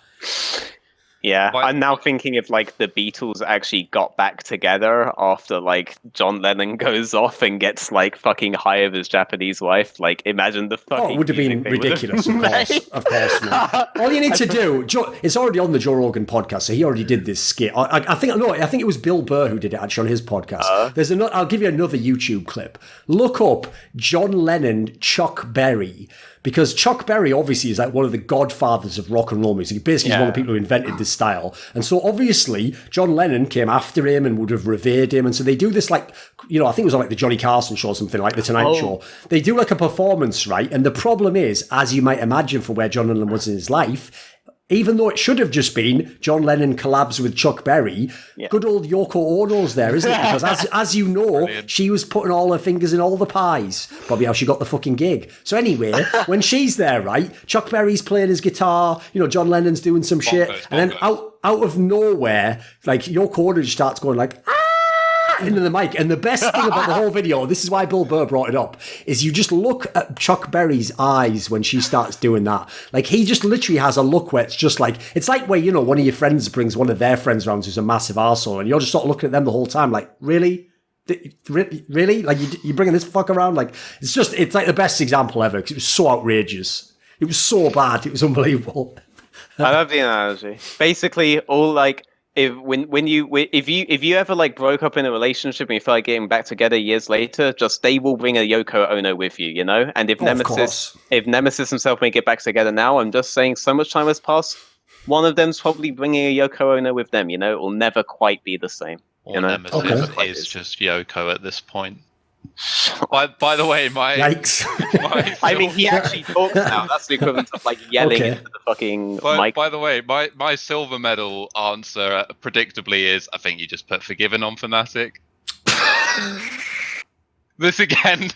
Yeah, I'm now thinking if the Beatles actually got back together after John Lennon goes off and gets fucking high of his Japanese wife. Imagine the fucking. Oh, it would have been ridiculous, of course not. All you need to do, it's already on the Joe Rogan podcast, so he already did this skit. I think it was Bill Burr who did it actually on his podcast. I'll give you another YouTube clip. Look up John Lennon, Chuck Berry. Because Chuck Berry obviously is one of the godfathers of rock and roll music. Basically, he's one of the people who invented this style. And so obviously, John Lennon came after him and would have revered him. And so they do this I think it was on the Johnny Carson show or something, the Tonight Show. They do a performance, right? And the problem is, as you might imagine for where John Lennon was in his life, even though it should have just been John Lennon collabs with Chuck Berry, good old Yoko Ono's there, isn't it? Because as you know, brilliant. She was putting all her fingers in all the pies. Probably how she got the fucking gig. So anyway, when she's there, right, Chuck Berry's playing his guitar, John Lennon's doing some shit, and then out of nowhere, Yoko Ono just starts going into the mic. And the best thing about the whole video, this is why Bill Burr brought it up, is you just look at Chuck Berry's eyes when she starts doing that. Like, he just literally has a look where it's just like, it's like where, you know, one of your friends brings one of their friends around who's a massive arsehole, and you're just sort of looking at them the whole time like, really? Really? Like, you bringing this fuck around? Like, it's like the best example ever, because it was so outrageous. It was so bad. It was unbelievable. I love the analogy. Basically, all like, if you ever like broke up in a relationship and you feel like getting back together years later, just they will bring a Yoko Ono with you, you know. And if Nemesis himself may get back together now, I'm just saying, so much time has passed. One of them's probably bringing a Yoko Ono with them. You know, it will never quite be the same. Or you know? Nemesis is just Yoko at this point. By the way, Yikes. I mean, he actually talks now. That's the equivalent of like yelling into the fucking mic. By the way, my silver medal answer predictably is, I think you just put Forgiven on Fnatic. This again.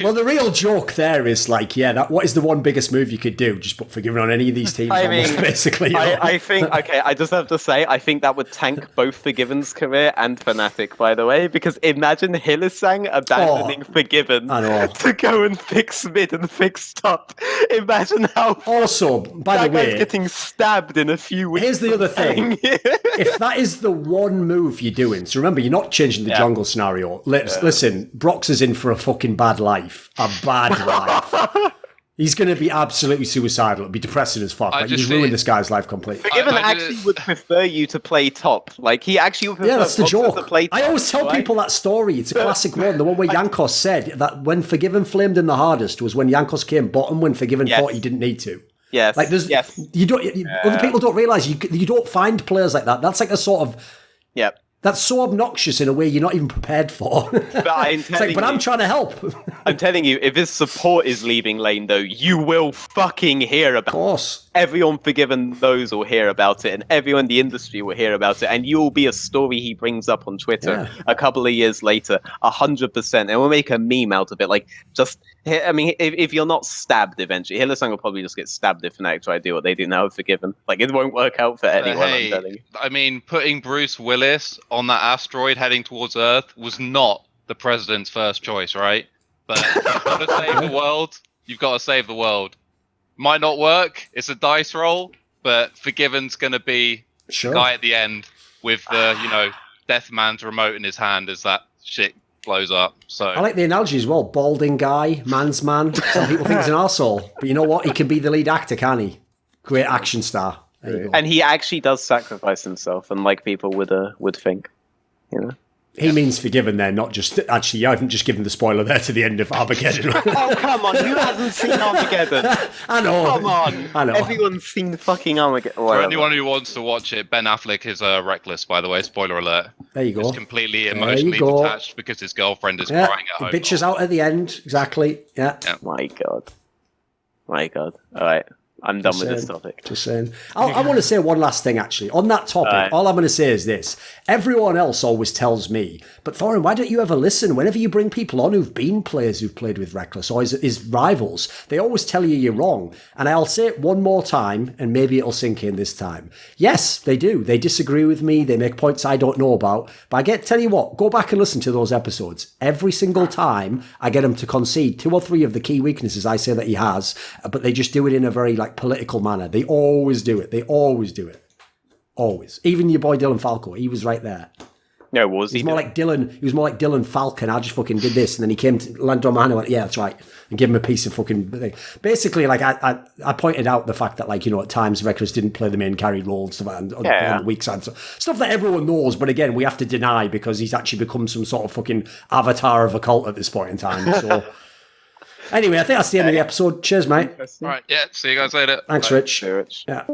Well, the real joke there is like, what is the one biggest move you could do? Just put Forgiven on any of these teams. I mean, basically. I think, okay, I just have to say, I think that would tank both Forgiven's career and Fnatic, by the way, because imagine Hylissang abandoning Forgiven to go and fix mid and fix top. Imagine how. Also, by the way, guy's getting stabbed in a few weeks. Here's the other thing: if that is the one move you're doing, so remember, you're not changing the jungle scenario. Listen, Brox is in for a fucking bad life. A bad life. He's going to be absolutely suicidal. It'll be depressing as fuck. Like, he's ruined this guy's life completely. Forgiven actually would prefer you to play top. Like, he actually would prefer that's the joke. to play top. I always tell people that story. It's a classic one. The one where Jankos said that when Forgiven flamed in the hardest was when Jankos came bottom when Forgiven thought he didn't need to. Yes. Like, there's, other people don't realise you don't find players like that. That's like a sort of... Yep. That's so obnoxious in a way you're not even prepared for. But I'm trying to help. I'm telling you, if his support is leaving lane, though, you will fucking hear about it. Of course. Everyone Forgiven knows will hear about it, and everyone in the industry will hear about it, and you'll be a story he brings up on Twitter a couple of years later, 100%, and we'll make a meme out of it. Like, just, I mean, if you're not stabbed eventually, Hylissang will probably just get stabbed if Fnatic try to do what they do now with Forgiven. Like, it won't work out for anyone, I'm telling you. I mean, putting Bruce Willis on that asteroid heading towards Earth was not the president's first choice, right? But you've got to save the world. You've got to save the world. Might not work. It's a dice roll, but Forgiven's going to be the guy at the end with the, Death Man's remote in his hand as that shit blows up. So I like the analogy as well. Balding guy, man's man. Some people think he's an arsehole, but you know what? He can be the lead actor, can he? Great action star. And he actually does sacrifice himself, unlike people would think. You know. He means Forgiven there, not just... Actually, I haven't just given the spoiler there to the end of Armageddon. Oh, come on. Who hasn't seen Armageddon? I know. Come on. I know. Everyone's seen fucking Armageddon. For anyone who wants to watch it, Ben Affleck is reckless, by the way. Spoiler alert. There you go. He's completely emotionally detached because his girlfriend is crying at home. Bitches out at the end. Exactly. Yeah. My God. All right. I'm done with this topic. Just saying. I want to say one last thing, actually. On that topic, all I'm going to say is this. Everyone else always tells me, but Thorin, why don't you ever listen? Whenever you bring people on who've been players who've played with Reckless or his rivals, they always tell you you're wrong. And I'll say it one more time, and maybe it'll sink in this time. Yes, they do. They disagree with me. They make points I don't know about. But tell you what, go back and listen to those episodes. Every single time, I get him to concede 2 or 3 of the key weaknesses I say that he has, but they just do it in a very political manner. They always do it. Always. Even your boy Dylan Falco, he was right there. No, was he? He was more like Dylan Falcon. I just fucking did this, and then he came to land on my hand and went, yeah, that's right, and give him a piece of fucking thing. Basically, I pointed out the fact that at times Reckless didn't play the main carry role and stuff on the weak side. So, stuff that everyone knows, but again, we have to deny because he's actually become some sort of fucking avatar of a cult at this point in time. So anyway, I think that's the end of the episode. Cheers, mate. All right, see you guys later. Thanks, Bye. Rich. Yeah.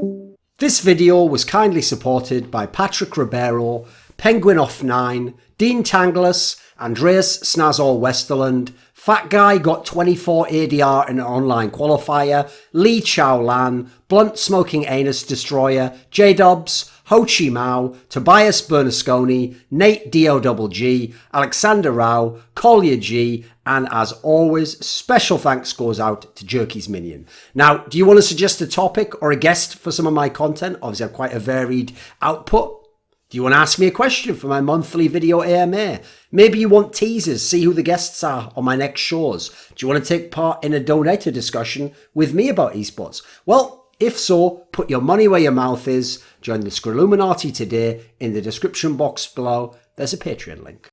This video was kindly supported by Patrick Ribeiro, Penguin Off 9, Dean Tanglis, Andreas Snazore Westerlund, Fat Guy got 24 ADR in an online qualifier, Lee Chaolan, Blunt Smoking Anus Destroyer, JDubs, Chi Mao, Tobias Bernasconi, NateDOhDoubleG, Alexander Rao, Kolja G, and as always, special thanks goes out to Jerky's Minion. Now, do you want to suggest a topic or a guest for some of my content? Obviously, I have quite a varied output. Do you want to ask me a question for my monthly video AMA? Maybe you want teasers, see who the guests are on my next shows. Do you want to take part in a donator discussion with me about esports? Well, if so, put your money where your mouth is. Join the Scrilluminati today. In the description box below, there's a Patreon link.